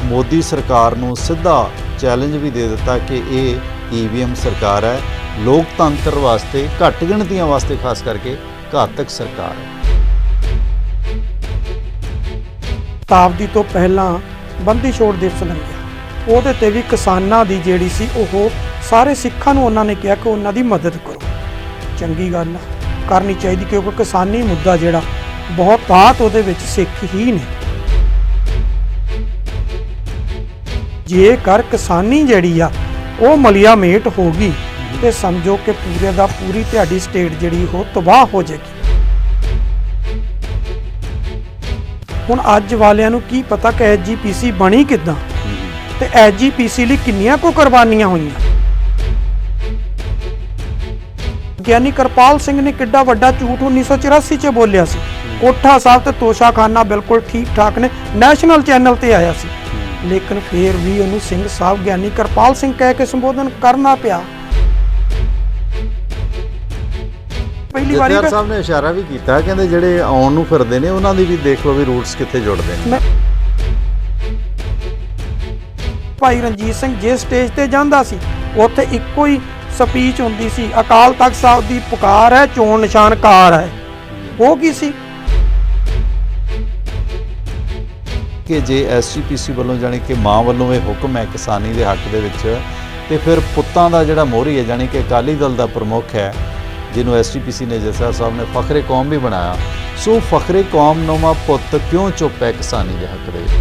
मोदी सरकार नूं सीधा चैलेंज भी दे दिता कि ये ईवीएम सरकार है, लोकतंत्र वास्ते घट गिणतियां वास्ते खास करके घातक सरकार है। शताब्दी तो पहला बंदी छोड़ दिवस लंघिया, ਉਹਦੇ ਤੇ ਵੀ ਕਿਸਾਨਾਂ ਦੀ ਜਿਹੜੀ ਸੀ ਉਹ ਸਾਰੇ ਸਿੱਖਾਂ ਨੂੰ ਉਹਨਾਂ ਨੇ ਕਿਹਾ ਕਿ ਉਹਨਾਂ ਦੀ ਮਦਦ ਕਰੋ। ਚੰਗੀ ਗੱਲ ਆ, ਕਰਨੀ ਚਾਹੀਦੀ, ਕਿਉਂਕਿ ਕਿਸਾਨੀ ਮੁੱਦਾ ਜਿਹੜਾ ਬਹੁਤਾਤ ਉਹਦੇ ਵਿੱਚ ਸਿੱਖ ਹੀ ਨੇ। ਜੇਕਰ ਕਿਸਾਨੀ ਜਿਹੜੀ ਆ ਉਹ ਮਲੀਆ ਮੇਟ ਹੋ ਗਈ ਤੇ ਸਮਝੋ ਕਿ ਪੂਰੇ ਦਾ ਪੂਰੀ ਤੁਹਾਡੀ ਸਟੇਟ ਜਿਹੜੀ ਉਹ ਤਬਾਹ ਹੋ ਜਾਏਗੀ। ਹੁਣ ਅੱਜ ਵਾਲਿਆਂ ਨੂੰ ਕੀ ਪਤਾ ਕਿ ਐਸਜੀਪੀਸੀ ਬਣੀ ਕਿੱਦਾਂ ਤੇ ਐਸਜੀਪੀਸੀ ਲਈ ਕਿੰਨੀਆਂ ਕੋ ਕੁਰਬਾਨੀਆਂ ਹੋਈਆਂ। ਗਿਆਨੀ ਕਿਰਪਾਲ ਸਿੰਘ ਨੇ ਕਿੱਡਾ ਵੱਡਾ ਝੂਠ 1984 ਚ ਬੋਲਿਆ ਸੀ। ਕੋਠਾ ਸਾਹਿਬ ਤੇ ਤੋਸ਼ਾਖਾਨਾ ਬਿਲਕੁਲ ਠੀਕ ਠਾਕ ਨੇ, ਨੈਸ਼ਨਲ ਚੈਨਲ ਤੇ ਆਇਆ ਸੀ, ਲੇਕਿਨ ਫਿਰ ਵੀ ਉਹਨੂੰ ਸਿੰਘ ਸਾਹਿਬ ਗਿਆਨੀ ਕਿਰਪਾਲ ਸਿੰਘ ਕਹਿ ਕੇ ਸੰਬੋਧਨ ਕਰਨਾ ਪਿਆ। ਪਹਿਲੀ ਵਾਰੀ ਜਥੇਦਾਰ ਸਾਹਿਬ ਨੇ ਇਸ਼ਾਰਾ ਵੀ ਕੀਤਾ, ਕਹਿੰਦੇ ਜਿਹੜੇ ਆਉਣ ਨੂੰ ਫਿਰਦੇ ਨੇ ਉਹਨਾਂ ਦੀ ਵੀ ਦੇਖ ਲਓ ਵੀ ਰੂਟਸ ਕਿੱਥੇ ਜੁੜਦੇ ਨੇ। ਭਾਈ ਰਣਜੀਤ ਸਿੰਘ ਜਿਸ ਸਟੇਜ ਤੇ ਜਾਂਦਾ ਸੀ ਉੱਥੇ ਇੱਕੋ ਹੀ ਸਪੀਚ ਹੁੰਦੀ ਸੀ, ਅਕਾਲ ਤਖਤ ਸਾਹਿਬ ਦੀ ਪੁਕਾਰ ਹੈ, ਚੋਣ ਨਿਸ਼ਾਨ ਕਾਰ ਹੈ। ਉਹ ਕੀ ਸੀ ਕਿ ਜੇ ਐਸਜੀਪੀਸੀ ਵੱਲੋਂ ਜਾਣੀ ਕਿ ਮਾਂ ਵੱਲੋਂ ਇਹ ਹੁਕਮ ਹੈ ਕਿਸਾਨੀ ਦੇ ਹੱਕ ਦੇ ਵਿੱਚ, ਤੇ ਫਿਰ ਪੁੱਤਾਂ ਦਾ ਜਿਹੜਾ ਮੋਹਰੀ ਹੈ ਜਾਣੀ ਕਿ ਅਕਾਲੀ ਦਲ ਦਾ ਪ੍ਰਮੁੱਖ ਹੈ, ਜਿਹਨੂੰ ਐਸਜੀਪੀਸੀ ਨੇ ਜਥੇਦਾਰ ਸਾਹਿਬ ਨੇ ਫਖਰੇ ਕੌਮ ਵੀ ਬਣਾਇਆ, ਸੋ ਫਖਰੇ ਕੌਮ ਨੁਮਾ ਪੁੱਤ ਕਿਉਂ ਚੁੱਪ ਹੈ ਕਿਸਾਨੀ ਦੇ ਹੱਕ ਦੇ ਵਿੱਚ।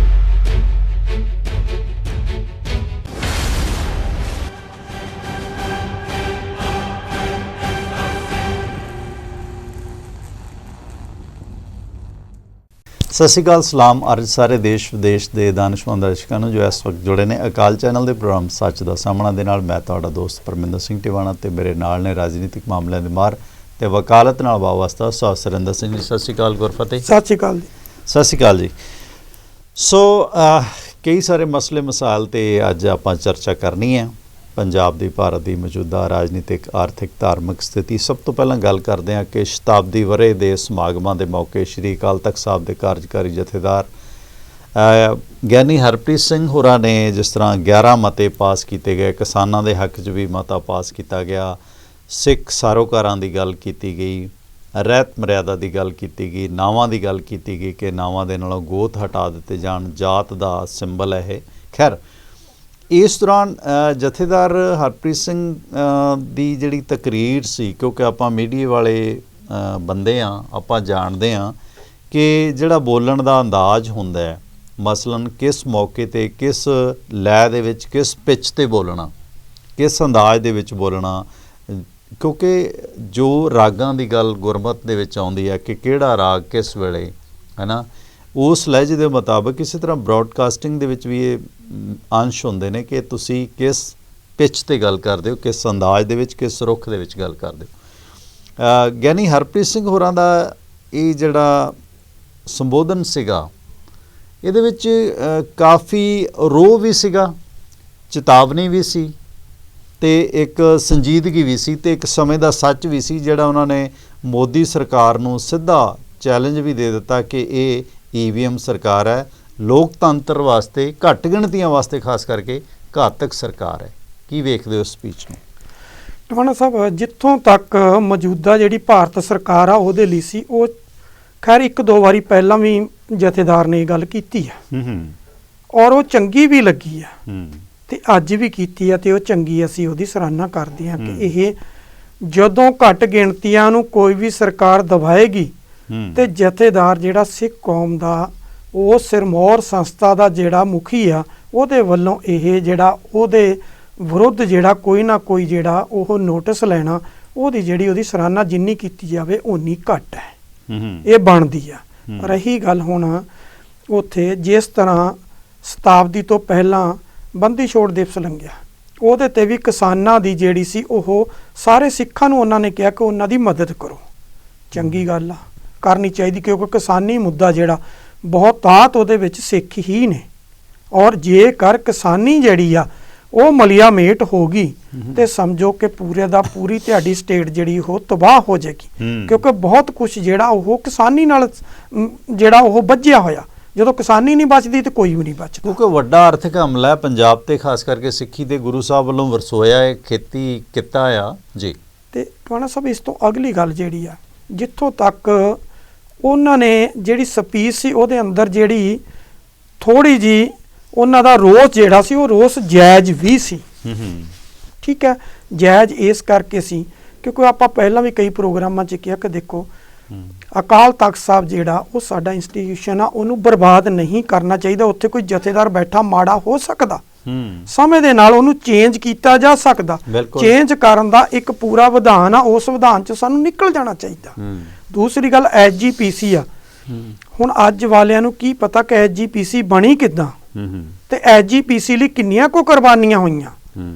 ਸਤਿ ਸ਼੍ਰੀ ਅਕਾਲ, ਸਲਾਮ ਅਰਜ਼ ਸਾਰੇ ਦੇਸ਼ ਵਿਦੇਸ਼ ਦੇ ਦਾਨਿਸ਼ਮੰਦ ਦਰਸ਼ਕਾਂ ਨੂੰ ਜੋ ਇਸ ਵਕਤ ਜੁੜੇ ਨੇ ਅਕਾਲ ਚੈਨਲ ਦੇ ਪ੍ਰੋਗਰਾਮ ਸੱਚ ਦਾ ਸਾਹਮਣਾ ਦੇ ਨਾਲ। ਮੈਂ ਤੁਹਾਡਾ ਦੋਸਤ ਪਰਮਿੰਦਰ ਸਿੰਘ ਟਿਵਾਣਾ ਤੇ ਮੇਰੇ ਨਾਲ ਨੇ ਰਾਜਨੀਤਿਕ ਮਾਮਲਿਆਂ ਦੇ ਮਾਹਰ ਤੇ ਵਕਾਲਤ ਨਾਲ ਵਾਬਸਤਾ ਉਸਤਾਦ ਸੁਰਿੰਦਰ ਸਿੰਘ ਜੀ। ਸਤਿ ਸ਼੍ਰੀ ਅਕਾਲ ਗੁਰਫਤਿਹ। ਸਤਿ ਸ਼੍ਰੀ ਅਕਾਲ ਜੀ। ਸਤਿ ਸ਼੍ਰੀ ਅਕਾਲ ਜੀ। ਸੋ ਕਈ ਸਾਰੇ ਮਸਲੇ ਮਸਾਇਲ ਤੇ ਅੱਜ ਆਪਾਂ ਚਰਚਾ ਕਰਨੀ ਹੈ। ਪੰਜਾਬ ਦੀ ਭਾਰਤ ਦੀ ਮੌਜੂਦਾ ਰਾਜਨੀਤਿਕ, ਆਰਥਿਕ, ਧਾਰਮਿਕ ਸਥਿਤੀ। ਸਭ ਤੋਂ ਪਹਿਲਾਂ ਗੱਲ ਕਰਦੇ ਹਾਂ ਕਿ ਸ਼ਤਾਬਦੀ ਵਰ੍ਹੇ ਦੇ ਸਮਾਗਮਾਂ ਦੇ ਮੌਕੇ ਸ਼੍ਰੀ ਅਕਾਲ ਤਖਤ ਸਾਹਿਬ ਦੇ ਕਾਰਜਕਾਰੀ ਜਥੇਦਾਰ ਗਿਆਨੀ ਹਰਪ੍ਰੀਤ ਸਿੰਘ ਹੋਰਾਂ ਨੇ ਜਿਸ ਤਰ੍ਹਾਂ 11 ਮਤੇ ਪਾਸ ਕੀਤੇ ਗਏ, ਕਿਸਾਨਾਂ ਦੇ ਹੱਕ 'ਚ ਵੀ ਮਤਾ ਪਾਸ ਕੀਤਾ ਗਿਆ, ਸਿੱਖ ਸਾਰੋਕਾਰਾਂ ਦੀ ਗੱਲ ਕੀਤੀ ਗਈ, ਰਹਿਤ ਮਰਿਆਦਾ ਦੀ ਗੱਲ ਕੀਤੀ ਗਈ, ਨਾਵਾਂ ਦੀ ਗੱਲ ਕੀਤੀ ਗਈ ਕਿ ਨਾਵਾਂ ਦੇ ਨਾਲੋਂ ਗੋਤ ਹਟਾ ਦਿੱਤੇ ਜਾਣ, ਜਾਤ ਦਾ ਸਿੰਬਲ ਹੈ ਇਹ। ਖੈਰ, ਇਸ ਦੌਰਾਨ ਜਥੇਦਾਰ ਹਰਪ੍ਰੀਤ ਸਿੰਘ ਦੀ ਜਿਹੜੀ ਤਕਰੀਰ ਸੀ, ਕਿਉਂਕਿ ਆਪਾਂ ਮੀਡੀਆ ਵਾਲੇ ਬੰਦੇ ਹਾਂ, ਆਪਾਂ ਜਾਣਦੇ ਹਾਂ ਕਿ ਜਿਹੜਾ ਬੋਲਣ ਦਾ ਅੰਦਾਜ਼ ਹੁੰਦਾ ਹੈ, ਮਸਲਨ ਕਿਸ ਮੌਕੇ 'ਤੇ, ਕਿਸ ਲੈਅ ਦੇ ਵਿੱਚ, ਕਿਸ ਪਿੱਚ 'ਤੇ ਬੋਲਣਾ, ਕਿਸ ਅੰਦਾਜ਼ ਦੇ ਵਿੱਚ ਬੋਲਣਾ, ਕਿਉਂਕਿ ਜੋ ਰਾਗਾਂ ਦੀ ਗੱਲ ਗੁਰਮਤ ਦੇ ਵਿੱਚ ਆਉਂਦੀ ਹੈ ਕਿ ਕਿਹੜਾ ਰਾਗ ਕਿਸ ਵੇਲੇ ਹੈ ਨਾ, ਉਸ ਲਹਿਜੇ ਦੇ ਮੁਤਾਬਕ ਇਸੇ ਤਰ੍ਹਾਂ ਬ੍ਰੌਡਕਾਸਟਿੰਗ ਦੇ ਵਿੱਚ ਵੀ ਇਹ ਅੰਸ਼ ਹੁੰਦੇ ਨੇ ਕਿ ਤੁਸੀਂ ਕਿਸ ਪਿੱਚ 'ਤੇ ਗੱਲ ਕਰਦੇ ਹੋ, ਕਿਸ ਅੰਦਾਜ਼ ਦੇ ਵਿੱਚ, ਕਿਸ ਰੁੱਖ ਦੇ ਵਿੱਚ ਗੱਲ ਕਰਦੇ ਹੋ। ਗਿਆਨੀ ਹਰਪ੍ਰੀਤ ਸਿੰਘ ਹੋਰਾਂ ਦਾ ਇਹ ਜਿਹੜਾ ਸੰਬੋਧਨ ਸੀਗਾ, ਇਹਦੇ ਵਿੱਚ ਕਾਫੀ ਰੋਹ ਵੀ ਸੀਗਾ, ਚੇਤਾਵਨੀ ਵੀ ਸੀ ਤੇ ਇੱਕ ਸੰਜੀਦਗੀ ਵੀ ਸੀ ਤੇ ਇੱਕ ਸਮੇਂ ਦਾ ਸੱਚ ਵੀ ਸੀ, ਜਿਹੜਾ ਉਹਨਾਂ ਨੇ ਮੋਦੀ ਸਰਕਾਰ ਨੂੰ ਸਿੱਧਾ ਚੈਲੰਜ ਵੀ ਦੇ ਦਿੱਤਾ ਕਿ ਇਹ ਈਵੀਐਮ ਸਰਕਾਰ ਹੈ, ਲੋਕਤੰਤਰ ਵਾਸਤੇ ਘੱਟ ਗਿਣਤੀਆਂ ਵਾਸਤੇ ਖਾਸ ਕਰਕੇ ਘਾਤਕ ਸਰਕਾਰ ਹੈ। ਕੀ ਵੇਖਦੇ ਹੋ ਸਪੀਚ ਨੂੰ? ਟਵਾਣਾ ਸਾਹਿਬ, ਜਿੱਥੋਂ ਤੱਕ ਮੌਜੂਦਾ ਜਿਹੜੀ ਭਾਰਤ ਸਰਕਾਰ ਆ ਉਹਦੇ ਲਈ ਸੀ, ਉਹ ਖੈਰ ਇੱਕ ਦੋ ਵਾਰੀ ਪਹਿਲਾਂ ਵੀ ਜਥੇਦਾਰ ਨੇ ਇਹ ਗੱਲ ਕੀਤੀ ਹੈ ਔਰ ਉਹ ਚੰਗੀ ਵੀ ਲੱਗੀ ਆ ਤੇ ਅੱਜ ਵੀ ਕੀਤੀ ਆ ਤੇ ਉਹ ਚੰਗੀ, ਅਸੀਂ ਉਹਦੀ ਸਰਾਹਨਾ ਕਰਦੇ ਹਾਂ ਕਿ ਇਹ ਜਦੋਂ ਘੱਟ ਗਿਣਤੀਆਂ ਨੂੰ ਕੋਈ ਵੀ ਸਰਕਾਰ ਦਬਾਏਗੀ ਤੇ ਜਥੇਦਾਰ ਜਿਹੜਾ ਸਿੱਖ ਕੌਮ ਦਾ ਉਹ ਸਿਰਮੌਰ ਸੰਸਥਾ ਦਾ ਜਿਹੜਾ ਮੁਖੀ ਆ, ਉਹਦੇ ਵੱਲੋਂ ਇਹ ਜਿਹੜਾ ਉਹਦੇ ਵਿਰੁੱਧ ਜਿਹੜਾ ਕੋਈ ਨਾ ਕੋਈ ਜਿਹੜਾ ਉਹ ਨੋਟਿਸ ਲੈਣਾ, ਉਹਦੀ ਜਿਹੜੀ ਉਹਦੀ ਸਰਾਹਨਾ ਜਿੰਨੀ ਕੀਤੀ ਜਾਵੇ ਓਨੀ ਘੱਟ ਹੈ, ਇਹ ਬਣਦੀ ਆ। ਰਹੀ ਗੱਲ ਹੁਣ ਉੱਥੇ ਜਿਸ ਤਰ੍ਹਾਂ ਸ਼ਤਾਬਦੀ ਤੋਂ ਪਹਿਲਾਂ ਬੰਦੀ ਛੋੜ ਦਿਵਸ ਲੰਘਿਆ, ਉਹਦੇ ਤੇ ਵੀ ਕਿਸਾਨਾਂ ਦੀ ਜਿਹੜੀ ਸੀ ਉਹ ਸਾਰੇ ਸਿੱਖਾਂ ਨੂੰ ਉਹਨਾਂ ਨੇ ਕਿਹਾ ਕਿ ਉਹਨਾਂ ਦੀ ਮਦਦ ਕਰੋ। ਚੰਗੀ ਗੱਲ ਆ, ਕਰਨੀ ਚਾਹੀਦੀ, ਕਿਉਂਕਿ ਕਿਸਾਨੀ ਮੁੱਦਾ ਜਿਹੜਾ ਬਹੁਤਾਤ ਉਹਦੇ ਵਿੱਚ ਸਿੱਖ ਹੀ ਨੇ। ਔਰ ਜੇਕਰ ਕਿਸਾਨੀ ਜਿਹੜੀ ਆ ਉਹ ਮਲੀਆ ਮੇਟ ਹੋ ਗਈ ਤੇ ਸਮਝੋ ਕਿ ਪੂਰੇ ਦਾ ਪੂਰੀ ਤੁਹਾਡੀ ਸਟੇਟ ਜਿਹੜੀ ਉਹ ਤਬਾਹ ਹੋ ਜਾਏਗੀ, ਕਿਉਂਕਿ ਬਹੁਤ ਕੁਝ ਜਿਹੜਾ ਉਹ ਕਿਸਾਨੀ ਨਾਲ ਜਿਹੜਾ ਉਹ ਬੱਝਿਆ ਹੋਇਆ ਜਦੋਂ ਕਿਸਾਨੀ ਨਹੀਂ ਬਚਦੀ ਤੇ ਕੋਈ ਵੀ ਨਹੀਂ ਬਚਦਾ। ਕਿਉਂਕਿ ਵੱਡਾ ਆਰਥਿਕ ਹਮਲਾ ਹੈ ਪੰਜਾਬ ਤੇ, ਖਾਸ ਕਰਕੇ ਸਿੱਖੀ ਦੇ ਗੁਰੂ ਸਾਹਿਬ ਵੱਲੋਂ ਵਰਸੋਇਆ ਹੈ, ਖੇਤੀ ਕਿੱਤਾ ਆ ਜੀ। ਤੇ ਟਵਾਣਾ ਸਾਹਿਬ ਇਸ ਤੋਂ ਅਗਲੀ ਗੱਲ ਜਿਹੜੀ ਆ, ਜਿੱਥੋਂ ਤੱਕ ਉਹਨਾਂ ਨੇ ਜਿਹੜੀ ਸਪੀਚ ਸੀ ਉਹਦੇ ਅੰਦਰ ਜਿਹੜੀ ਥੋੜੀ ਜੀ ਉਹਨਾਂ ਦਾ ਰੋਸ ਜਿਹੜਾ ਸੀ ਉਹ ਰੋਸ ਜਾਇਜ਼ ਵੀ ਸੀ। ਠੀਕ ਹੈ, ਜਾਇਜ਼ ਇਸ ਕਰਕੇ ਸੀ ਕਿਉਂਕਿ ਆਪਾਂ ਪਹਿਲਾਂ ਵੀ ਕਈ ਪ੍ਰੋਗਰਾਮਾਂ 'ਚ ਕਿਹਾ ਕਿ ਦੇਖੋ ਅਕਾਲ ਤਖਤ ਸਾਹਿਬ ਜਿਹੜਾ ਉਹ ਸਾਡਾ ਇੰਸਟੀਟਿਊਸ਼ਨ ਆ, ਉਹਨੂੰ ਬਰਬਾਦ ਨਹੀਂ ਕਰਨਾ ਚਾਹੀਦਾ। ਉੱਥੇ ਕੋਈ ਜਥੇਦਾਰ ਬੈਠਾ ਮਾੜਾ ਹੋ ਸਕਦਾ, ਸਮੇਂ ਦੇ ਨਾਲ ਉਹਨੂੰ ਚੇਂਜ ਕੀਤਾ ਜਾ ਸਕਦਾ। ਚੇਂਜ ਕਰਨ ਦਾ ਇੱਕ ਪੂਰਾ ਵਿਧਾਨ ਆ, ਉਸ ਵਿਧਾਨ 'ਚ ਸਾਨੂੰ ਨਿਕਲ ਜਾਣਾ ਚਾਹੀਦਾ। ਦੂਸਰੀ ਗੱਲ ਐਸਜੀਪੀਸੀ ਆ। ਹੁਣ ਅੱਜ ਵਾਲਿਆਂ ਨੂੰ ਕੀ ਪਤਾ ਕਿ ਐਸਜੀਪੀਸੀ ਬਣੀ ਕਿੱਦਾਂ ਤੇ ਐਸਜੀਪੀਸੀ ਲਈ ਕਿੰਨੀਆਂ ਕੋ ਕੁਰਬਾਨੀਆਂ ਹੋਈਆਂ।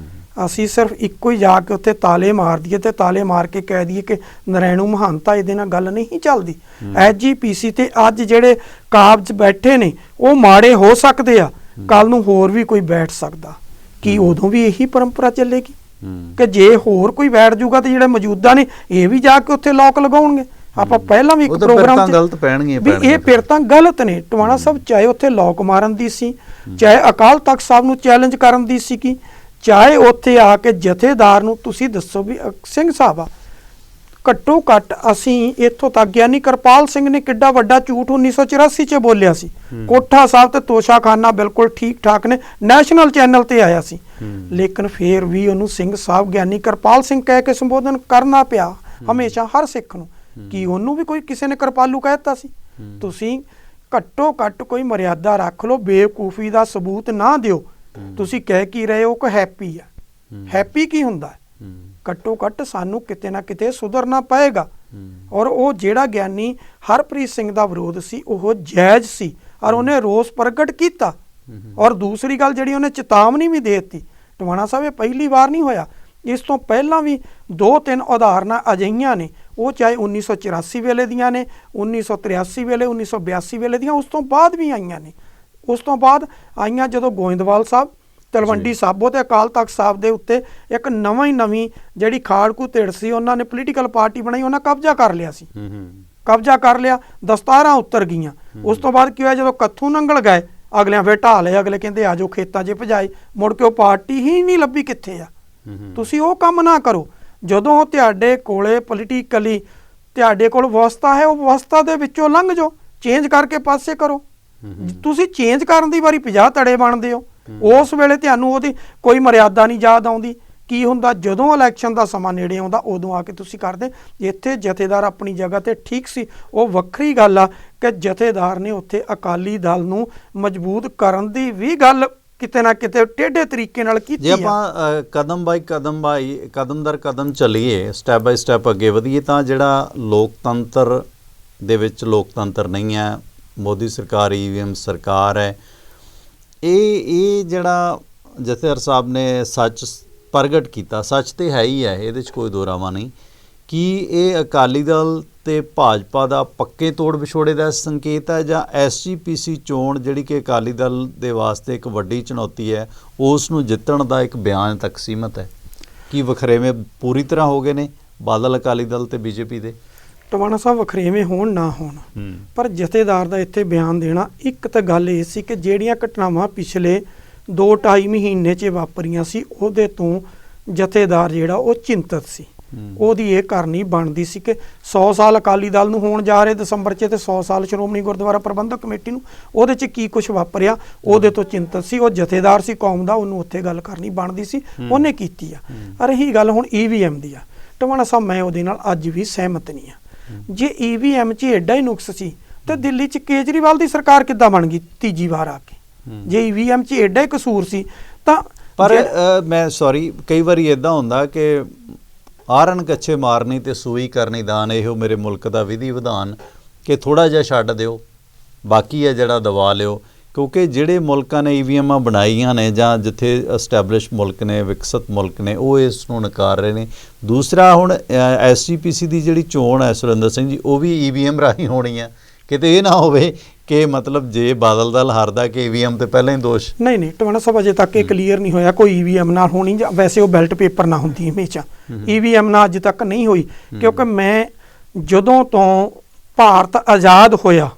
ਅਸੀਂ ਸਿਰਫ ਇੱਕੋ ਹੀ ਜਾ ਕੇ ਉੱਥੇ ਤਾਲੇ ਮਾਰ ਦਈਏ ਤੇ ਤਾਲੇ ਮਾਰ ਕੇ ਕਹਿ ਦਈਏ ਕਿ ਨਰੈਣੂ ਮਹਾਨਤਾ, ਇਹਦੇ ਨਾਲ ਗੱਲ ਨਹੀਂ ਚੱਲਦੀ। ਐਸਜੀਪੀਸੀ ਤੇ ਅੱਜ ਜਿਹੜੇ ਕਾਬਜ਼ ਬੈਠੇ ਨੇ ਉਹ ਮਾੜੇ ਹੋ ਸਕਦੇ ਆ, ਕੱਲ ਨੂੰ ਹੋਰ ਵੀ ਕੋਈ ਬੈਠ ਸਕਦਾ। ਕੀ ਉਦੋਂ ਵੀ ਇਹੀ ਪਰੰਪਰਾ ਚੱਲੇਗੀ ਕਿ ਜੇ ਹੋਰ ਕੋਈ ਬੈਠ ਜਾਊਗਾ ਤੇ ਜਿਹੜੇ ਮੌਜੂਦਾ ਨੇ ਇਹ ਵੀ ਜਾ ਕੇ ਉੱਥੇ ਲੋਕ ਲਗਾਉਣਗੇ? ਆਪਾਂ ਪਹਿਲਾਂ ਵੀ ਇੱਕ ਪ੍ਰੋਗਰਾਮ ਗਲਤ ਪੈਣਗੀਆਂ ਵੀ ਇਹ ਫਿਰ ਤਾਂ ਗਲਤ ਨੇ ਟਵਾਣਾ ਸਾਹਿਬ। ਚਾਹੇ ਉੱਥੇ ਲੋਕ ਮਾਰਨ ਦੀ ਸੀ, ਚਾਹੇ ਅਕਾਲ ਤਖਤ ਸਾਹਿਬ ਨੂੰ ਚੈਲੰਜ ਕਰਨ ਦੀ ਸੀ, ਕਿ ਚਾਹੇ ਉੱਥੇ ਆ ਕੇ ਜਥੇਦਾਰ ਨੂੰ ਤੁਸੀਂ ਦੱਸੋ ਵੀ ਸਿੰਘ ਸਾਹਿਬ ਆ, ਘੱਟੋ ਘੱਟ ਅਸੀਂ ਇੱਥੋਂ ਤੱਕ ਗਿਆਨੀ ਕਿਰਪਾਲ ਸਿੰਘ ਨੇ ਕਿੱਡਾ ਵੱਡਾ ਝੂਠ 1984 'ਚ ਬੋਲਿਆ ਸੀ। ਕੋਠਾ ਸਾਹਿਬ ਤੇ ਤੋਸ਼ਾਖਾਨਾ ਬਿਲਕੁਲ ਠੀਕ ਠਾਕ ਨੇ, ਨੈਸ਼ਨਲ ਚੈਨਲ ਤੇ ਆਇਆ ਸੀ, ਲੇਕਿਨ ਫੇਰ ਵੀ ਉਹਨੂੰ ਸਿੰਘ ਸਾਹਿਬ ਗਿਆਨੀ ਕਿਰਪਾਲ ਸਿੰਘ ਕਹਿ ਕੇ ਸੰਬੋਧਨ ਕਰਨਾ ਪਿਆ ਹਮੇਸ਼ਾ ਹਰ ਸਿੱਖ ਨੂੰ। ਕੀ ਉਹਨੂੰ ਵੀ ਕੋਈ ਕਿਸੇ ਨੇ ਕਿਰਪਾਲੂ ਕਹਿ ਦਿੱਤਾ ਸੀ? ਤੁਸੀਂ ਘੱਟੋ ਘੱਟ ਕੋਈ ਮਰਿਆਦਾ ਰੱਖ ਲਓ, ਬੇਵਕੂਫੀ ਦਾ ਸਬੂਤ ਨਾ ਦਿਓ। ਤੁਸੀਂ ਕਹਿ ਕੀ ਰਹੇ ਹੋ ਕਿ ਹੈਪੀ ਆ, ਹੈਪੀ ਕੀ ਹੁੰਦਾ? ਘੱਟੋ ਘੱਟ ਸਾਨੂੰ ਕਿਤੇ ਨਾ ਕਿਤੇ ਸੁਧਰਨਾ ਪਏਗਾ। ਔਰ ਉਹ ਜਿਹੜਾ ਗਿਆਨੀ ਹਰਪ੍ਰੀਤ ਸਿੰਘ ਦਾ ਵਿਰੋਧ ਸੀ ਉਹ ਜਾਇਜ਼ ਸੀ ਔਰ ਉਹਨੇ ਰੋਸ ਪ੍ਰਗਟ ਕੀਤਾ। ਔਰ ਦੂਸਰੀ ਗੱਲ ਜਿਹੜੀ ਉਹਨੇ ਚੇਤਾਵਨੀ ਵੀ ਦੇ ਦਿੱਤੀ। ਟਵਾਣਾ ਸਾਹਿਬ ਇਹ ਪਹਿਲੀ ਵਾਰ ਨਹੀਂ ਹੋਇਆ, ਇਸ ਤੋਂ ਪਹਿਲਾਂ ਵੀ 2-3 ਉਦਾਹਰਨਾਂ ਅਜਿਹੀਆਂ ਨੇ, ਉਹ ਚਾਹੇ 1984 ਵੇਲੇ ਦੀਆਂ ਨੇ, 1983 ਵੇਲੇ, 1982 ਵੇਲੇ ਦੀਆਂ, ਉਸ ਤੋਂ ਬਾਅਦ ਵੀ ਆਈਆਂ ਨੇ। ਉਸ ਤੋਂ ਬਾਅਦ ਆਈਆਂ ਜਦੋਂ ਗੋਇੰਦਵਾਲ ਸਾਹਿਬ, ਤਲਵੰਡੀ ਸਾਬੋ ਤੇ ਅਕਾਲ ਤਖਤ ਸਾਹਿਬ ਦੇ ਉੱਤੇ ਇੱਕ ਨਵੀਂ ਜਿਹੜੀ ਖਾੜਕੂ ਧਿਰ ਸੀ, ਉਹਨਾਂ ਨੇ ਪੋਲੀਟੀਕਲ ਪਾਰਟੀ ਬਣਾਈ, ਉਹਨਾਂ ਕਬਜ਼ਾ ਕਰ ਲਿਆ ਸੀ। ਕਬਜ਼ਾ ਕਰ ਲਿਆ, ਦਸਤਾਰਾਂ ਉੱਤਰ ਗਈਆਂ। ਉਸ ਤੋਂ ਬਾਅਦ ਕੀ ਹੋਇਆ, ਜਦੋਂ ਕੱਥੂ ਨੰਗਲ ਗਏ ਅਗਲਿਆਂ ਫਿਰ ਢਾਹ ਲਏ, ਅਗਲੇ ਕਹਿੰਦੇ ਆ ਜਾਓ ਖੇਤਾਂ 'ਚ ਭਜਾਏ, ਮੁੜ ਕੇ ਉਹ ਪਾਰਟੀ ਹੀ ਨਹੀਂ ਲੱਭੀ ਕਿੱਥੇ ਆ। ਤੁਸੀਂ ਉਹ ਕੰਮ ਨਾ ਕਰੋ। ਜਦੋਂ ਤੁਹਾਡੇ ਕੋਲੇ ਪੋਲੀਟੀਕਲੀ ਤੁਹਾਡੇ ਕੋਲ ਵਿਵਸਥਾ ਹੈ, ਉਹ ਵਿਵਸਥਾ ਦੇ ਵਿੱਚੋਂ ਲੰਘ ਜਾਓ, ਚੇਂਜ ਕਰਕੇ ਪਾਸੇ ਕਰੋ। ਤੁਸੀਂ ਚੇਂਜ ਕਰਨ ਦੀ ਵਾਰੀ 50 ਧੜੇ ਬਣਦੇ ਹੋ, ਉਸ ਵੇਲੇ ਤੁਹਾਨੂੰ ਉਹਦੀ ਕੋਈ ਮਰਿਆਦਾ ਨਹੀਂ ਯਾਦ ਆਉਂਦੀ। ਕੀ ਹੁੰਦਾ, ਜਦੋਂ ਇਲੈਕਸ਼ਨ ਦਾ ਸਮਾਂ ਨੇੜੇ ਆਉਂਦਾ ਉਦੋਂ ਆ ਕੇ ਤੁਸੀਂ ਕਰਦੇ। ਇੱਥੇ ਜਥੇਦਾਰ ਆਪਣੀ ਜਗ੍ਹਾ ਤੇ ਠੀਕ ਸੀ। ਉਹ ਵੱਖਰੀ ਗੱਲ ਆ ਕਿ ਜਥੇਦਾਰ ਨੇ ਉੱਥੇ ਅਕਾਲੀ ਦਲ ਨੂੰ ਮਜ਼ਬੂਤ ਕਰਨ ਦੀ ਵੀ ਗੱਲ ਕਿਤੇ ਨਾ ਕਿਤੇ ਟੇਢੇ ਤਰੀਕੇ ਨਾਲ ਕੀਤੀ। ਜੇ ਆਪਾਂ ਕਦਮ ਦਰ ਕਦਮ ਚੱਲੀਏ, ਸਟੈਪ ਬਾਈ ਸਟੈਪ ਅੱਗੇ ਵਧੀਏ, ਤਾਂ ਜਿਹੜਾ ਲੋਕਤੰਤਰ ਦੇ ਵਿੱਚ ਲੋਕਤੰਤਰ ਨਹੀਂ ਹੈ, ਮੋਦੀ ਸਰਕਾਰ EVM ਸਰਕਾਰ ਹੈ, ਇਹ ਜਿਹੜਾ ਜਥੇਦਾਰ ਸਾਹਿਬ ਨੇ ਸੱਚ ਪ੍ਰਗਟ ਕੀਤਾ, ਸੱਚ ਤੇ ਹੈ ਹੀ ਹੈ, ਇਹਦੇ 'ਚ ਕੋਈ ਦੋਰਾਵਾ ਨਹੀਂ। ਕਿ ਇਹ ਅਕਾਲੀ ਦਲ ਤੇ ਭਾਜਪਾ ਦਾ ਪੱਕੇ ਤੋੜ ਵਿਛੋੜੇ ਦਾ ਸੰਕੇਤ ਹੈ, ਜਾਂ SGPC ਚੋਣ ਜਿਹੜੀ ਕਿ ਅਕਾਲੀ ਦਲ ਦੇ ਵਾਸਤੇ ਇੱਕ ਵੱਡੀ ਚੁਣੌਤੀ ਹੈ, ਉਸ ਨੂੰ ਜਿੱਤਣ ਦਾ ਇੱਕ ਬਿਆਨ ਤੱਕ ਸੀਮਤ ਹੈ? ਕੀ ਵਖਰੇਵੇਂ ਪੂਰੀ ਤਰ੍ਹਾਂ ਹੋ ਗਏ ਨੇ ਬਾਦਲ ਅਕਾਲੀ ਦਲ ਤੇ BJP ਦੇ? ਟਵਾਣਾ ਸਾਹਿਬ ਵਖਰੇਵੇਂ ਹੋਣ ਨਾ ਹੋਣ, ਪਰ ਜਥੇਦਾਰ ਦਾ ਇੱਥੇ ਬਿਆਨ ਦੇਣਾ, ਇੱਕ ਤਾਂ ਗੱਲ ਇਹ ਸੀ ਕਿ ਜਿਹੜੀਆਂ ਘਟਨਾਵਾਂ ਪਿਛਲੇ 2-2.5 ਮਹੀਨੇ 'ਚ ਵਾਪਰੀਆਂ ਸੀ, ਉਹਦੇ ਤੋਂ ਜਥੇਦਾਰ ਜਿਹੜਾ ਉਹ ਚਿੰਤਤ ਸੀ। ਉਹਦੀ ਇਹ ਕਰਨੀ ਬਣਦੀ ਸੀ ਕਿ 100 ਸਾਲ ਅਕਾਲੀ ਦਲ ਨੂੰ ਹੋਣ ਜਾ ਰਹੇ ਦਸੰਬਰ 'ਚ, ਤੇ 100 ਸਾਲ ਸ਼੍ਰੋਮਣੀ ਗੁਰਦੁਆਰਾ ਪ੍ਰਬੰਧਕ ਕਮੇਟੀ ਨੂੰ, ਉਹਦੇ 'ਚ ਕੀ ਕੁਛ ਵਾਪਰਿਆ ਉਹਦੇ ਤੋਂ ਚਿੰਤਤ ਸੀ। ਉਹ ਜਥੇਦਾਰ ਸੀ ਕੌਮ ਦਾ, ਉਹਨੂੰ ਉੱਥੇ ਗੱਲ ਕਰਨੀ ਬਣਦੀ ਸੀ, ਉਹਨੇ ਕੀਤੀ ਆ। ਰਹੀ ਗੱਲ ਹੁਣ EVM ਦੀ ਆ, ਟਵਾਣਾ ਸਾਹਿਬ ਮੈਂ ਉਹਦੇ ਨਾਲ ਅੱਜ ਵੀ ਸਹਿਮਤ ਨਹੀਂ ਆ। ਜੇ EVM 'ਚ ਐਡਾ ਹੀ ਨੁਕਸ ਸੀ ਤੇ ਦਿੱਲੀ 'ਚ ਕੇਜਰੀਵਾਲ ਦੀ ਸਰਕਾਰ ਕਿੱਦਾਂ ਬਣ ਗਈ ਤੀਜੀ ਵਾਰ ਆ ਕੇ? ਜੇ EVM 'ਚ ਐਡਾ ਹੀ ਕਸੂਰ ਸੀ ਤਾਂ ਪਰ ਮੈਂ ਕਈ ਵਾਰੀ ਇੱਦਾਂ ਹੁੰਦਾ ਕਿ ਆਰਨ ਕੱਛੇ ਮਾਰਨੀ ਤੇ ਸੂਈ ਕਰਨੀ ਦਾਨ, ਇਹੋ ਮੇਰੇ ਮੁਲਕ ਦਾ ਵਿਧੀ ਵਿਧਾਨ, ਕਿ ਥੋੜ੍ਹਾ ਜਿਹਾ ਛੱਡ ਦਿਓ, ਬਾਕੀ ਹੈ ਜਿਹੜਾ ਦਬਾ ਲਿਓ। ਕਿਉਂਕਿ ਜਿਹੜੇ ਮੁਲਕਾਂ ਨੇ EVMਾਂ ਬਣਾਈਆਂ ਨੇ, ਜਾਂ ਜਿੱਥੇ ਐਸਟੈਬਲਿਸ਼ ਮੁਲਕ ਨੇ, ਵਿਕਸਿਤ ਮੁਲਕ ਨੇ, ਉਹ ਇਸ ਨੂੰ ਨਕਾਰ ਰਹੇ ਨੇ। ਦੂਸਰਾ, ਹੁਣ SGPC ਦੀ ਜਿਹੜੀ ਚੋਣ ਹੈ ਸੁਰਿੰਦਰ ਸਿੰਘ ਜੀ, ਉਹ ਵੀ EVM ਰਾਹੀਂ ਹੋਣੀ ਹੈ। ਕਿਤੇ ਇਹ ਨਾ ਹੋਵੇ ਕਿ ਮਤਲਬ ਜੇ ਬਾਦਲ ਦਲ ਹਾਰਦਾ ਕਿ EVM ਤੇ ਪਹਿਲਾਂ ਹੀ ਦੋਸ਼? ਨਹੀਂ, ਟਵਾਣਾ ਸਾਹਿਬ ਅਜੇ ਤੱਕ ਇਹ ਕਲੀਅਰ ਨਹੀਂ ਹੋਇਆ ਕੋਈ EVM ਨਾਲ ਹੋਣੀ, ਜਾਂ ਵੈਸੇ ਉਹ ਬੈਲਟ ਪੇਪਰ ਨਾਲ ਹੁੰਦੀ ਹਮੇਸ਼ਾ, EVM ਨਾਲ ਅੱਜ ਤੱਕ ਨਹੀਂ ਹੋਈ। ਕਿਉਂਕਿ ਮੈਂ ਜਦੋਂ ਤੋਂ ਭਾਰਤ ਆਜ਼ਾਦ ਹੋਇਆ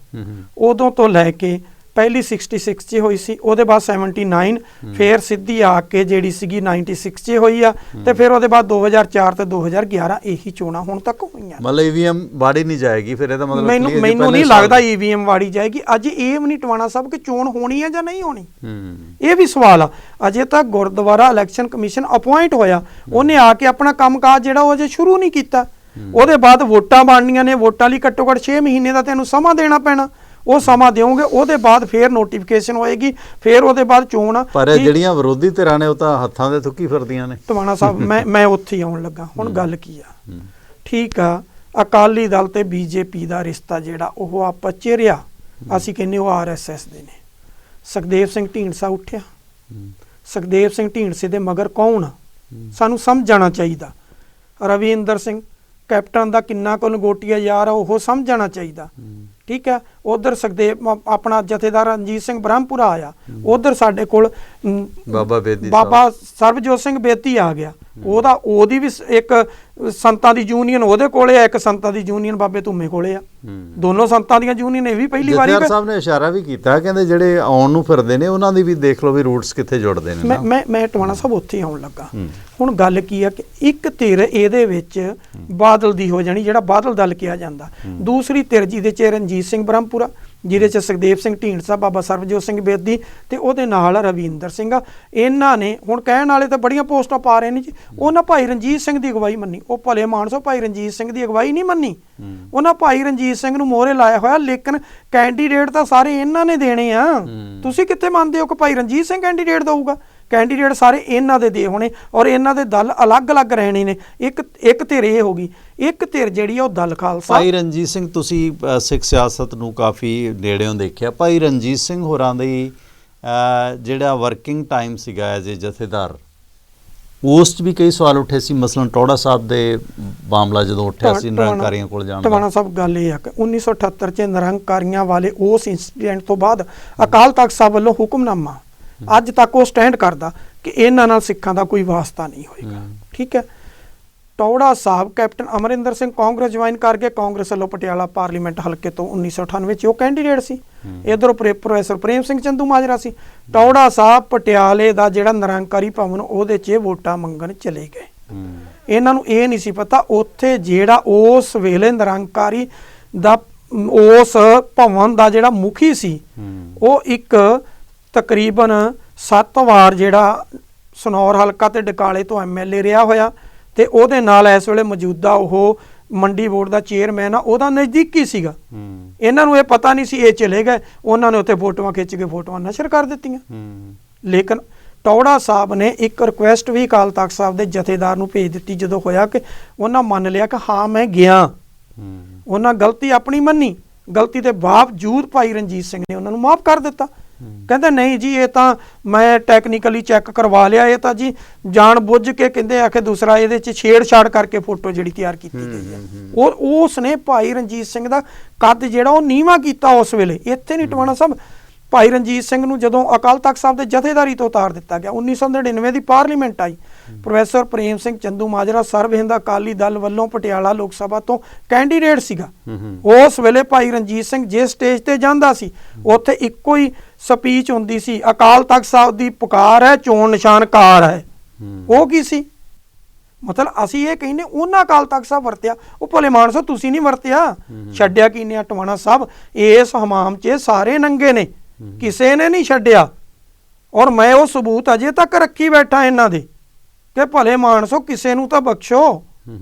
ਉਦੋਂ ਤੋਂ ਲੈ ਕੇ ਪਹਿਲੀ 66 'ਚ ਹੋਈ ਸੀ, ਉਹਦੇ ਬਾਅਦ 79, ਫਿਰ ਸਿੱਧੀ ਆ ਕੇ ਜਿਹੜੀ ਸੀਗੀ 96 'ਚ ਹੋਈ ਆ, ਤੇ ਫਿਰ ਉਹਦੇ ਬਾਅਦ 2004 ਤੇ 2011 ਇਹੀ ਚੋਣਾਂ ਹੁਣ ਤੱਕ ਹੋਈਆਂ। ਮਤਲਬ ਈਵੀਐਮ ਵਾੜੀ ਨਹੀਂ ਜਾਏਗੀ ਫਿਰ, ਇਹਦਾ ਮਤਲਬ ਮੈਨੂੰ ਨਹੀਂ ਲੱਗਦਾ ਈਵੀਐਮ ਵਾੜੀ ਜਾਏਗੀ। ਅਜੇ ਇਹ ਵੀ ਨਹੀਂ ਟਵਾਣਾ ਸਾਹਿਬ ਕਿ ਚੋਣ ਹੋਣੀ ਹੈ ਜਾਂ ਨਹੀਂ ਹੋਣੀ, ਇਹ ਵੀ ਸਵਾਲ ਆ। ਅਜੇ ਤੱਕ ਗੁਰਦੁਆਰਾ ਇਲੈਕਸ਼ਨ ਕਮਿਸ਼ਨ ਅਪੁਆਇੰਟ ਹੋਇਆ, ਉਹਨੇ ਆ ਕੇ ਆਪਣਾ ਕੰਮਕਾਜ ਜਿਹੜਾ ਉਹ ਅਜੇ ਸ਼ੁਰੂ ਨਹੀਂ ਕੀਤਾ। ਉਹਦੇ ਬਾਅਦ ਵੋਟਾਂ ਬਣਨੀਆਂ ਨੇ, ਵੋਟਾਂ ਲਈ ਘੱਟੋ ਘੱਟ 6 ਮਹੀਨੇ ਦਾ ਤੈਨੂੰ ਸਮਾਂ ਦੇਣਾ ਪੈਣਾ, ਉਹ ਸਮਾਂ ਦਿਓਗੇ, ਉਹਦੇ ਬਾਅਦ ਫੇਰ ਨੋਟੀਫਿਕੇਸ਼ਨ ਹੋਏਗੀ, ਫੇਰ ਉਹਦੇ ਬਾਅਦ ਚੋਣ। ਪਰ ਜਿਹੜੀਆਂ ਵਿਰੋਧੀ ਧਿਰਾਂ ਨੇ ਉਹ ਤਾਂ ਹੱਥਾਂ ਦੇ ਥੁੱਕੀ ਫਿਰਦੀਆਂ ਨੇ। ਟਵਾਣਾ ਸਾਹਿਬ ਮੈਂ ਉੱਥੇ ਹੀ ਆਉਣ ਲੱਗਾ। ਹੁਣ ਗੱਲ ਕੀ ਆ, ਠੀਕ ਆ, ਅਕਾਲੀ ਦਲ ਤੇ ਬੀਜੇਪੀ ਦਾ ਰਿਸ਼ਤਾ ਜਿਹੜਾ ਉਹ ਆਪਸ 'ਚ ਰਿਹਾ, ਅਸੀਂ ਕਹਿੰਦੇ ਉਹ RSS ਦੇ ਨੇ। ਸੁਖਦੇਵ ਸਿੰਘ ਢੀਂਡਸਾ ਉੱਠਿਆ, ਸੁਖਦੇਵ ਸਿੰਘ ਢੀਂਡਸੇ ਦੇ ਮਗਰ ਕੌਣ ਆ, ਸਾਨੂੰ ਸਮਝਣਾ ਚਾਹੀਦਾ। ਰਵਿੰਦਰ ਸਿੰਘ ਕੈਪਟਨ ਦਾ ਕਿੰਨਾ ਕੁ ਲੰਗੋਟੀਆ ਯਾਰ ਆ, ਉਹ ਸਮਝਣਾ ਚਾਹੀਦਾ। ਠੀਕ ਹੈ, ਉਧਰ ਸੁਖਦੇਵ ਆਪਣਾ ਜਥੇਦਾਰ ਰਣਜੀਤ ਸਿੰਘ ਬ੍ਰਹਮਪੁਰਾ ਆਇਆ, ਉਧਰ ਸਾਡੇ ਕੋਲ ਬਾਬਾ ਸਰਬਜੋਤ ਸਿੰਘ ਬੇਦੀ ਆ ਗਿਆ, ਉਹਦੀ ਵੀ ਇੱਕ ਸੰਤਾਂ ਦੀ ਯੂਨੀਅਨ ਉਹਦੇ ਕੋਲੇ ਆ, ਇੱਕ ਸੰਤਾਂ ਦੀ ਯੂਨੀਅਨ ਬਾਬੇ ਧੁੰਮੇ ਕੋਲੇ ਆ। ਦੋਨੋਂ ਸੰਤਾਂ ਦੀਆਂ ਯੂਨੀਅਨ ਇਹ ਵੀ ਪਹਿਲੀ ਵਾਰੀ ਸਾਹਿਬ ਨੇ ਇਸ਼ਾਰਾ ਵੀ ਕੀਤਾ, ਕਹਿੰਦੇ ਜਿਹੜੇ ਆਉਣ ਨੂੰ ਫਿਰਦੇ ਨੇ ਉਹਨਾਂ ਦੀ ਵੀ ਦੇਖ ਲਓ ਵੀ ਰੂਟਸ ਕਿੱਥੇ ਜੁੜਦੇ ਨੇ। ਮੈਂ ਟਵਾਣਾ ਸਾਹਿਬ ਉੱਥੇ ਆਉਣ ਲੱਗਾ। ਹੁਣ ਗੱਲ ਕੀ ਆ ਕਿ ਇੱਕ ਧਿਰ ਇਹਦੇ ਵਿੱਚ ਬਾਦਲ ਦੀ ਹੋ ਜਾਣੀ, ਜਿਹੜਾ ਬਾਦਲ ਦਲ ਕਿਹਾ ਜਾਂਦਾ, ਦੂਸਰੀ ਧਿਰ ਜਿਹਦੇ 'ਚ ਰਣਜੀਤ ਸਿੰਘ ਬ੍ਰਹਮਪੁਰਾ, ਜਿਹਦੇ 'ਚ ਸੁਖਦੇਵ ਸਿੰਘ ਢੀਂਡਸਾ, ਬਾਬਾ ਸਰਬਜੋਤ ਸਿੰਘ ਬੇਦੀ ਤੇ ਉਹਦੇ ਨਾਲ ਰਵਿੰਦਰ ਸਿੰਘ ਆ। ਇਹਨਾਂ ਨੇ ਹੁਣ ਕਹਿਣ ਵਾਲੇ ਤਾਂ ਬੜੀਆਂ ਪੋਸਟਾਂ ਪਾ ਰਹੇ ਨੇ ਜੀ, ਉਹਨਾਂ ਭਾਈ ਰਣਜੀਤ ਸਿੰਘ ਦੀ ਅਗਵਾਈ ਮੰਨੀ। ਉਹ ਭਲੇ ਮਾਨਸੋ ਭਾਈ ਰਣਜੀਤ ਸਿੰਘ ਦੀ ਅਗਵਾਈ ਨਹੀਂ ਮੰਨੀ, ਉਹਨਾਂ ਭਾਈ ਰਣਜੀਤ ਸਿੰਘ ਨੂੰ ਮੋਹਰੇ ਲਾਇਆ ਹੋਇਆ, ਲੇਕਿਨ ਕੈਂਡੀਡੇਟ ਤਾਂ ਸਾਰੇ ਇਹਨਾਂ ਨੇ ਦੇਣੇ ਆ। ਤੁਸੀਂ ਕਿੱਥੇ ਮੰਨਦੇ ਹੋ ਕਿ ਭਾਈ ਰਣਜੀਤ ਸਿੰਘ ਕੈਂਡੀਡੇਟ ਦਊਗਾ? ਕੈਂਡੀਡੇਟ ਸਾਰੇ ਇਹਨਾਂ ਦੇ ਦੇ ਹੋਣੇ, ਔਰ ਇਹਨਾਂ ਦੇ ਦਲ ਅਲੱਗ-ਅਲੱਗ ਰਹਿਣੇ ਨੇ। ਇੱਕ ਧਿਰ ਇਹ ਹੋ ਗਈ, ਇੱਕ ਧਿਰ ਜਿਹੜੀ ਆ ਉਹ ਦਲ ਖਾਲਸਾ। ਭਾਈ ਰਣਜੀਤ ਸਿੰਘ, ਤੁਸੀਂ ਸਿੱਖ ਸਿਆਸਤ ਨੂੰ ਕਾਫੀ ਨੇੜਿਓਂ ਦੇਖਿਆ, ਭਾਈ ਰਣਜੀਤ ਸਿੰਘ ਹੋਰਾਂ ਦੀ ਜਿਹੜਾ ਵਰਕਿੰਗ ਟਾਈਮ ਸੀਗਾ ਐਜ਼ ਏ ਜਥੇਦਾਰ, ਉਸ 'ਚ ਵੀ ਕਈ ਸਵਾਲ ਉੱਠੇ ਸੀ। ਮਸਲਨ ਟੌੜਾ ਸਾਹਿਬ ਦੇ ਮਾਮਲਾ ਜਦੋਂ ਉੱਠਿਆ ਸੀ ਨਿਰੰਕਾਰੀਆਂ ਕੋਲ ਜਾਣ ਦਾ। ਟਵਾਣਾ ਸਾਹਿਬ ਗੱਲ ਇਹ ਆ ਕਿ 1978 'ਚ ਨਿਰੰਕਾਰੀਆਂ ਵਾਲੇ ਉਸ ਇੰਸੀਡੈਂਟ ਤੋਂ ਬਾਅਦ ਅਕਾਲ ਤਖਤ ਸਾਹਿਬ ਵੱਲੋਂ ਹੁਕਮਨਾਮਾ ਅੱਜ ਤੱਕ ਉਹ ਸਟੈਂਡ ਕਰਦਾ ਕਿ ਇਹਨਾਂ ਨਾਲ ਸਿੱਖਾਂ ਦਾ ਕੋਈ ਵਾਸਤਾ ਨਹੀਂ ਹੋਏਗਾ। ਠੀਕ ਹੈ, ਟੌੜਾ ਸਾਹਿਬ ਕੈਪਟਨ ਅਮਰਿੰਦਰ ਸਿੰਘ ਕਾਂਗਰਸ ਜੁਆਇਨ ਕਰਕੇ ਕਾਂਗਰਸ ਵੱਲੋਂ ਪਟਿਆਲਾ ਪਾਰਲੀਮੈਂਟ ਹਲਕੇ ਤੋਂ 1998 'ਚ ਉਹ ਕੈਂਡੀਡੇਟ ਸੀ। ਇੱਧਰੋਂ ਪ੍ਰੋਫੈਸਰ ਪ੍ਰੇਮ ਸਿੰਘ ਚੰਦੂ ਮਾਜਰਾ ਸੀ। ਟੌੜਾ ਸਾਹਿਬ ਪਟਿਆਲੇ ਦਾ ਜਿਹੜਾ ਨਿਰੰਕਾਰੀ ਭਵਨ ਉਹਦੇ 'ਚ ਵੋਟਾਂ ਮੰਗਣ ਚਲੇ ਗਏ। ਇਹਨਾਂ ਨੂੰ ਇਹ ਨਹੀਂ ਸੀ ਪਤਾ ਉੱਥੇ ਜਿਹੜਾ ਉਸ ਵੇਲੇ ਨਿਰੰਕਾਰੀ ਦਾ ਉਸ ਭਵਨ ਦਾ ਜਿਹੜਾ ਮੁਖੀ ਸੀ, ਉਹ ਇੱਕ ਤਕਰੀਬਨ 7 ਵਾਰ ਜਿਹੜਾ ਸਨੌਰ ਹਲਕਾ ਤੇ ਡਕਾਲੇ ਤੋਂ MLA ਰਿਹਾ ਹੋਇਆ, ਤੇ ਉਹਦੇ ਨਾਲ ਇਸ ਵੇਲੇ ਮੌਜੂਦਾ ਉਹ ਮੰਡੀ ਬੋਰਡ ਦਾ ਚੇਅਰਮੈਨ ਆ, ਉਹਦਾ ਨਜ਼ਦੀਕੀ ਸੀਗਾ। ਇਹਨਾਂ ਨੂੰ ਇਹ ਪਤਾ ਨਹੀਂ ਸੀ, ਇਹ ਚਲੇ ਗਏ, ਉਹਨਾਂ ਨੇ ਉੱਥੇ ਫੋਟੋਆਂ ਖਿੱਚ ਕੇ ਫੋਟੋਆਂ ਨਸ਼ਰ ਕਰ ਦਿੱਤੀਆਂ। ਲੇਕਿਨ ਟੌੜਾ ਸਾਹਿਬ ਨੇ ਇੱਕ ਰਿਕੁਐਸਟ ਵੀ ਅਕਾਲ ਤਖਤ ਸਾਹਿਬ ਦੇ ਜਥੇਦਾਰ ਨੂੰ ਭੇਜ ਦਿੱਤੀ, ਜਦੋਂ ਹੋਇਆ ਕਿ ਉਹਨਾਂ ਮੰਨ ਲਿਆ ਕਿ ਹਾਂ ਮੈਂ ਗਿਆ। ਉਹਨਾਂ ਗਲਤੀ ਆਪਣੀ ਮੰਨੀ, ਗਲਤੀ ਦੇ ਬਾਵਜੂਦ ਭਾਈ ਰਣਜੀਤ ਸਿੰਘ ਨੇ ਉਹਨਾਂ ਨੂੰ ਮਾਫ ਕਰ ਦਿੱਤਾ। ਕਹਿੰਦੇ ਨਹੀਂ ਜੀ, ਇਹ ਤਾਂ ਮੈਂ ਟੈਕਨੀਕਲੀ ਚੈੱਕ ਕਰਵਾ ਲਿਆ, ਇਹ ਤਾਂ ਜੀ ਜਾਣ ਬੁੱਝ ਕੇ ਕਹਿੰਦੇ ਆ ਕਿ ਦੂਸਰਾ ਇਹਦੇ 'ਚ ਛੇੜਛਾੜ ਕਰਕੇ ਫੋਟੋ ਜਿਹੜੀ ਤਿਆਰ ਕੀਤੀ ਗਈ ਹੈ। ਔਰ ਉਸ ਨੇ ਭਾਈ ਰਣਜੀਤ ਸਿੰਘ ਦਾ ਕੱਦ ਜਿਹੜਾ ਉਹ ਨੀਵਾਂ ਕੀਤਾ ਉਸ ਵੇਲੇ। ਇੱਥੇ ਨਹੀਂ ਟਵਾਣਾ ਸਾਹਿਬ, ਭਾਈ ਰਣਜੀਤ ਸਿੰਘ ਨੂੰ ਜਦੋਂ ਅਕਾਲ ਤਖਤ ਸਾਹਿਬ ਦੇ ਜਥੇਦਾਰੀ ਤੋਂ ਉਤਾਰ ਦਿੱਤਾ ਗਿਆ, 1999 ਦੀ ਪਾਰਲੀਮੈਂਟ ਆਈ, ਪ੍ਰੋਫੈਸਰ ਪ੍ਰੇਮ ਸਿੰਘ ਚੰਦੂ ਮਾਜਰਾ ਸਰਬ ਹਿੰਦ ਅਕਾਲੀ ਦਲ ਵੱਲੋਂ ਪਟਿਆਲਾ ਲੋਕ ਸਭਾ ਤੋਂ ਕੈਂਡੀਡੇਟ ਸੀਗਾ। ਉਸ ਵੇਲੇ ਭਾਈ ਰਣਜੀਤ ਸਿੰਘ ਜਿਸ ਸਟੇਜ ਤੇ ਜਾਂਦਾ ਸੀ, ਉੱਥੇ ਇੱਕੋ ਹੀ ਸਪੀਚ ਹੁੰਦੀ ਸੀ, ਅਕਾਲ ਤਖਤ ਸਾਹਿਬ ਦੀ ਪੁਕਾਰ ਹੈ, ਚੋਣ ਨਿਸ਼ਾਨ ਕਾਰ ਹੈ। ਉਹ ਕੀ ਸੀ? ਮਤਲਬ ਅਸੀਂ ਇਹ ਕਹਿੰਦੇ ਉਹਨਾਂ ਅਕਾਲ ਤਖਤ ਸਾਹਿਬ ਵਰਤਿਆ, ਉਹ ਭਲੇ ਮਾਨਸੋ ਤੁਸੀਂ ਨਹੀਂ ਵਰਤਿਆ। ਛੱਡਿਆ ਕੀ ਨੇ ਟਵਾਣਾ ਸਾਹਿਬ? ਇਸ ਹਮਾਮ 'ਚ ਸਾਰੇ ਨੰਗੇ ਨੇ, ਕਿਸੇ ਨੇ ਨਹੀਂ ਛੱਡਿਆ। ਔਰ ਮੈਂ ਉਹ ਸਬੂਤ ਅਜੇ ਤੱਕ ਰੱਖੀ ਬੈਠਾ ਇਹਨਾਂ ਦੇ ਕਿ ਭਲੇ ਮਾਨਸੋ ਕਿਸੇ ਨੂੰ ਤਾਂ ਬਖਸ਼ੋ।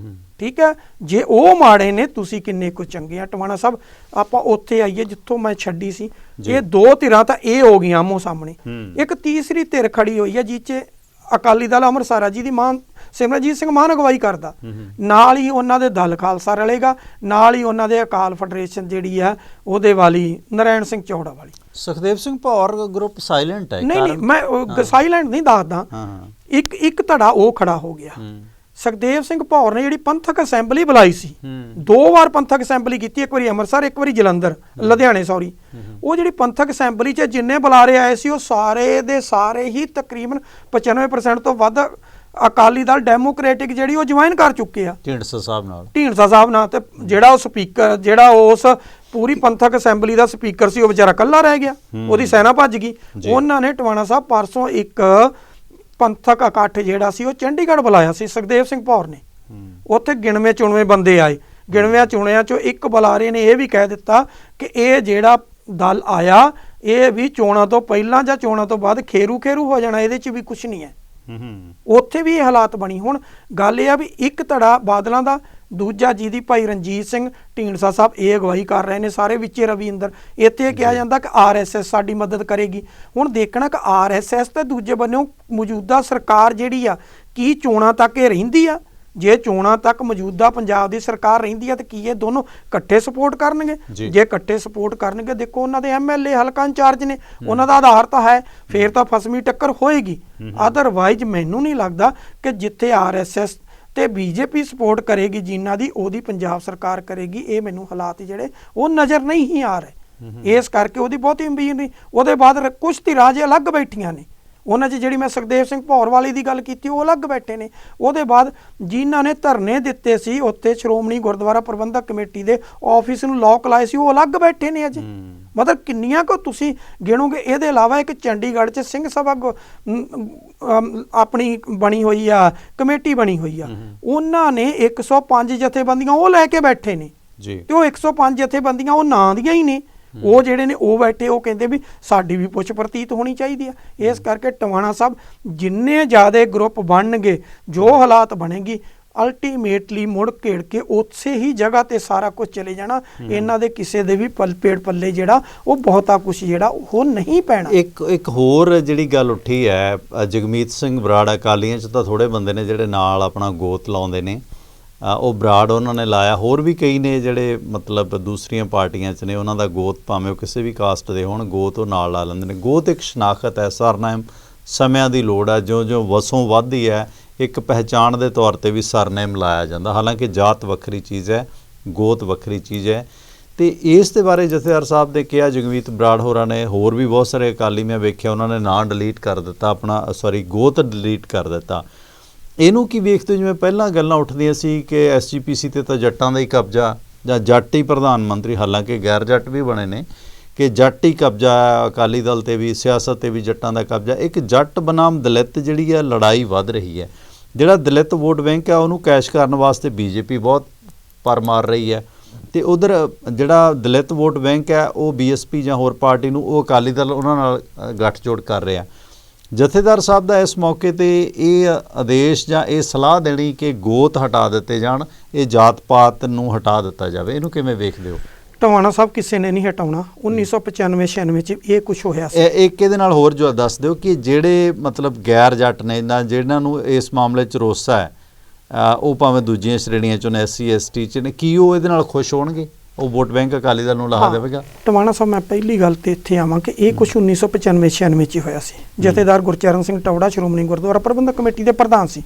ਠੀਕ ਹੈ, ਜੇ ਉਹ ਮਾੜੇ ਨੇ ਤੁਸੀਂ ਕਿੰਨੇ ਕੁ ਚੰਗੇ ਆ। ਟਵਾਣਾ ਸਾਹਿਬ ਆਪਾਂ ਉੱਥੇ ਆਈਏ ਜਿੱਥੋਂ ਮੈਂ ਛੱਡੀ ਸੀ। ਇਹ ਦੋ ਧਿਰਾਂ ਤਾਂ ਇਹ ਹੋ ਗਈਆਂ ਆਮੋ ਸਾਹਮਣੇ, ਇੱਕ ਤੀਸਰੀ ਧਿਰ ਖੜੀ ਹੋਈ ਹੈ ਜਿਹ 'ਚ ਅਕਾਲੀ ਦਲ ਅੰਮ੍ਰਿਤਸਰ ਜੀ ਦੀ ਮਾਨ ਸਿਮਰਜੀਤ ਸਿੰਘ ਮਾਨ ਅਗਵਾਈ ਕਰਦਾ, ਨਾਲ ਹੀ ਉਹਨਾਂ ਦੇ ਦਲ ਖਾਲਸਾ ਰਲੇਗਾ, ਨਾਲ ਹੀ ਉਹਨਾਂ ਦੇ ਅਕਾਲ ਫੈਡਰੇਸ਼ਨ ਜਿਹੜੀ ਆ ਉਹਦੇ ਵਾਲੀ ਨਰਾਇਣ ਸਿੰਘ ਚੌੜਾ ਵਾਲੀ। ਸੁਖਦੇਵ ਸਿੰਘ ਭੌਰ ਗਰੁੱਪ ਸਾਇਲੈਂਟ ਹੈ? ਨਹੀਂ, ਮੈਂ ਸਾਇਲੈਂਟ ਨਹੀਂ ਦੱਸਦਾ। ਇੱਕ ਧੜਾ ਉਹ ਖੜਾ ਹੋ ਗਿਆ। ਸੁਖਦੇਵ ਸਿੰਘ ਭੌਰ ਨੇ ਜਿਹੜੀ ਪੰਥਕ ਅਸੈਂਬਲੀ ਬੁਲਾਈ ਸੀ, 2 ਵਾਰ ਪੰਥਕ ਅਸੈਂਬਲੀ ਕੀਤੀ, ਇੱਕ ਵਾਰੀ ਅੰਮ੍ਰਿਤਸਰ, ਇੱਕ ਵਾਰੀ ਜਲੰਧਰ, ਲੁਧਿਆਣੇ ਸੌਰੀ। ਉਹ ਜਿਹੜੀ ਪੰਥਕ ਅਸੈਂਬਲੀ 'ਚ ਜਿੰਨੇ ਬੁਲਾਰੇ ਆਏ ਸੀ, ਉਹ ਸਾਰੇ ਦੇ ਸਾਰੇ ਹੀ ਤਕਰੀਬਨ 95% ਤੋਂ ਵੱਧ ਅਕਾਲੀ ਦਲ ਡੈਮੋਕ੍ਰੈਟਿਕ ਜਿਹੜੀ ਉਹ ਜੁਆਇਨ ਕਰ ਚੁੱਕੇ ਆ ਢੀਂਡਸਾ ਸਾਹਿਬ ਨਾਲ। ਤੇ ਜਿਹੜਾ ਉਹ ਸਪੀਕਰ, ਜਿਹੜਾ ਉਸ ਪੂਰੀ ਪੰਥਕ ਅਸੈਂਬਲੀ ਦਾ ਸਪੀਕਰ ਸੀ, ਉਹ ਵਿਚਾਰਾ ਇਕੱਲਾ ਰਹਿ ਗਿਆ, ਉਹਦੀ ਸੈਨਾ ਭੱਜ ਗਈ। ਉਹਨਾਂ ਨੇ ਟਵਾਣਾ ਸਾਹਿਬ ਪਰਸੋਂ ਇੱਕ ਪੰਥਕ ਇਕੱਠ ਜਿਹੜਾ ਸੀ ਉਹ ਚੰਡੀਗੜ੍ਹ ਬੁਲਾਇਆ ਸੀ, ਸੁਖਦੇਵ ਸਿੰਘ ਭੌਰ ਨੇ। ਉੱਥੇ ਗਿਣਵੇਂ ਚੁਣਵੇਂ ਬੰਦੇ ਆਏ, ਗਿਣਵਿਆਂ ਚੁਣਿਆਂ ਚੋਂ ਇੱਕ ਬੁਲਾਰੇ ਨੇ ਇਹ ਵੀ ਕਹਿ ਦਿੱਤਾ ਕਿ ਇਹ ਜਿਹੜਾ ਦਲ ਆਇਆ ਇਹ ਵੀ ਚੋਣਾਂ ਤੋਂ ਪਹਿਲਾਂ ਜਾਂ ਚੋਣਾਂ ਤੋਂ ਬਾਅਦ ਖੇਰੂ ਹੋ ਜਾਣਾ, ਇਹਦੇ 'ਚ ਵੀ ਕੁਛ ਨਹੀਂ ਹੈ। ਉੱਥੇ ਵੀ ਇਹ ਹਾਲਾਤ ਬਣੀ। ਹੁਣ ਗੱਲ ਇਹ ਆ ਵੀ ਇੱਕ ਧੜਾ ਬਾਦਲਾਂ ਦਾ, ਦੂਜਾ ਜਿਹਦੀ ਭਾਈ ਰਣਜੀਤ ਸਿੰਘ ਢੀਂਡਸਾ ਸਾਹਿਬ ਇਹ ਅਗਵਾਈ ਕਰ ਰਹੇ ਨੇ, ਸਾਰੇ ਵਿੱਚੇ ਰਵਿੰਦਰ। ਇੱਥੇ ਕਿਹਾ ਜਾਂਦਾ ਕਿ RSS ਸਾਡੀ ਮਦਦ ਕਰੇਗੀ। ਹੁਣ ਦੇਖਣਾ ਕਿ RSS ਤੇ ਦੂਜੇ ਬੰਨਿਓ ਮੌਜੂਦਾ ਸਰਕਾਰ ਜਿਹੜੀ ਆ, ਕੀ ਚੋਣਾਂ ਤੱਕ ਇਹ ਰਹਿੰਦੀ ਆ? ਜੇ ਚੋਣਾਂ ਤੱਕ ਮੌਜੂਦਾ ਪੰਜਾਬ ਦੀ ਸਰਕਾਰ ਰਹਿੰਦੀ ਆ ਤਾਂ ਕੀ ਇਹ ਦੋਨੋਂ ਇਕੱਠੇ ਸਪੋਰਟ ਕਰਨਗੇ? ਜੇ ਇਕੱਠੇ ਸਪੋਰਟ ਕਰਨਗੇ, ਦੇਖੋ ਉਹਨਾਂ ਦੇ MLA ਹਲਕਾ ਇੰਚਾਰਜ ਨੇ, ਉਹਨਾਂ ਦਾ ਆਧਾਰ ਤਾਂ ਹੈ, ਫੇਰ ਤਾਂ ਫਸਵੀਂ ਟੱਕਰ ਹੋਏਗੀ। ਅਦਰਵਾਈਜ਼ ਮੈਨੂੰ ਨਹੀਂ ਲੱਗਦਾ ਕਿ ਜਿੱਥੇ RSS ਤੇ BJP ਸਪੋਰਟ ਕਰੇਗੀ ਜਿਨ੍ਹਾਂ ਦੀ, ਉਹਦੀ ਪੰਜਾਬ ਸਰਕਾਰ ਕਰੇਗੀ। ਇਹ ਮੈਨੂੰ ਹਾਲਾਤ ਜਿਹੜੇ ਉਹ ਨਜ਼ਰ ਨਹੀਂ ਹੀ ਆ ਰਹੇ। ਇਸ ਕਰਕੇ ਉਹਦੀ ਬਹੁਤੀ ਉਮੀਦ ਨਹੀਂ। ਉਹਦੇ ਬਾਅਦ ਕੁਛ ਧਿਰਾਂ ਜੇ ਅਲੱਗ ਬੈਠੀਆਂ ਨੇ, ਉਹਨਾਂ 'ਚ ਜਿਹੜੀ ਮੈਂ ਸੁਖਦੇਵ ਸਿੰਘ ਭੌਰ ਵਾਲੀ ਦੀ ਗੱਲ ਕੀਤੀ ਉਹ ਅਲੱਗ ਬੈਠੇ ਨੇ। ਉਹਦੇ ਬਾਅਦ ਜਿਨ੍ਹਾਂ ਨੇ ਧਰਨੇ ਦਿੱਤੇ ਸੀ ਉੱਥੇ ਸ਼੍ਰੋਮਣੀ ਗੁਰਦੁਆਰਾ ਪ੍ਰਬੰਧਕ ਕਮੇਟੀ ਦੇ ਆਫਿਸ ਨੂੰ ਲੋਕ ਲਾਏ ਸੀ, ਉਹ ਅਲੱਗ ਬੈਠੇ ਨੇ ਅੱਜ। ਮਤਲਬ ਕਿੰਨੀਆਂ ਕੁ ਤੁਸੀਂ ਗਿਣੋਗੇ। ਇਹਦੇ ਇਲਾਵਾ ਇੱਕ ਚੰਡੀਗੜ੍ਹ 'ਚ ਸਿੰਘ ਸਭਾ ਆਪਣੀ ਬਣੀ ਹੋਈ ਆ, ਕਮੇਟੀ ਬਣੀ ਹੋਈ ਆ, ਉਹਨਾਂ ਨੇ 105 ਜਥੇਬੰਦੀਆਂ ਉਹ ਲੈ ਕੇ ਬੈਠੇ ਨੇ ਤੇ ਉਹ 105 ਜਥੇਬੰਦੀਆਂ ਉਹ ਨਾਂ ਦੀਆਂ ਹੀ ਨੇ। ਉਹ ਜਿਹੜੇ ਨੇ ਉਹ ਬੈਠੇ, ਉਹ ਕਹਿੰਦੇ ਵੀ ਸਾਡੀ ਵੀ ਪੁੱਛ ਪ੍ਰਤੀਤ ਹੋਣੀ ਚਾਹੀਦੀ ਆ। ਇਸ ਕਰਕੇ ਟਵਾਣਾ ਸਾਹਿਬ ਜਿੰਨੇ ਜ਼ਿਆਦਾ ਗਰੁੱਪ ਬਣਨਗੇ, ਜੋ ਹਾਲਾਤ ਬਣੇਗੀ, ਅਲਟੀਮੇਟਲੀ ਮੁੜ ਘੇੜ ਕੇ ਉਸੇ ਹੀ ਜਗ੍ਹਾ ਤੇ ਸਾਰਾ ਕੁਝ ਚਲੇ ਜਾਣਾ। ਇਹਨਾਂ ਦੇ ਕਿਸੇ ਦੇ ਵੀ ਪੇੜ ਪੱਲੇ ਜਿਹੜਾ ਉਹ ਬਹੁਤਾ ਕੁਛ ਜਿਹੜਾ ਉਹ ਨਹੀਂ ਪੈਣਾ। ਇੱਕ ਹੋਰ ਜਿਹੜੀ ਗੱਲ ਉੱਠੀ ਹੈ, ਜਗਮੀਤ ਸਿੰਘ ਬਰਾੜ ਅਕਾਲੀਆਂ 'ਚ ਤਾਂ ਥੋੜ੍ਹੇ ਬੰਦੇ ਨੇ ਜਿਹੜੇ ਨਾਲ ਆਪਣਾ ਗੋਤ ਲਾਉਂਦੇ ਨੇ, ਉਹ ਬਰਾੜ ਉਹਨਾਂ ਨੇ ਲਾਇਆ। ਹੋਰ ਵੀ ਕਈ ਨੇ ਜਿਹੜੇ ਮਤਲਬ ਦੂਸਰੀਆਂ ਪਾਰਟੀਆਂ 'ਚ ਨੇ, ਉਹਨਾਂ ਦਾ ਗੋਤ ਭਾਵੇਂ ਉਹ ਕਿਸੇ ਵੀ ਕਾਸਟ ਦੇ ਹੋਣ, ਗੋਤ ਉਹ ਨਾਲ ਲਾ ਲੈਂਦੇ ਨੇ। ਗੋਤ ਇੱਕ ਸ਼ਨਾਖਤ ਹੈ, ਸਰਨੇਮ ਸਮਿਆਂ ਦੀ ਲੋੜ ਹੈ। ਜਿਉਂ ਵਸੋਂ ਵੱਧਦੀ ਹੈ, ਇੱਕ ਪਹਿਚਾਣ ਦੇ ਤੌਰ ਤੇ ਵੀ ਸਰਨੇਮ ਲਾਇਆ ਜਾਂਦਾ। ਹਾਲਾਂਕਿ ਜਾਤ ਵੱਖਰੀ ਚੀਜ਼ ਹੈ, ਗੋਤ ਵੱਖਰੀ ਚੀਜ਼ ਹੈ। ਤੇ ਇਸ ਦੇ ਬਾਰੇ ਜਥੇਦਾਰ ਸਾਹਿਬ ਨੇ ਕਿਹਾ, ਜਗਮੀਤ ਬਰਾੜ ਹੋਰਾਂ ਨੇ, ਹੋਰ ਵੀ ਬਹੁਤ ਸਾਰੇ ਅਕਾਲੀ ਮੈਂ ਵੇਖਿਆ ਉਹਨਾਂ ਨੇ ਨਾਂ ਡਿਲੀਟ ਕਰ ਦਿੱਤਾ, ਆਪਣਾ ਗੋਤ ਡਿਲੀਟ ਕਰ ਦਿੱਤਾ। ਇਹਨੂੰ ਕੀ ਵੇਖਦੇ ਹੋ? ਜਿਵੇਂ ਪਹਿਲਾਂ ਗੱਲਾਂ ਉੱਠਦੀਆਂ ਸੀ ਕਿ SGPC ਤੇ ਤਾਂ ਜੱਟਾਂ ਦਾ ਹੀ ਕਬਜ਼ਾ ਜਾਂ ਜੱਟ ਹੀ ਪ੍ਰਧਾਨ ਮੰਤਰੀ, ਹਾਲਾਂਕਿ ਗੈਰ ਜੱਟ ਵੀ ਬਣੇ ਨੇ, ਕਿ ਜੱਟ ਹੀ ਕਬਜ਼ਾ, ਅਕਾਲੀ ਦਲ ਤੇ ਵੀ, ਸਿਆਸਤ ਤੇ ਵੀ ਜੱਟਾਂ ਦਾ ਕਬਜ਼ਾ। ਇੱਕ ਜੱਟ ਬਨਾਮ ਦਲਿਤ ਜਿਹੜੀ ਹੈ ਲੜਾਈ ਵੱਧ ਰਹੀ ਹੈ। ਜਿਹੜਾ ਦਲਿਤ ਵੋਟ ਬੈਂਕ ਹੈ ਉਹਨੂੰ ਕੈਸ਼ ਕਰਨ ਵਾਸਤੇ BJP ਬਹੁਤ ਪਰ ਮਾਰ ਰਹੀ ਹੈ, ਤੇ ਉਧਰ ਜਿਹੜਾ ਦਲਿਤ ਵੋਟ ਬੈਂਕ ਹੈ ਉਹ BSP ਜਾਂ ਹੋਰ ਪਾਰਟੀ ਨੂੰ, ਉਹ ਅਕਾਲੀ ਦਲ ਉਹਨਾਂ ਨਾਲ ਗੱਠਜੋੜ ਕਰ ਰਿਹਾ। ਜਥੇਦਾਰ ਸਾਹਿਬ ਦਾ ਇਸ ਮੌਕੇ ਤੇ ਇਹ ਆਦੇਸ਼ ਜਾਂ ਇਹ ਸਲਾਹ ਦੇਣੀ ਕਿ ਗੋਤ ਹਟਾ ਦਿੱਤੇ ਜਾਣ, ਇਹ ਜਾਤ ਪਾਤ ਨੂੰ ਹਟਾ ਦਿੱਤਾ ਜਾਵੇ, ਇਹਨੂੰ ਕਿਵੇਂ ਵੇਖਦੇ ਹੋ? ਟਵਾਣਾ ਸਾਹਿਬ ਕਿਸੇ ਨੇ ਨਹੀਂ ਹਟਾਉਣਾ। 1995-96 'ਚ ਇਹ ਕੁਛ ਹੋਇਆ ਸੀ। ਇੱਕ ਇਹਦੇ ਨਾਲ ਹੋਰ ਜੋ ਦੱਸ ਦਿਓ ਕਿ ਜਿਹੜੇ ਮਤਲਬ ਗੈਰ ਜੱਟ ਨੇ, ਜਿਹਨਾਂ ਨੂੰ ਇਸ ਮਾਮਲੇ 'ਚ ਰੋਸਾ ਹੈ, ਉਹ ਭਾਵੇਂ ਦੂਜੀਆਂ ਸ਼੍ਰੇਣੀਆਂ 'ਚੋਂ ਨੇ, SC ST 'ਚ ਨੇ, ਕੀ ਉਹ ਇਹਦੇ ਨਾਲ ਖੁਸ਼ ਹੋਣਗੇ? ਉਹ ਵੋਟ ਬੈਂਕ ਅਕਾਲੀ ਦਲ ਨੂੰ ਲਾਹਾ ਦੇਵੇਗਾ? ਟਵਾਣਾ ਸਾਹਿਬ ਮੈਂ ਪਹਿਲੀ ਗੱਲ ਤੇ ਇੱਥੇ ਆਵਾਂ ਕਿ ਇਹ ਕੁਛ 1995-96 'ਚ ਹੀ ਹੋਇਆ ਸੀ। ਜਥੇਦਾਰ ਗੁਰਚਰਨ ਸਿੰਘ ਟੌੜਾ ਸ਼੍ਰੋਮਣੀ ਗੁਰਦੁਆਰਾ ਪ੍ਰਬੰਧਕ ਕਮੇਟੀ ਦੇ ਪ੍ਰਧਾਨ ਸੀ।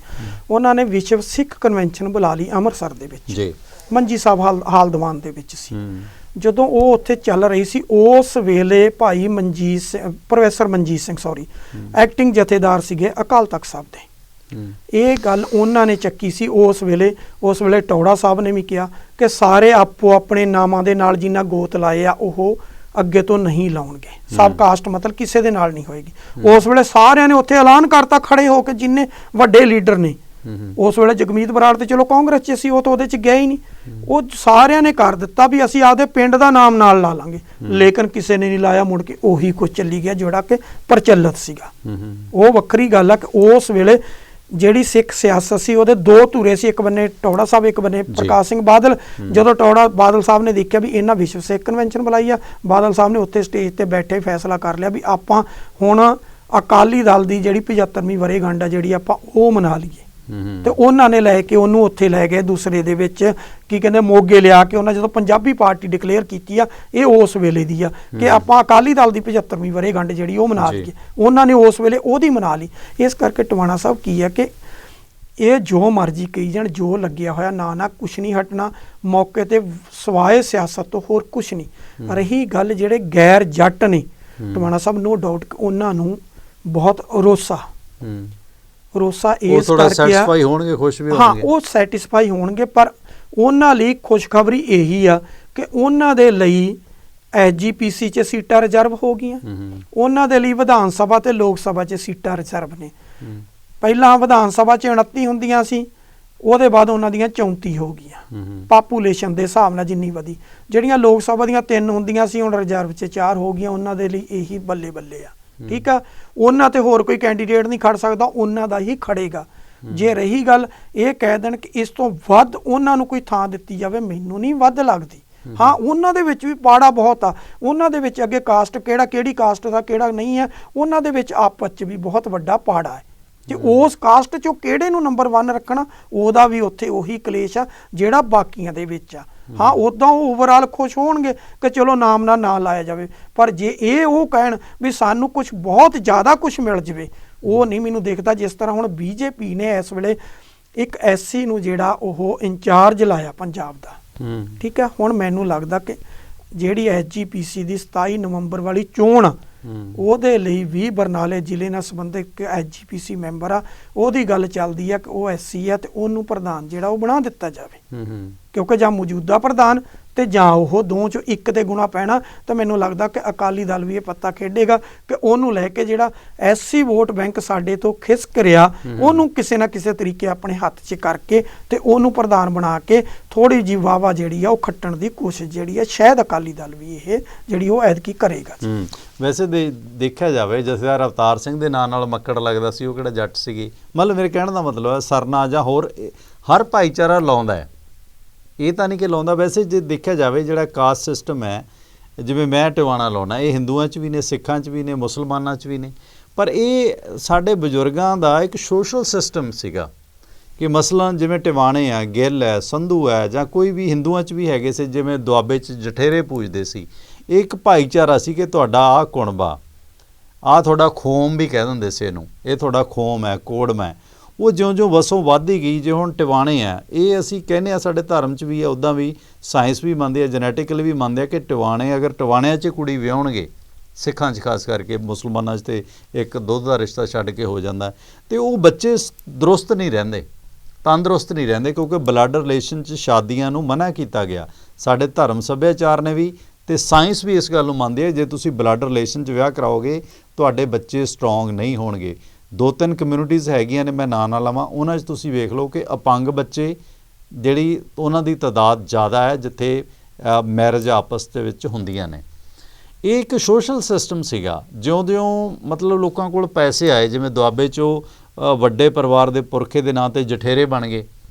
ਉਹਨਾਂ ਨੇ ਵਿਸ਼ਵ ਸਿੱਖ ਕਨਵੈਨਸ਼ਨ ਬੁਲਾ ਲਈ ਅੰਮ੍ਰਿਤਸਰ ਦੇ ਵਿੱਚ, ਮੰਜੀ ਸਾਹਿਬ ਹਾਲ ਦੀਵਾਨ ਦੇ ਵਿੱਚ ਸੀ। ਜਦੋਂ ਉਹ ਉੱਥੇ ਚੱਲ ਰਹੀ ਸੀ, ਉਸ ਵੇਲੇ ਭਾਈ ਪ੍ਰੋਫੈਸਰ ਮਨਜੀਤ ਸਿੰਘ ਐਕਟਿੰਗ ਜਥੇਦਾਰ ਸੀਗੇ ਅਕਾਲ ਤਖਤ ਸਾਹਿਬ ਦੇ। ਇਹ ਗੱਲ ਉਹਨਾਂ ਨੇ ਚੱਕੀ ਸੀ ਉਸ ਵੇਲੇ ਟੌੜਾ ਸਾਹਿਬ ਨੇ ਵੀ ਕਿਹਾ ਕਿ ਸਾਰੇ ਆਪੋ ਆਪਣੇ ਨਾਮਾਂ ਦੇ ਨਾਲ ਜਿਨ੍ਹਾਂ ਗੋਤ ਲਾਏ ਆ ਉਹ ਅੱਗੇ ਤੋਂ ਨਹੀਂ ਲਾਉਣਗੇ, ਸਬ ਕਾਸਟ ਮਤਲਬ ਕਿਸੇ ਦੇ ਨਾਲ ਨਹੀਂ ਹੋਏਗੀ। ਉਸ ਵੇਲੇ ਸਾਰਿਆਂ ਨੇ ਉੱਥੇ ਐਲਾਨ ਕਰਤਾ ਖੜੇ ਹੋ ਕੇ, ਜਿੰਨੇ ਵੱਡੇ ਲੀਡਰ ਨੇ। ਉਸ ਵੇਲੇ ਜਗਮੀਤ ਬਰਾੜ ਤੇ ਚਲੋ ਕਾਂਗਰਸ 'ਚ ਸੀ, ਉਹ ਤਾਂ ਉਹਦੇ 'ਚ ਗਿਆ ਹੀ ਨਹੀਂ। ਉਹ ਸਾਰਿਆਂ ਨੇ ਕਰ ਦਿੱਤਾ ਵੀ ਅਸੀਂ ਆਪਦੇ ਪਿੰਡ ਦਾ ਨਾਮ ਨਾਲ ਲਾ ਲਾਂਗੇ, ਲੇਕਿਨ ਕਿਸੇ ਨੇ ਨਹੀਂ ਲਾਇਆ। ਮੁੜ ਕੇ ਉਹੀ ਕੁਝ ਚੱਲੀ ਗਿਆ ਜਿਹੜਾ ਕਿ ਪ੍ਰਚਲਿਤ ਸੀਗਾ। ਉਹ ਵੱਖਰੀ ਗੱਲ ਆ ਕਿ ਉਸ ਵੇਲੇ ਜਿਹੜੀ ਸਿੱਖ ਸਿਆਸਤ ਸੀ ਉਹਦੇ ਦੋ ਧੁਰੇ ਸੀ, ਇੱਕ ਬੰਨੇ ਟੌੜਾ ਸਾਹਿਬ, ਇੱਕ ਬੰਨੇ ਪ੍ਰਕਾਸ਼ ਸਿੰਘ ਬਾਦਲ। ਜਦੋਂ ਬਾਦਲ ਸਾਹਿਬ ਨੇ ਦੇਖਿਆ ਵੀ ਇਹਨਾਂ ਵਿਸ਼ਵ ਸਿੱਖ ਕਨਵੈਨਸ਼ਨ ਬੁਲਾਈ ਆ, ਬਾਦਲ ਸਾਹਿਬ ਨੇ ਉੱਥੇ ਸਟੇਜ ਤੇ ਬੈਠੇ ਫੈਸਲਾ ਕਰ ਲਿਆ ਵੀ ਆਪਾਂ ਹੁਣ ਅਕਾਲੀ ਦਲ ਦੀ ਜਿਹੜੀ 75ਵੀਂ ਵਰ੍ਹੇਗੰਢ ਆ ਜਿਹੜੀ ਆਪਾਂ ਉਹ ਮਨਾ ਲਈਏ। ਤੇ ਉਹਨਾਂ ਨੇ ਲੈ ਕੇ ਉਹਨੂੰ ਉੱਥੇ ਲੈ ਗਏ ਦੂਸਰੇ ਦੇ ਵਿੱਚ, ਕੀ ਕਹਿੰਦੇ ਮੋਗੇ ਲਿਆ ਕੇ। ਉਹਨਾਂ ਜਦੋਂ ਪੰਜਾਬੀ ਪਾਰਟੀ ਡਿਕਲੇਅਰ ਕੀਤੀ ਆ, ਇਹ ਉਸ ਵੇਲੇ ਦੀ ਆ ਕਿ ਆਪਾਂ ਅਕਾਲੀ ਦਲ ਦੀ 75ਵੀਂ ਵਰ੍ਹੇਗੰਢ ਜਿਹੜੀ ਉਹ ਮਨਾ ਲਈਏ। ਉਹਨਾਂ ਨੇ ਉਸ ਵੇਲੇ ਉਹਦੀ ਮਨਾ ਲਈ। ਇਸ ਕਰਕੇ ਟਵਾਣਾ ਸਾਹਿਬ ਕੀ ਆ ਕਿ ਇਹ ਜੋ ਮਰਜ਼ੀ ਕਹੀ ਜਾਣ, ਜੋ ਲੱਗਿਆ ਹੋਇਆ ਨਾ ਕੁਛ ਨਹੀਂ ਹਟਣਾ ਮੌਕੇ ਤੇ, ਸਵਾਏ ਸਿਆਸਤ ਤੋਂ ਹੋਰ ਕੁਛ ਨਹੀਂ। ਰਹੀ ਗੱਲ ਜਿਹੜੇ ਗੈਰ ਜੱਟ ਨੇ, ਟਵਾਣਾ ਸਾਹਿਬ ਨੋ ਡਾਊਟ ਉਹਨਾਂ ਨੂੰ ਬਹੁਤ ਰੋਸਾ ਇਸ ਕਰਕੇ ਸੈਟੀਸਫਾਈ ਹੋਣਗੇ, ਖੁਸ਼ ਵੀ ਹੋਣਗੇ। ਹਾਂ, ਉਹ ਸੈਟੀਸਫਾਈ ਹੋਣਗੇ, ਪਰ ਉਹਨਾਂ ਲਈ ਖੁਸ਼ਖਬਰੀ ਇਹੀ ਆ ਕਿ ਉਹਨਾਂ ਦੇ ਲਈ SGPC 'ਚ ਸੀਟਾਂ ਰਿਜ਼ਰਵ ਹੋ ਗਈਆਂ, ਉਹਨਾਂ ਦੇ ਲਈ ਵਿਧਾਨ ਸਭਾ ਤੇ ਲੋਕ ਸਭਾ 'ਚ ਸੀਟਾਂ ਰਿਜ਼ਰਵ ਨੇ। ਪਹਿਲਾਂ ਵਿਧਾਨ ਸਭਾ 'ਚ 29 ਹੁੰਦੀਆਂ ਸੀ, ਉਹਦੇ ਬਾਅਦ ਉਹਨਾਂ ਦੀਆਂ 34 ਹੋ ਗਈਆਂ ਪਾਪੂਲੇਸ਼ਨ ਦੇ ਹਿਸਾਬ ਨਾਲ ਜਿੰਨੀ ਵਧੀ। ਜਿਹੜੀਆਂ ਲੋਕ ਸਭਾ ਦੀਆਂ 3 ਹੁੰਦੀਆਂ ਸੀ, ਹੁਣ ਰਿਜ਼ਰਵ 'ਚ 4 ਹੋ ਗਈਆਂ। ਉਹਨਾਂ ਦੇ ਲਈ ਇਹੀ ਬੱਲੇ ਬੱਲੇ ਆ, ਠੀਕ ਆ। ਉਹਨਾਂ ਤੇ ਹੋਰ ਕੋਈ ਕੈਂਡੀਡੇਟ ਨਹੀਂ ਖੜ ਸਕਦਾ, ਉਹਨਾਂ ਦਾ ਹੀ ਖੜੇਗਾ। ਜੇ ਰਹੀ ਗੱਲ ਇਹ ਕਹਿ ਦੇਣ ਕਿ ਇਸ ਤੋਂ ਵੱਧ ਉਹਨਾਂ ਨੂੰ ਕੋਈ ਥਾਂ ਦਿੱਤੀ ਜਾਵੇ, ਮੈਨੂੰ ਨਹੀਂ ਵੱਧ ਲੱਗਦੀ। ਹਾਂ, ਉਹਨਾਂ ਦੇ ਵਿੱਚ ਵੀ ਪਾੜਾ ਬਹੁਤ ਆ, ਉਹਨਾਂ ਦੇ ਵਿੱਚ ਅੱਗੇ ਕਾਸਟ ਕਿਹੜੀ ਕਾਸਟ ਦਾ ਕਿਹੜਾ ਨਹੀਂ ਹੈ, ਉਹਨਾਂ ਦੇ ਵਿੱਚ ਆਪਸ 'ਚ ਵੀ ਬਹੁਤ ਵੱਡਾ ਪਾੜਾ ਹੈ। ਤੇ ਉਸ ਕਾਸਟ 'ਚੋਂ ਕਿਹੜੇ ਨੂੰ ਨੰਬਰ 1 ਰੱਖਣਾ, ਉਹਦਾ ਵੀ ਉੱਥੇ ਉਹੀ ਕਲੇਸ਼ ਆ ਜਿਹੜਾ ਬਾਕੀਆਂ ਦੇ ਵਿੱਚ ਆ। ਹਾਂ, ਉੱਦਾਂ ਉਹ ਓਵਰਆਲ ਖੁਸ਼ ਹੋਣਗੇ ਕਿ ਚਲੋ ਨਾਮ ਨਾਲ ਨਾਂ ਲਾਇਆ ਜਾਵੇ, ਪਰ ਜੇ ਇਹ ਉਹ ਕਹਿਣ ਵੀ ਸਾਨੂੰ ਕੁਝ ਬਹੁਤ ਜ਼ਿਆਦਾ ਕੁਝ ਮਿਲ ਜਾਵੇ, ਉਹ ਨਹੀਂ ਮੈਨੂੰ ਦਿਖਦਾ। ਜਿਸ ਤਰ੍ਹਾਂ ਹੁਣ BJP ਨੇ ਇਸ ਵੇਲੇ ਇੱਕ SC ਨੂੰ ਜਿਹੜਾ ਉਹ ਇੰਚਾਰਜ ਲਾਇਆ ਪੰਜਾਬ ਦਾ, ਠੀਕ ਹੈ। ਹੁਣ ਮੈਨੂੰ ਲੱਗਦਾ ਕਿ ਜਿਹੜੀ SGPC ਦੀ 27 ਨਵੰਬਰ ਵਾਲੀ ਚੋਣ ਆ, ਉਹਦੇ ਲਈ ਵੀ ਬਰਨਾਲੇ ਜ਼ਿਲ੍ਹੇ ਨਾਲ ਸੰਬੰਧਿਤ SGPC ਮੈਂਬਰ ਆ, ਉਹਦੀ ਗੱਲ ਚੱਲਦੀ ਆ ਕਿ ਉਹ SC ਆ ਤੇ ਉਹਨੂੰ ਪ੍ਰਧਾਨ ਜਿਹੜਾ ਉਹ ਬਣਾ ਦਿੱਤਾ ਜਾਵੇ। ਕਿਉਂਕਿ ਜਾਂ ਮੌਜੂਦਾ ਪ੍ਰਧਾਨ ਤੇ ਜਾਂ ਉਹ ਦੋ ਚੋਂ ਇੱਕ ਤੇ ਗੁਣਾ ਪੈਣਾ। ਤਾਂ ਮੈਨੂੰ ਲੱਗਦਾ ਕਿ ਅਕਾਲੀ ਦਲ ਵੀ ਇਹ ਪੱਤਾ ਖੇਡੇਗਾ ਕਿ ਉਹਨੂੰ ਲੈ ਕੇ ਜਿਹੜਾ SC ਵੋਟ ਬੈਂਕ ਸਾਡੇ ਤੋਂ ਖਿਸਕ ਰਿਹਾ, ਉਹਨੂੰ ਕਿਸੇ ਨਾ ਕਿਸੇ ਤਰੀਕੇ ਆਪਣੇ ਹੱਥ 'ਚ ਕਰਕੇ ਤੇ ਉਹਨੂੰ ਪ੍ਰਧਾਨ ਬਣਾ ਕੇ ਥੋੜੀ ਜਿਹੀ ਵਾਵਾ ਜਿਹੜੀ ਆ ਉਹ ਖੱਟਣ ਦੀ ਕੋਸ਼ਿਸ਼ ਜਿਹੜੀ ਆ ਸ਼ਾਇਦ ਅਕਾਲੀ ਦਲ ਵੀ ਇਹ ਜਿਹੜੀ ਉਹ ਐਤਕੀ ਕਰੇਗਾ। ਵੈਸੇ ਦੇਖਿਆ ਜਾਵੇ ਜਥੇਦਾਰ ਅਵਤਾਰ ਸਿੰਘ ਦੇ ਨਾਂ ਨਾਲ ਮੱਕੜ ਲੱਗਦਾ ਸੀ, ਉਹ ਕਿਹੜਾ ਜੱਟ ਸੀਗੇ। ਮਤਲਬ ਮੇਰੇ ਕਹਿਣ ਦਾ ਮਤਲਬ ਹੈ ਸਰਨਾ ਜਾਂ ਹੋਰ ਹਰ ਭਾਈਚਾਰਾ ਲਾਉਂਦਾ ਹੈ, ਇਹ ਤਾਂ ਨਹੀਂ ਕਿ ਲਾਉਂਦਾ। ਵੈਸੇ ਜੇ ਦੇਖਿਆ ਜਾਵੇ ਜਿਹੜਾ ਕਾਸਟ ਸਿਸਟਮ ਹੈ, ਜਿਵੇਂ ਮੈਂ ਟਿਵਾਣਾ ਲਾਉਣਾ, ਇਹ ਹਿੰਦੂਆਂ 'ਚ ਵੀ ਨੇ, ਸਿੱਖਾਂ 'ਚ ਵੀ ਨੇ, ਮੁਸਲਮਾਨਾਂ 'ਚ ਵੀ ਨੇ। ਪਰ ਇਹ ਸਾਡੇ ਬਜ਼ੁਰਗਾਂ ਦਾ ਇੱਕ ਸੋਸ਼ਲ ਸਿਸਟਮ ਸੀਗਾ ਕਿ ਮਸਲਨ ਜਿਵੇਂ ਟਿਵਾਣੇ ਆ, ਗਿੱਲ ਹੈ, ਸੰਧੂ ਹੈ, ਜਾਂ ਕੋਈ ਵੀ ਹਿੰਦੂਆਂ 'ਚ ਵੀ ਹੈਗੇ ਸੀ, ਜਿਵੇਂ ਦੁਆਬੇ 'ਚ ਜਠੇਰੇ ਪੂਜਦੇ ਸੀ। ਇਹ ਇੱਕ ਭਾਈਚਾਰਾ ਸੀ ਕਿ ਤੁਹਾਡਾ ਆਹ ਕੁਣਬਾ, ਆਹ ਤੁਹਾਡਾ ਖੋਮ ਵੀ ਕਹਿ ਦਿੰਦੇ ਸੀ ਇਹਨੂੰ, ਇਹ ਤੁਹਾਡਾ ਖੋਮ ਹੈ, ਕੋੜਮ ਹੈ। ਉਹ ਜਿਉਂ-ਜਿਉਂ ਵਸੋਂ ਵੱਧਦੀ ਗਈ, ਜੇ ਹੁਣ ਟਿਵਾਣੇ ਆ, ਇਹ ਅਸੀਂ ਕਹਿੰਦੇ ਆ ਸਾਡੇ ਧਰਮ 'ਚ ਵੀ ਆ, ਉੱਦਾਂ ਵੀ ਸਾਇੰਸ ਵੀ ਮੰਨਦੇ ਆ, ਜੈਨੇਟਿਕਲੀ ਵੀ ਮੰਨਦੇ ਆ ਕਿ ਟਿਵਾਣੇ ਅਗਰ ਟਿਵਾਣਿਆਂ 'ਚ ਕੁੜੀ ਵਿਆਹੁਣਗੇ, ਸਿੱਖਾਂ 'ਚ ਖਾਸ ਕਰਕੇ, ਮੁਸਲਮਾਨਾਂ 'ਚ ਤੇ ਇੱਕ ਦੁੱਧ ਦਾ ਰਿਸ਼ਤਾ ਛੱਡ ਕੇ ਹੋ ਜਾਂਦਾ, ਤੇ ਉਹ ਬੱਚੇ ਦਰੁਸਤ ਨਹੀਂ ਰਹਿੰਦੇ, ਤੰਦਰੁਸਤ ਨਹੀਂ ਰਹਿੰਦੇ, ਕਿਉਂਕਿ ਬਲੱਡ ਰਿਲੇਸ਼ਨ 'ਚ ਸ਼ਾਦੀਆਂ ਨੂੰ ਮਨ੍ਹਾ ਕੀਤਾ ਗਿਆ। ਸਾਡੇ ਧਰਮ ਸੱਭਿਆਚਾਰ ਨੇ ਵੀ ਤੇ ਸਾਇੰਸ ਵੀ ਇਸ ਗੱਲ ਨੂੰ ਮੰਨਦੀ ਹੈ, ਜੇ ਤੁਸੀਂ ਬਲੱਡ ਰਿਲੇਸ਼ਨ 'ਚ ਵਿਆਹ ਕਰਾਓਗੇ ਤੁਹਾਡੇ ਬੱਚੇ ਸਟਰੋਂਗ ਨਹੀਂ ਹੋਣਗੇ। 2-3 ਕਮਿਊਨਿਟੀਜ਼ ਹੈਗੀਆਂ ਨੇ, ਮੈਂ ਨਾਂ ਨਾ ਲਵਾਂ, ਉਹਨਾਂ 'ਚ ਤੁਸੀਂ ਵੇਖ ਲਓ ਕਿ ਅਪੰਗ ਬੱਚੇ ਜਿਹੜੀ ਉਹਨਾਂ ਦੀ ਤਾਦਾਦ ਜ਼ਿਆਦਾ ਹੈ ਜਿੱਥੇ ਮੈਰਿਜ ਆਪਸ ਦੇ ਵਿੱਚ ਹੁੰਦੀਆਂ ਨੇ। ਇਹ ਇੱਕ ਸੋਸ਼ਲ ਸਿਸਟਮ ਸੀਗਾ। ਜਿਉਂ-ਜਿਉਂ ਮਤਲਬ ਲੋਕਾਂ ਕੋਲ ਪੈਸੇ ਆਏ, ਜਿਵੇਂ ਦੁਆਬੇ 'ਚੋਂ ਵੱਡੇ ਪਰਿਵਾਰ ਦੇ ਪੁਰਖੇ ਦੇ ਨਾਂ 'ਤੇ ਜਠੇਰੇ ਬਣ ਗਏ,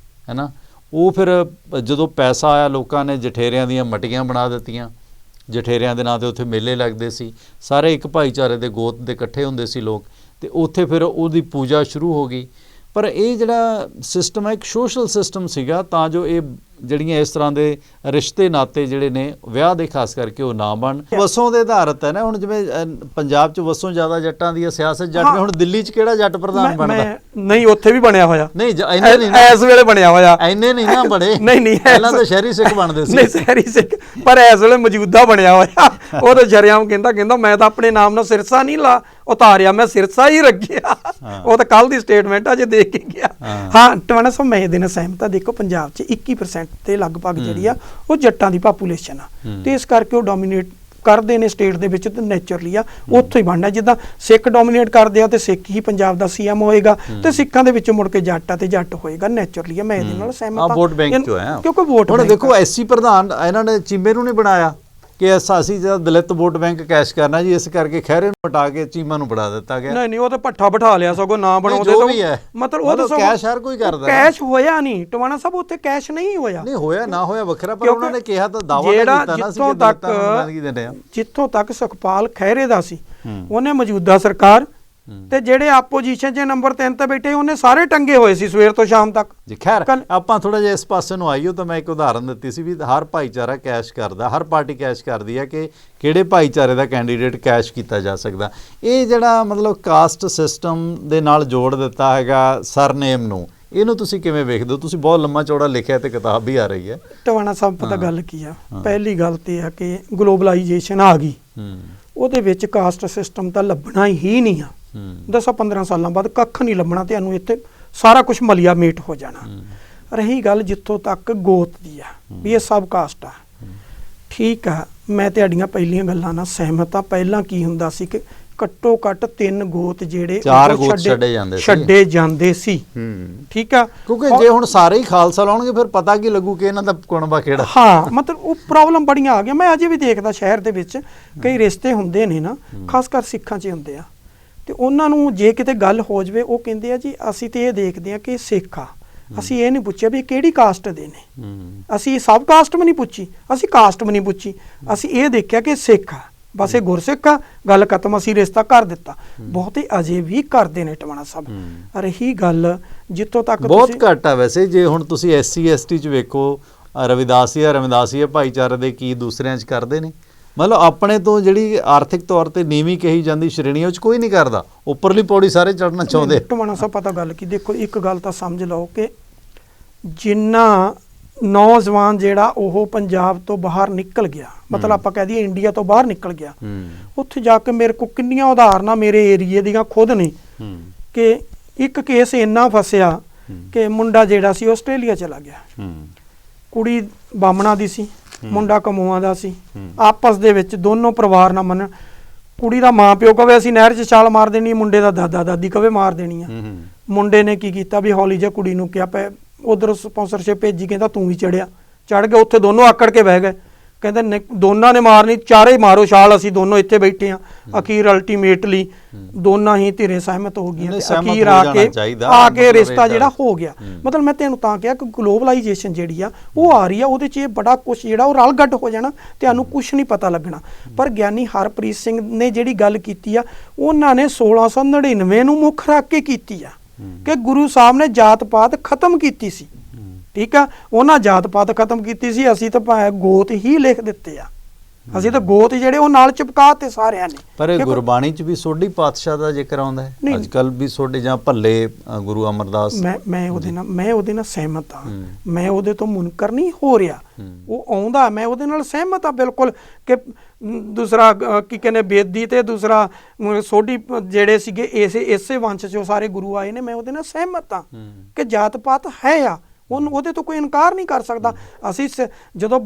ਹੈ ਨਾ। ਉਹ ਫਿਰ ਜਦੋਂ ਪੈਸਾ ਆਇਆ, ਲੋਕਾਂ ਨੇ ਜਠੇਰਿਆਂ ਦੀਆਂ ਮਟੀਆਂ ਬਣਾ ਦਿੱਤੀਆਂ, ਜਠੇਰਿਆਂ ਦੇ ਨਾਂ 'ਤੇ ਉੱਥੇ ਮੇਲੇ ਲੱਗਦੇ ਸੀ, ਸਾਰੇ ਇੱਕ ਭਾਈਚਾਰੇ ਦੇ ਗੋਤ ਦੇ ਇਕੱਠੇ ਹੁੰਦੇ ਸੀ ਲੋਕ, ਤੇ ਉੱਥੇ ਫਿਰ ਉਹਦੀ ਪੂਜਾ ਸ਼ੁਰੂ ਹੋ ਗਈ। ਪਰ ਇਹ ਜਿਹੜਾ ਸਿਸਟਮ ਹੈ ਇੱਕ ਸੋਸ਼ਲ ਸਿਸਟਮ ਸੀਗਾ, ਤਾਂ ਜੋ ਇਹ ਜਿਹੜੀਆਂ ਇਸ ਤਰ੍ਹਾਂ ਦੇ ਰਿਸ਼ਤੇ ਨਾਤੇ ਜਿਹੜੇ ਨੇ ਵਿਆਹ ਦੇ ਖਾਸ ਕਰਕੇ ਉਹ ਨਾ ਬਣ ਵਸੋਂ ਦੇ ਆਧਾਰਿਤ ਹੈ ਨਾ। ਹੁਣ ਜਿਵੇਂ ਪੰਜਾਬ 'ਚ ਵਸੋਂ ਜ਼ਿਆਦਾ ਜੱਟਾਂ ਦੀ ਸਿਆਸਤ ਜੱਟ ਨੇ, ਹੁਣ ਦਿੱਲੀ 'ਚ ਕਿਹੜਾ ਜੱਟ ਪ੍ਰਧਾਨ ਬਣਦਾ? ਨਹੀਂ, ਉੱਥੇ ਵੀ ਬਣਿਆ ਹੋਇਆ, ਨਹੀਂ ਇੰਨੇ ਨਹੀਂ ਇਸ ਵੇਲੇ ਬਣਿਆ ਹੋਇਆ, ਇੰਨੇ ਨਹੀਂ ਨਾ ਬਣੇ। ਨਹੀਂ, ਪਹਿਲਾਂ ਤਾਂ ਸ਼ਹਿਰੀ ਸਿੱਖ ਬਣਦੇ ਸੀ। ਨਹੀਂ, ਸ਼ਹਿਰੀ ਸਿੱਖ, ਪਰ ਇਸ ਵੇਲੇ ਮੌਜੂਦਾ ਬਣਿਆ ਹੋਇਆ। ਉਹ ਤਾਂ ਸ਼ਰੇਆਮ ਕਹਿੰਦਾ ਮੈਂ ਤਾਂ ਆਪਣੇ ਨਾਮ ਨਾਲ ਸਿਰਸਾ ਨਹੀਂ ਉਤਾਰਿਆ, ਮੈਂ ਸਿਰਸਾ ਹੀ ਰੱਖਿਆ। ਉਹ ਤਾਂ ਕੱਲ ਦੀ ਸਟੇਟਮੈਂਟ ਆ, ਜੇ ਦੇਖ ਕੇ ਗਿਆ। ਹਾਂ, ਟਵਾਣਾ ਸਾਹਿਬ ਮੈਂ ਇਹਦੇ ਨਾਲ ਸਹਿਮਤ ਹਾਂ। ਦੇਖੋ, ਪੰਜਾਬ 'ਚ 21% ਤੇ ਲਗਭਗ ਜਿਹੜੀ ਆ ਉਹ ਜੱਟਾਂ ਦੀ ਪਾਪੂਲੇਸ਼ਨ ਆ, ਤੇ ਇਸ ਕਰਕੇ ਉਹ ਡੋਮੀਨੇਟ ਕਰਦੇ ਨੇ ਸਟੇਟ ਦੇ ਵਿੱਚ, ਤੇ ਨੇਚਰਲੀ ਆ ਉੱਥੋਂ ਹੀ ਬਣਨਾ। ਜਿੱਦਾਂ ਸਿੱਖ ਡੋਮੀਨੇਟ ਕਰਦੇ ਆ ਤੇ ਸਿੱਖ ਹੀ ਪੰਜਾਬ ਦਾ CM ਹੋਏਗਾ, ਤੇ ਸਿੱਖਾਂ ਦੇ ਵਿੱਚੋਂ ਮੁੜ ਕੇ ਜੱਟ ਆ ਤੇ ਜੱਟ ਹੋਏਗਾ, ਨੇਚਰਲੀ ਆ। ਮੈਂ ਇਹਦੇ ਨਾਲ ਸਹਿਮਤ ਹਾਂ, ਵੋਟ ਬੈਂਕ 'ਚੋਂ ਆ, ਕਿਉਂਕਿ ਵੋਟ ਹੁਣ ਦੇਖੋ SC ਪ੍ਰਧਾਨ ਇਹਨਾਂ ਨੇ ਚੀਮੇ ਨੂੰ ਨਹੀਂ ਬਣਾਇਆ ਕਿ ਅਸੀਂ ਜਿਹੜਾ ਦਲਿਤ ਵੋਟ ਬੈਂਕ ਕੈਸ਼ ਕਰਨਾ ਜੀ, ਇਸ ਕਰਕੇ ਖਹਿਰੇ ਨੂੰ ਹਟਾ ਕੇ ਚੀਮਾ ਨੂੰ ਬਣਾ ਦਿੱਤਾ ਗਿਆ। ਨਹੀਂ, ਉਹ ਤਾਂ ਪੱਠਾ ਬਿਠਾ ਲਿਆ, ਸਗੋਂ ਨਾ ਬਣਾਉਂਦੇ ਤਾਂ ਮਤਲਬ ਉਹ ਤਾਂ ਕੈਸ਼ ਹਰ ਕੋਈ ਕਰਦਾ, ਕੈਸ਼ ਹੋਇਆ ਨਹੀਂ। ਟਵਾਣਾ ਸਾਹਿਬ ਉੱਥੇ ਕੈਸ਼ ਨਹੀਂ ਹੋਇਆ, ਨਹੀਂ ਹੋਇਆ ਨਾ ਹੋਇਆ ਵੱਖਰਾ, ਪਰ ਉਹਨਾਂ ਨੇ ਕਿਹਾ ਤਾਂ ਦਾਅਵਾ ਕੀਤਾ ਨਾ ਸੀ ਕਿ ਦਲਿਤਾਂ ਨੂੰ ਮੰਗੀ ਦਿੰਦੇ ਆ। ਜਿੱਥੋਂ ਤੱਕ ਸੁਖਪਾਲ ਖਹਿਰੇ ਦਾ ਸੀ, ਉਹਨੇ ਮੌਜੂਦਾ ਸਰਕਾਰ ਤੇ ਜਿਹੜੇ ਆਪੋਜੀਸ਼ਨ 'ਚ ਨੰਬਰ 3 ਤੇ ਬੈਠੇ, ਉਹਨੇ ਸਾਰੇ ਟੰਗੇ ਹੋਏ ਸੀ ਸਵੇਰ ਤੋਂ ਸ਼ਾਮ ਤੱਕ ਜੀ। ਖੈਰ, ਆਪਾਂ ਥੋੜਾ ਜਿਹਾ ਇਸ ਪਾਸੇ ਨੂੰ ਆਈਓ, ਤਾਂ ਮੈਂ ਇੱਕ ਉਦਾਹਰਨ ਦਿੱਤੀ ਸੀ ਵੀ ਹਰ ਭਾਈਚਾਰਾ ਕੈਸ਼ ਕਰਦਾ, ਹਰ ਪਾਰਟੀ ਕੈਸ਼ ਕਰਦੀ ਹੈ ਕਿ ਕਿਹੜੇ ਭਾਈਚਾਰੇ ਦਾ ਕੈਂਡੀਡੇਟ ਕੈਸ਼ ਕੀਤਾ ਜਾ ਸਕਦਾ। ਇਹ ਜਿਹੜਾ ਮਤਲਬ ਕਾਸਟ ਸਿਸਟਮ ਦੇ ਨਾਲ ਜੋੜ ਦਿੱਤਾ ਹੈਗਾ ਸਰਨੇਮ ਨੂੰ, ਇਹਨੂੰ ਤੁਸੀਂ ਕਿਵੇਂ ਵੇਖਦੇ ਹੋ? ਤੁਸੀਂ ਬਹੁਤ ਲੰਮਾ ਚੌੜਾ ਲਿਖਿਆ ਤੇ ਕਿਤਾਬ ਵੀ ਆ ਰਹੀ ਹੈ। ਟਵਾਣਾ ਸਾਹਿਬ, ਪਤਾ ਗੱਲ ਕੀ ਆ, ਪਹਿਲੀ ਗੱਲ ਤੇ ਆ ਕਿ ਗਲੋਬਲਾਈਜੇਸ਼ਨ ਆ ਗਈ, ਉਹਦੇ ਵਿੱਚ ਕਾਸਟ ਸਿਸਟਮ ਤਾਂ ਲੱਭਣਾ ਹੀ ਨਹੀਂ ਆ। 10-15 ਸਾਲਾਂ ਬਾਅਦ ਕੱਖ ਨਹੀਂ ਲੱਭਣਾ, ਤੁਹਾਨੂੰ ਇੱਥੇ ਸਾਰਾ ਕੁਝ ਮਲੀਆ ਮੇਟ ਹੋ ਜਾਣਾ। ਰਹੀ ਗੱਲ ਜਿੱਥੋਂ ਤੱਕ ਗੋਤ ਦੀ ਆ ਵੀ ਇਹ ਸਭ ਕਾਸਟ ਆ, ਠੀਕ ਆ, ਮੈਂ ਤੁਹਾਡੀਆਂ ਪਹਿਲੀਆਂ ਗੱਲਾਂ ਨਾਲ ਸਹਿਮਤ ਆ। ਪਹਿਲਾਂ ਕੀ ਹੁੰਦਾ ਸੀ ਕਿ ਘੱਟੋ ਘੱਟ 3 ਗੋਤ ਜਿਹੜੇ 4 ਗੋਤ ਛੱਡੇ ਜਾਂਦੇ ਸੀ। ਠੀਕ ਆ, ਕਿਉਂਕਿ ਜੇ ਹੁਣ ਸਾਰੇ ਹੀ ਖਾਲਸਾ ਲਾਉਣਗੇ ਫਿਰ ਪਤਾ ਕੀ ਲੱਗੂ ਕਿ ਇਹਨਾਂ ਦਾ ਕੁਣਬਾ ਕਿਹੜਾ। ਹਾਂ, ਮਤਲਬ ਉਹ ਪ੍ਰੋਬਲਮ ਬੜੀਆਂ ਆ ਗਈਆਂ। ਮੈਂ ਅਜੇ ਵੀ ਦੇਖਦਾ ਸ਼ਹਿਰ ਦੇ ਵਿੱਚ ਕਈ ਰਿਸ਼ਤੇ ਹੁੰਦੇ ਨੇ ਨਾ, ਖਾਸ ਕਰ ਸਿੱਖਾਂ 'ਚ ਹੁੰਦੇ ਆ, ਤੇ ਉਹਨਾਂ ਨੂੰ ਜੇ ਕਿਤੇ ਗੱਲ ਹੋ ਜਾਵੇ ਉਹ ਕਹਿੰਦੇ ਆ ਜੀ ਅਸੀਂ ਤੇ ਇਹ ਦੇਖਦੇ ਆ ਕਿ ਸਿੱਖ ਆ, ਅਸੀਂ ਇਹ ਨਹੀਂ ਪੁੱਛਿਆ ਵੀ ਕਿਹੜੀ ਕਾਸਟ ਦੇ ਨੇ, ਅਸੀਂ ਸਬ ਕਾਸਟ ਵੀ ਨਹੀਂ ਪੁੱਛੀ, ਅਸੀਂ ਕਾਸਟ ਵੀ ਨਹੀਂ ਪੁੱਛੀ, ਅਸੀਂ ਇਹ ਦੇਖਿਆ ਕਿ ਸਿੱਖ ਆ, ਬਸ ਇਹ ਗੁਰਸਿੱਖ ਆ, ਗੱਲ ਖਤਮ, ਅਸੀਂ ਰਿਸ਼ਤਾ ਕਰ ਦਿੱਤਾ। ਬਹੁਤੇ ਅਜੇ ਵੀ ਕਰਦੇ ਨੇ ਟਵਾਣਾ ਸਾਹਿਬ। ਰਹੀ ਗੱਲ ਜਿੱਥੋਂ ਤੱਕ ਬਹੁਤ ਘੱਟ ਆ ਵੈਸੇ, ਜੇ ਹੁਣ ਤੁਸੀਂ SC ST 'ਚ ਵੇਖੋ, ਰਵਿਦਾਸੀਆ ਭਾਈਚਾਰੇ ਦੇ ਕੀ ਦੂਸਰਿਆਂ 'ਚ ਕਰਦੇ ਨੇ। ਮਤਲਬ ਆਪਣੇ ਤੋਂ ਜਿਹੜੀ ਆਰਥਿਕ ਤੌਰ ਤੇ ਨੀਵੀਂ ਕਹੀ ਜਾਂਦੀ ਸ਼੍ਰੇਣੀ ਉਹ 'ਚ ਕੋਈ ਨਹੀਂ ਕਰਦਾ, ਉੱਪਰਲੀ ਪੌੜੀ ਸਾਰੇ ਚੜ੍ਹਨਾ ਚਾਹੁੰਦੇ। ਟਵਾਣਾ ਸਾਹਿਬ ਪਤਾ ਗੱਲ ਕੀ, ਦੇਖੋ ਇੱਕ ਗੱਲ ਤਾਂ ਸਮਝ ਲਓ ਕਿ ਜਿੰਨਾ ਨੌਜਵਾਨ ਜਿਹੜਾ ਉਹ ਪੰਜਾਬ ਤੋਂ ਬਾਹਰ ਨਿਕਲ ਗਿਆ, ਮਤਲਬ ਆਪਾਂ ਕਹਿ ਦਈਏ ਇੰਡੀਆ ਤੋਂ ਬਾਹਰ ਨਿਕਲ ਗਿਆ, ਉੱਥੇ ਜਾ ਕੇ ਮੇਰੇ ਕੋਲ ਕਿੰਨੀਆਂ ਉਦਾਹਰਨਾਂ ਮੇਰੇ ਏਰੀਏ ਦੀਆਂ ਖੁਦ ਨੇ ਕਿ ਇੱਕ ਕੇਸ ਇੰਨਾ ਫਸਿਆ ਕਿ ਮੁੰਡਾ ਜਿਹੜਾ ਸੀ ਆਸਟ੍ਰੇਲੀਆ ਚਲਾ ਗਿਆ, ਕੁੜੀ ਬਾਹਮਣਾ ਦੀ ਸੀ, ਮੁੰਡਾ ਕਮੋਆਂ ਦਾ ਸੀ, ਆਪਸ ਦੇ ਵਿੱਚ ਦੋਨੋਂ ਪਰਿਵਾਰ ਨਾ ਮੰਨਣ, ਕੁੜੀ ਦਾ ਮਾਂ ਪਿਓ ਕਵੇ ਅਸੀਂ ਨਹਿਰ 'ਚ ਛਾਲ ਮਾਰ ਦੇਣੀ, ਮੁੰਡੇ ਦਾ ਦਾਦਾ ਦਾਦੀ ਕਵੇ ਮਾਰ ਦੇਣੀ ਆ। ਮੁੰਡੇ ਨੇ ਕੀ ਕੀਤਾ ਵੀ ਹੌਲੀ ਜਿਹਾ ਕੁੜੀ ਨੂੰ ਕਿਹਾ, ਉਧਰ ਸਪਾਂਸਰਸ਼ਿਪ ਭੇਜੀ, ਕਹਿੰਦਾ ਤੂੰ ਵੀ ਚੜ ਗਏ, ਉੱਥੇ ਦੋਨੋਂ ਆਕੜ ਕੇ ਬਹਿ ਗਏ, ਕਹਿੰਦੇ ਦੋਨਾਂ ਨੇ ਮਾਰਨੀ, ਚਾਰੇ ਮਾਰੋ ਛਾਲ, ਅਸੀਂ ਦੋਨੋਂ ਇੱਥੇ ਬੈਠੇ ਆ। ਅਖੀਰ ਅਲਟੀਮੇਟਲੀ ਦੋਨਾਂ ਹੀ ਧਿਰੇ ਸਹਿਮਤ ਹੋ ਗਈਆਂ, ਅਖੀਰ ਆ ਕੇ ਰਿਸ਼ਤਾ ਜਿਹੜਾ ਹੋ ਗਿਆ। ਮਤਲਬ ਮੈਂ ਤੈਨੂੰ ਤਾਂ ਕਿਹਾ ਕਿ ਗਲੋਬਲਾਈਜੇਸ਼ਨ ਜਿਹੜੀ ਆ ਉਹ ਆ ਰਹੀ ਆ, ਉਹਦੇ 'ਚ ਇਹ ਬੜਾ ਕੁਛ ਜਿਹੜਾ ਉਹ ਰਲ ਗੱਡ ਹੋ ਜਾਣਾ, ਤੁਹਾਨੂੰ ਕੁਛ ਨਹੀਂ ਪਤਾ ਲੱਗਣਾ। ਪਰ ਗਿਆਨੀ ਹਰਪ੍ਰੀਤ ਸਿੰਘ ਨੇ ਜਿਹੜੀ ਗੱਲ ਕੀਤੀ ਆ, ਉਹਨਾਂ ਨੇ 1699 ਨੂੰ ਮੁੱਖ ਰੱਖ ਕੇ ਕੀਤੀ ਆ ਕਿ ਗੁਰੂ ਸਾਹਿਬ ਨੇ ਜਾਤ ਪਾਤ ਖਤਮ ਕੀਤੀ ਸੀ। ਠੀਕ ਆ, ਉਹਨਾਂ ਜਾਤ ਪਾਤ ਖਤਮ ਕੀਤੀ ਸੀ, ਅਸੀਂ ਤਾਂ ਭਾਵੇਂ ਗੋਤ ਹੀ ਲਿਖ ਦਿੱਤੇ ਆ, ਅਸੀਂ ਤਾਂ ਗੋਤ ਜਿਹੜੇ ਉਹ ਨਾਲ ਚਿਪਕਾ ਤੇ ਸਾਰਿਆਂ ਨੇ। ਪਰ ਇਹ ਗੁਰਬਾਣੀ 'ਚ ਵੀ ਸੋਢੀ ਪਾਤਸ਼ਾਹ ਦਾ ਜ਼ਿਕਰ ਆਉਂਦਾ ਹੈ, ਅੱਜ ਕੱਲ ਵੀ ਸੋਢੀ ਜਾਂ ਭੱਲੇ ਗੁਰੂ ਅਮਰਦਾਸ। ਮੈਂ ਉਹਦੇ ਨਾਲ ਸਹਿਮਤ ਆ, ਮੈਂ ਉਹਦੇ ਤੋਂ ਮੁਨਕਰ ਨਹੀਂ ਹੋ ਰਿਹਾ, ਉਹ ਆਉਂਦਾ, ਮੈਂ ਉਹਦੇ ਨਾਲ ਸਹਿਮਤ ਆ ਬਿਲਕੁਲ ਕਿ ਦੂਸਰਾ ਕੀ ਕਹਿੰਦੇ ਬੇਦੀ ਤੇ ਦੂਸਰਾ ਸੋਢੀ ਜਿਹੜੇ ਸੀਗੇ ਇਸੇ ਵੰਸ਼ 'ਚੋਂ ਸਾਰੇ ਗੁਰੂ ਆਏ ਨੇ, ਮੈਂ ਉਹਦੇ ਨਾਲ ਸਹਿਮਤ ਆ ਕਿ ਜਾਤ ਪਾਤ ਹੈ ਆ, ਉਹਦੇ ਤੋਂ ਕੋਈ ਇਨਕਾਰ ਨਹੀਂ ਕਰ ਸਕਦਾ। ਅਸੀਂ ਜਦੋਂ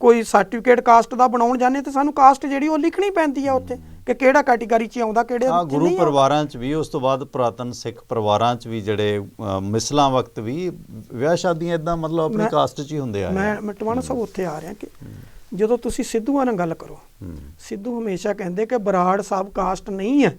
ਕੋਈ ਸਰਟੀਫਿਕੇਟ ਕਾਸਟ ਦਾ ਬਣਾਉਣ ਜਾਂਦੇ ਤੇ ਸਾਨੂੰ ਕਾਸਟ ਜਿਹੜੀ ਉਹ ਲਿਖਣੀ ਪੈਂਦੀ ਆ ਉੱਥੇ ਕਿ ਕਿਹੜਾ ਕੈਟਾਗਰੀ 'ਚ ਆਉਂਦਾ, ਕਿਹੜੇ ਗੁਰੂ ਪਰਿਵਾਰਾਂ 'ਚ ਵੀ, ਉਸ ਤੋਂ ਬਾਅਦ ਪੁਰਾਤਨ ਸਿੱਖ ਪਰਿਵਾਰਾਂ 'ਚ ਵੀ ਜਿਹੜੇ ਮਿਸਲਾਂ ਵਕਤ ਵੀ ਵਿਆਹ ਸ਼ਾਦੀਆਂ ਇਦਾਂ ਮਤਲਬ ਆਪਣੀ ਕਾਸਟ 'ਚ ਹੀ ਹੁੰਦੇ ਆ। ਮੈਂ ਟਵਾਣਾ ਸਾਹਿਬ ਉੱਥੇ ਆ ਰਿਹਾ ਕਿ ਜਦੋਂ ਤੁਸੀਂ ਸਿੱਧੂਆਂ ਨਾਲ ਗੱਲ ਕਰੋ, ਸਿੱਧੂ ਹਮੇਸ਼ਾ ਕਹਿੰਦੇ ਕਿ ਬਰਾੜ ਸਾਹਿਬ ਕਾਸਟ ਨਹੀਂ ਹੈ,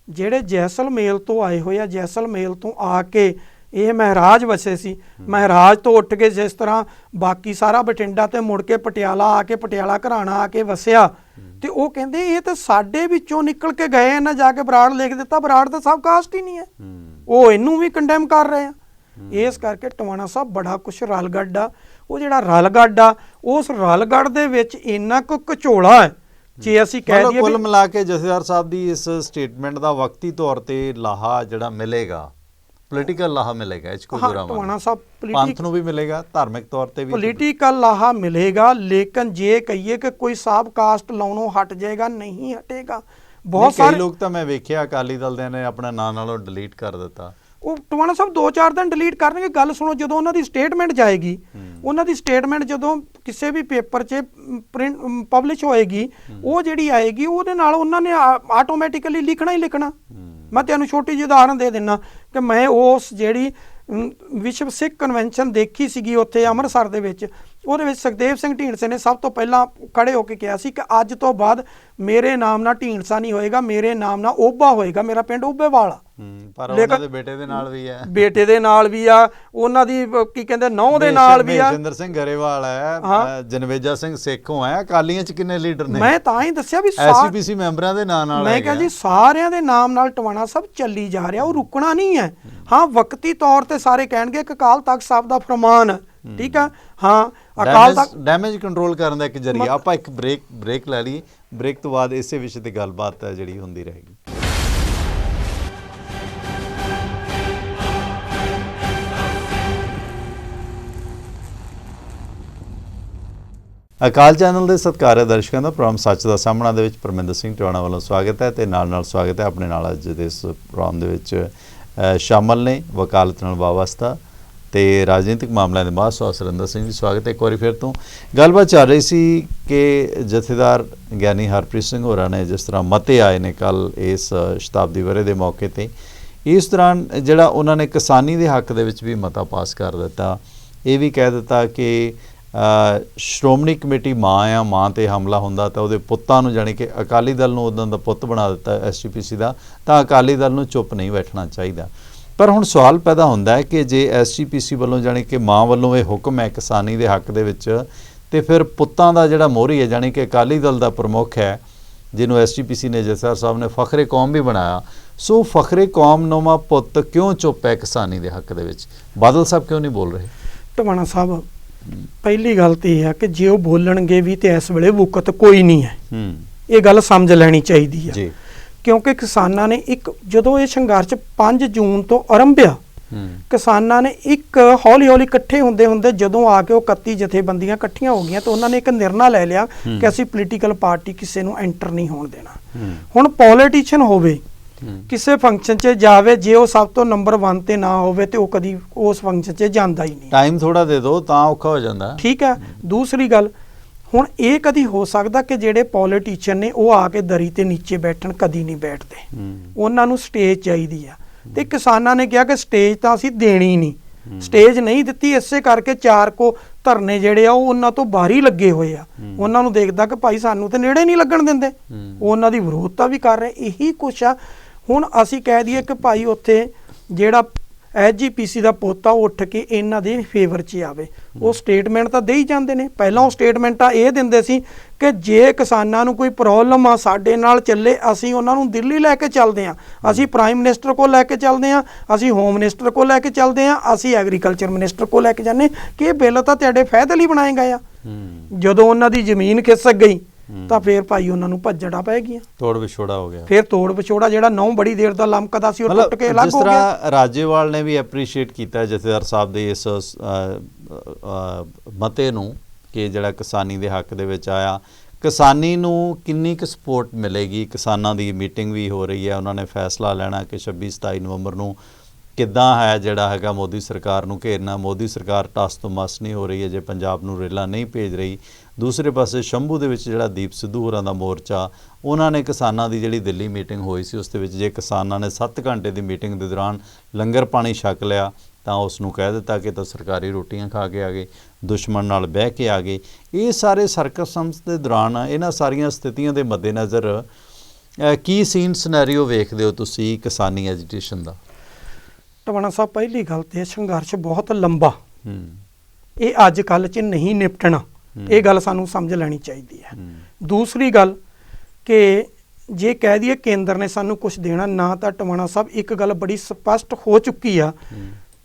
ਜਿਹੜੇ ਜੈਸਲਮੇਲ ਤੋਂ ਆਏ ਹੋਏ ਆ, ਜੈਸਲਮੇਲ ਤੋਂ ਆ ਕੇ ਇਹ ਮਹਾਰਾਜ ਵਸੇ ਸੀ, ਮਹਾਰਾਜ ਤੋਂ ਉੱਠ ਕੇ ਜਿਸ ਤਰ੍ਹਾਂ ਬਾਕੀ ਸਾਰਾ ਬਠਿੰਡਾ ਤੇ ਮੁੜ ਕੇ ਪਟਿਆਲਾ ਆ ਕੇ, ਪਟਿਆਲਾ ਘਰਾਣਾ ਆ ਕੇ ਵਸਿਆ, ਤੇ ਉਹ ਕਹਿੰਦੇ ਇਹ ਤਾਂ ਸਾਡੇ ਵਿੱਚੋਂ ਨਿਕਲ ਕੇ ਗਏ, ਇਹਨਾਂ ਜਾ ਕੇ ਬਰਾੜ ਲਿਖ ਦਿੱਤਾ, ਬਰਾੜ ਤਾਂ ਸਭ ਕਾਸਟ ਹੀ ਨਹੀਂ ਹੈ, ਉਹ ਇਹਨੂੰ ਵੀ ਕੰਡੈਮ ਕਰ ਰਹੇ ਆ। ਇਸ ਕਰਕੇ ਟਵਾਣਾ ਸਾਹਿਬ ਬੜਾ ਕੁਛ ਰਲਗੱਡ ਆ, ਉਹ ਜਿਹੜਾ ਰਲਗੱਡ ਆ ਉਸ ਰਲਗੱਡ ਦੇ ਵਿੱਚ ਇੰਨਾ ਕੁ ਘਚੋਲਾ ਹੈ, ਜੇ ਅਸੀਂ ਕਹਿ ਦਈਏ ਕੁੱਲ ਮਿਲਾ ਕੇ ਜਥੇਦਾਰ ਸਾਹਿਬ ਦੀ ਇਸ ਸਟੇਟਮੈਂਟ ਦਾ ਵਕਤੀ ਤੌਰ ਤੇ ਲਾਹਾ ਜਿਹੜਾ ਮਿਲੇਗਾ, ਪੋਲੀਟੀਕਲ ਲਾਹਾ ਮਿਲੇਗਾ, ਇਸ ਕੋਲ ਟਵਾਣਾ ਸਾਹਿਬ ਪੰਥ ਨੂੰ ਵੀ ਮਿਲੇਗਾ, ਧਾਰਮਿਕ ਤੌਰ ਤੇ ਵੀ ਪੋਲੀਟੀਕਲ ਲਾਹਾ ਮਿਲੇਗਾ, ਲੇਕਿਨ ਜੇ ਕਹੀਏ ਕਿ ਕੋਈ ਸਾਬ ਕਾਸਟ ਲਾਉਣੋਂ ਹਟ ਜਾਏਗਾ, ਨਹੀਂ ਹਟੇਗਾ। ਬਹੁਤ ਸਾਰੇ ਲੋਕ ਤਾਂ ਮੈਂ ਵੇਖਿਆ ਅਕਾਲੀ ਦਲ ਦੇ ਨੇ ਆਪਣਾ ਨਾਂ ਨਾਲੋਂ ਡਿਲੀਟ ਕਰ ਦਿੱਤਾ, ਉਹ ਟਵਾਣਾ ਸਾਹਿਬ 2-4 ਦਿਨ ਡਿਲੀਟ ਕਰਨਗੇ। ਗੱਲ ਸੁਣੋ, ਜਦੋਂ ਉਹਨਾਂ ਦੀ ਸਟੇਟਮੈਂਟ ਜਾਏਗੀ, ਉਹਨਾਂ ਦੀ ਸਟੇਟਮੈਂਟ ਜਦੋਂ ਕਿਸੇ ਵੀ ਪੇਪਰ 'ਚ ਪ੍ਰਿੰਟ ਪਬਲਿਸ਼ ਹੋਏਗੀ, ਉਹ ਜਿਹੜੀ ਆਏਗੀ ਉਹਦੇ ਨਾਲ ਉਹਨਾਂ ਨੇ ਆਟੋਮੈਟਿਕਲੀ ਲਿਖਣਾ ਹੀ ਲਿਖਣਾ। ਮੈਂ ਤੁਹਾਨੂੰ ਛੋਟੀ ਜਿਹੀ ਉਦਾਹਰਨ ਦੇ ਦਿੰਦਾ ਕਿ ਮੈਂ ਉਸ ਜਿਹੜੀ ਵਿਸ਼ਵ ਸਿੱਖ ਕਨਵੈਨਸ਼ਨ ਦੇਖੀ ਸੀਗੀ ਉੱਥੇ ਅੰਮ੍ਰਿਤਸਰ ਦੇ ਵਿੱਚ, ਉਹਦੇ ਵਿੱਚ ਸੁਖਦੇਵ ਸਿੰਘ ਢੀਂਡਸੇ ਨੇ ਸਭ ਤੋਂ ਪਹਿਲਾਂ ਖੜੇ ਹੋ ਕੇ ਕਿਹਾ ਸੀ ਕਿ ਅੱਜ ਤੋਂ ਬਾਅਦ ਮੇਰੇ ਨਾਮ ਨਾਲ ਢੀਂਡਸਾ ਨਹੀਂ ਹੋਏਗਾ, ਮੇਰੇ ਨਾਮ ਨਾਲ ਓਬਾ ਹੋਏਗਾ, ਮੇਰਾ ਪਿੰਡ ਓਬੇਵਾਲ। ਪਰ ਉਹਨਾਂ ਦੇ ਬੇਟੇ ਦੇ ਨਾਲ ਵੀ ਹੈ, ਬੇਟੇ ਦੇ ਨਾਲ ਵੀ ਆ, ਉਹਨਾਂ ਦੀ ਕੀ ਕਹਿੰਦੇ ਨੌਂ ਦੇ ਨਾਲ ਵੀ ਆ, ਮਹੇਸ਼ਿੰਦਰ ਸਿੰਘ ਗਰੇਵਾਲ ਹੈ, ਜਨਵੇਜਾ ਸਿੰਘ ਸੇਖੋਂ ਹੈ, ਅਕਾਲੀਆਂ 'ਚ ਕਿੰਨੇ ਲੀਡਰ ਨੇ। ਮੈਂ ਤਾਂ ਹੀ ਦੱਸਿਆ ਵੀ ਐਸਜੀਪੀਸੀ ਮੈਂਬਰਾਂ ਦੇ ਨਾਂ ਨਾਲ, ਮੈਂ ਕਿਹਾ ਜੀ ਸਾਰਿਆਂ ਦੇ ਨਾਮ ਨਾਲ ਟਵਾਣਾ ਸਭ ਚੱਲੀ ਜਾ ਰਿਹਾ, ਉਹ ਰੁਕਣਾ ਨਹੀਂ ਹੈ। ਹਾਂ, ਵਕਤੀ ਤੌਰ ਤੇ ਸਾਰੇ ਕਹਿਣਗੇ ਕਿ ਅਕਾਲ ਤਖਤ ਸਾਹਿਬ ਦਾ ਫਰਮਾਨ, ਠੀਕ ਆ, ਹਾਂ ਅਕਾਲ ਤਖਤ ਡੈਮੇਜ ਕੰਟਰੋਲ ਕਰਨ ਦਾ ਇੱਕ ਜ਼ਰੀਆ। ਆਪਾਂ ਇੱਕ ਬ੍ਰੇਕ ਲੈ ਲਈਏ, ਬ੍ਰੇਕ ਤੋਂ ਬਾਅਦ ਇਸੇ ਵਿਸ਼ੇ ਤੇ ਗੱਲਬਾਤ ਹੈ ਜਿਹੜੀ ਹੁੰਦੀ ਰਹੇਗੀ। ਅਕਾਲ ਚੈਨਲ ਦੇ ਸਤਿਕਾਰਯੋਗ ਦਰਸ਼ਕਾਂ ਦਾ ਪ੍ਰੋਗਰਾਮ ਸੱਚ ਦਾ ਸਾਹਮਣਾ ਦੇ ਵਿੱਚ ਪਰਮਿੰਦਰ ਸਿੰਘ ਟਵਾਣਾ ਵੱਲੋਂ ਸਵਾਗਤ ਹੈ, ਤੇ ਨਾਲ ਸਵਾਗਤ ਹੈ ਆਪਣੇ ਨਾਲ ਅੱਜ ਦੇ ਇਸ ਪ੍ਰੋਗਰਾਮ ਦੇ ਵਿੱਚ ਸ਼ਾਮਲ ਨੇ ਵਕਾਲਤ ਨਾਲ ਵਾਬਸਤਾ ਤੇ ਰਾਜਨੀਤਿਕ ਮਾਮਲਿਆਂ ਦੇ ਮਾਹਿਰ ਸੁਰਿੰਦਰ ਸਿੰਘ ਜੀ, ਸਵਾਗਤ ਹੈ ਇੱਕ ਵਾਰੀ ਫਿਰ ਤੋਂ। ਗੱਲਬਾਤ ਚੱਲ ਰਹੀ ਸੀ ਕਿ ਜਥੇਦਾਰ ਗਿਆਨੀ ਹਰਪ੍ਰੀਤ ਸਿੰਘ ਹੋਰਾਂ ਨੇ ਜਿਸ ਤਰ੍ਹਾਂ ਮਤੇ ਆਏ ਨੇ ਕੱਲ੍ਹ ਇਸ ਸ਼ਤਾਬਦੀ ਵਰ੍ਹੇ ਦੇ ਮੌਕੇ 'ਤੇ, ਇਸ ਦੌਰਾਨ ਜਿਹੜਾ ਉਹਨਾਂ ਨੇ ਕਿਸਾਨੀ ਦੇ ਹੱਕ ਦੇ ਵਿੱਚ ਵੀ ਮਤਾ ਪਾਸ ਕਰ ਦਿੱਤਾ। ਇਹ ਵੀ ਕਹਿ ਦਿੱਤਾ ਕਿ ਸ਼੍ਰੋਮਣੀ ਕਮੇਟੀ ਮਾਂ 'ਤੇ ਹਮਲਾ ਹੁੰਦਾ ਤਾਂ ਉਹਦੇ ਪੁੱਤਾਂ ਨੂੰ, ਜਾਣੀ ਕਿ ਅਕਾਲੀ ਦਲ ਨੂੰ ਉੱਦਾਂ ਦਾ ਪੁੱਤ ਬਣਾ ਦਿੱਤਾ SGPC ਦਾ, ਤਾਂ ਅਕਾਲੀ ਦਲ ਨੂੰ ਚੁੱਪ ਨਹੀਂ ਬੈਠਣਾ ਚਾਹੀਦਾ। ਪਰ ਹੁਣ ਸਵਾਲ ਪੈਦਾ ਹੁੰਦਾ ਹੈ ਕਿ ਜੇ SGPC ਵੱਲੋਂ, ਜਾਣੀ ਕਿ ਮਾਂ ਵੱਲੋਂ ਇਹ ਹੁਕਮ ਹੈ ਕਿਸਾਨੀ ਦੇ ਹੱਕ ਦੇ ਵਿੱਚ, ਤੇ ਫਿਰ ਪੁੱਤਾਂ ਦਾ ਜਿਹੜਾ ਮੋਹਰੀ ਹੈ, ਜਾਣੀ ਕਿ ਅਕਾਲੀ ਦਲ ਦਾ ਪ੍ਰਮੁੱਖ ਹੈ, ਜਿਹਨੂੰ SGPC ਨੇ ਜਥੇਦਾਰ ਸਾਹਿਬ ਨੇ ਫਖਰੇ ਕੌਮ ਵੀ ਬਣਾਇਆ, ਸੋ ਫਖਰੇ ਕੌਮ ਨੁਮਾ ਪੁੱਤ ਕਿਉਂ ਚੁੱਪ ਹੈ ਕਿਸਾਨੀ ਦੇ ਹੱਕ ਦੇ ਵਿੱਚ? ਬਾਦਲ ਸਾਹਿਬ ਕਿਉਂ ਨਹੀਂ ਬੋਲ ਰਹੇ? ਟਵਾਣਾ ਸਾਹਿਬ, ਪਹਿਲੀ ਗੱਲ ਤਾਂ ਇਹ ਹੈ ਕਿ ਜੇ ਉਹ ਬੋਲਣਗੇ ਵੀ ਤੇ ਇਸ ਵੇਲੇ ਵਕਤ ਕੋਈ ਨਹੀਂ ਹੈ, ਇਹ ਗੱਲ ਸਮਝ ਲੈਣੀ ਚਾਹੀਦੀ ਹੈ ਜੀ। ਕਿਉਂਕਿ ਕਿਸਾਨਾਂ ਨੇ ਜਦੋਂ ਇਹ ਸੰਘਰਸ਼ 5 ਜੂਨ ਤੋਂ ਆਰੰਭਿਆ, ਕਿਸਾਨਾਂ ਨੇ ਹੌਲੀ ਹੌਲੀ ਇਕੱਠੇ ਹੁੰਦੇ ਜਦੋਂ ਆ ਕੇ ਉਹ 31 ਜਥੇਬੰਦੀਆਂ ਇਕੱਠੀਆਂ ਹੋ ਗਈਆਂ ਤਾਂ ਉਹਨਾਂ ਨੇ ਇੱਕ ਨਿਰਣਾ ਲੈ ਲਿਆ ਕਿ ਅਸੀਂ ਪੋਲੀਟੀਕਲ ਪਾਰਟੀ ਕਿਸੇ ਨੂੰ ਐਂਟਰ ਨਹੀਂ ਹੋਣ ਦੇਣਾ। ਹੁਣ ਪੋਲੀਟੀਸ਼ੀਅਨ ਹੋਵੇ, ਕਿਸੇ ਫੰਕਸ਼ਨ 'ਚ ਜਾਵੇ, ਜੇ ਉਹ ਸਭ ਤੋਂ ਨੰਬਰ 1 ਤੇ ਨਾ ਹੋਵੇ ਤੇ ਉਹ ਕਦੀ ਉਸ ਫੰਕਸ਼ਨ 'ਚ ਜਾਂਦਾ ਹੀ ਨਹੀਂ। ਟਾਈਮ ਥੋੜਾ ਦੇ ਦਿਓ ਤਾਂ ਔਖਾ ਹੋ ਜਾਂਦਾ। ਠੀਕ ਹੈ। ਦੂਸਰੀ ਗੱਲ, ਹੁਣ ਇਹ ਕਦੀ ਹੋ ਸਕਦਾ ਕਿ ਜਿਹੜੇ ਪੋਲੀਟੀਸ਼ੀਅਨ ਨੇ ਉਹ ਆ ਕੇ ਦਰੀ ਤੇ ਨੀਚੇ ਬੈਠਣ? ਕਦੀ ਨਹੀਂ ਬੈਠਦੇ। ਉਹਨਾਂ ਨੂੰ ਸਟੇਜ ਚਾਹੀਦੀ ਆ, ਤੇ ਕਿਸਾਨਾਂ ਨੇ ਕਿਹਾ ਕਿ ਸਟੇਜ ਤਾਂ ਅਸੀਂ ਦੇਣੀ ਨਹੀਂ। ਸਟੇਜ ਨਹੀਂ ਦਿੱਤੀ, ਇਸੇ ਕਰਕੇ 4 ਧਰਨੇ ਜਿਹੜੇ ਆ ਉਹ ਉਹਨਾਂ ਤੋਂ ਬਾਹਰ ਲੱਗੇ ਹੋਏ ਆ। ਉਹਨਾਂ ਨੂੰ ਦੇਖਦਾ ਕਿ ਭਾਈ ਸਾਨੂੰ ਤੇ ਨੇੜੇ ਨਹੀਂ ਲੱਗਣ ਦਿੰਦੇ, ਉਹ ਉਹਨਾਂ ਦੀ ਵਿਰੋਧਤਾ ਵੀ ਕਰ ਰਹੇ। ਇਹੀ ਕੁਛ ਆ। ਹੁਣ ਅਸੀਂ ਕਹਿ ਦਈਏ ਕਿ ਭਾਈ ਉੱਥੇ ਜਿਹੜਾ SGPC ਦਾ ਪੋਤਾ ਉੱਠ ਕੇ ਇਹਨਾਂ ਦੇ ਫੇਵਰ 'ਚ ਆਵੇ, ਉਹ ਸਟੇਟਮੈਂਟ ਤਾਂ ਦੇ ਹੀ ਜਾਂਦੇ ਨੇ। ਪਹਿਲਾਂ ਉਹ ਸਟੇਟਮੈਂਟਾਂ ਇਹ ਦਿੰਦੇ ਸੀ ਕਿ ਜੇ ਕਿਸਾਨਾਂ ਨੂੰ ਕੋਈ ਪ੍ਰੋਬਲਮ ਆ ਸਾਡੇ ਨਾਲ ਚੱਲੇ, ਅਸੀਂ ਉਹਨਾਂ ਨੂੰ ਦਿੱਲੀ ਲੈ ਕੇ ਚੱਲਦੇ ਹਾਂ, ਅਸੀਂ ਪ੍ਰਾਈਮ ਮਿਨਿਸਟਰ ਕੋਲ ਲੈ ਕੇ ਚੱਲਦੇ ਹਾਂ, ਅਸੀਂ ਹੋਮ ਮਿਨਿਸਟਰ ਕੋਲ ਲੈ ਕੇ ਚੱਲਦੇ ਹਾਂ, ਅਸੀਂ ਐਗਰੀਕਲਚਰ ਮਿਨਿਸਟਰ ਕੋਲ ਲੈ ਕੇ ਜਾਂਦੇ ਕਿ ਇਹ ਬਿੱਲ ਤਾਂ ਤੁਹਾਡੇ ਫਾਇਦੇ ਲਈ ਬਣਾਏ ਗਏ ਆ। ਜਦੋਂ ਉਹਨਾਂ ਦੀ ਜ਼ਮੀਨ ਖਿਸਕ ਗਈ ਤਾਂ ਫਿਰ ਭਾਈ ਉਹਨਾਂ ਨੂੰ ਭੱਜਣਾ ਪੈ ਗਿਆ, ਤੋੜ ਵਿਛੋੜਾ ਹੋ ਗਿਆ। ਫਿਰ ਤੋੜ ਵਿਛੋੜਾ ਜਿਹੜਾ ਬੜੀ ਦੇਰ ਦਾ ਲਮਕਦਾ ਸੀ ਉਹ ਟੁੱਟ ਕੇ ਅਲੱਗ ਹੋ ਗਿਆ। ਜਿਸ ਤਰ੍ਹਾਂ ਰਾਜੇਵਾਲ ਨੇ ਵੀ ਐਪਰੀਸ਼ੀਏਟ ਕੀਤਾ ਜਥੇਦਾਰ ਸਾਹਿਬ ਦੇ ਇਸ ਮਤੇ ਨੂੰ ਕਿ ਜਿਹੜਾ ਕਿਸਾਨੀ ਦੇ ਹੱਕ ਦੇ ਵਿੱਚ ਆਇਆ, ਕਿਸਾਨੀ ਨੂੰ ਕਿੰਨੀ ਕੁ ਸਪੋਰਟ ਮਿਲੇਗੀ। ਕਿਸਾਨਾਂ ਦੀ ਮੀਟਿੰਗ ਵੀ ਹੋ ਰਹੀ ਹੈ, ਉਹਨਾਂ ਨੇ ਫੈਸਲਾ ਲੈਣਾ ਕਿ 26-27 ਨਵੰਬਰ ਨੂੰ ਕਿੱਦਾਂ ਹੈ ਜਿਹੜਾ ਹੈਗਾ ਮੋਦੀ ਸਰਕਾਰ ਨੂੰ ਘੇਰਨਾ। ਮੋਦੀ ਸਰਕਾਰ ਟਸ ਤੋਂ ਮਸ ਨਹੀਂ ਹੋ ਰਹੀ ਹੈ ਜੇ ਪੰਜਾਬ ਨੂੰ ਰੇਲਾਂ ਨਹੀਂ ਭੇਜ ਰਹੀ। ਦੂਸਰੇ ਪਾਸੇ ਸ਼ੰਭੂ ਦੇ ਵਿੱਚ ਜਿਹੜਾ ਦੀਪ ਸਿੱਧੂ ਹੋਰਾਂ ਦਾ ਮੋਰਚਾ, ਉਹਨਾਂ ਨੇ ਕਿਸਾਨਾਂ ਦੀ ਜਿਹੜੀ ਦਿੱਲੀ ਮੀਟਿੰਗ ਹੋਈ ਸੀ ਉਸ ਦੇ ਵਿੱਚ ਜੇ ਕਿਸਾਨਾਂ ਨੇ 7 ਘੰਟੇ ਦੀ ਮੀਟਿੰਗ ਦੇ ਦੌਰਾਨ ਲੰਗਰ ਪਾਣੀ ਛਕ ਲਿਆ ਤਾਂ ਉਸ ਨੂੰ ਕਹਿ ਦਿੱਤਾ ਕਿ ਤਾਂ ਸਰਕਾਰੀ ਰੋਟੀਆਂ ਖਾ ਕੇ ਆ ਗਏ, ਦੁਸ਼ਮਣ ਨਾਲ ਬਹਿ ਕੇ ਆ ਗਏ। ਇਹ ਸਾਰੇ ਸਰਕਮਸਟੈਂਸ ਦੇ ਦੌਰਾਨ ਇਹਨਾਂ ਸਾਰੀਆਂ ਸਥਿਤੀਆਂ ਦੇ ਮੱਦੇਨਜ਼ਰ ਕੀ ਸੀਨ ਸਿਨੈਰੀਓ ਵੇਖਦੇ ਹੋ ਤੁਸੀਂ ਕਿਸਾਨੀ ਐਜੀਟੇਸ਼ਨ ਦਾ? ਟਵਾਣਾ ਸਾਹਿਬ, ਪਹਿਲੀ ਗੱਲ ਤੇ ਸੰਘਰਸ਼ ਬਹੁਤ ਲੰਬਾ, ਇਹ ਅੱਜ ਕੱਲ੍ਹ 'ਚ ਨਹੀਂ ਨਿਪਟਣਾ, ਇਹ ਗੱਲ ਸਾਨੂੰ ਸਮਝ ਲੈਣੀ ਚਾਹੀਦੀ ਹੈ। ਦੂਸਰੀ ਗੱਲ ਕਿ ਜੇ ਕਹਿ ਦਈਏ ਕੇਂਦਰ ਨੇ ਸਾਨੂੰ ਕੁਝ ਦੇਣਾ ਨਾ, ਤਾਂ ਟਵਾਣਾ ਸਾਹਿਬ ਇੱਕ ਗੱਲ ਬੜੀ ਸਪਸ਼ਟ ਹੋ ਚੁੱਕੀ ਆ,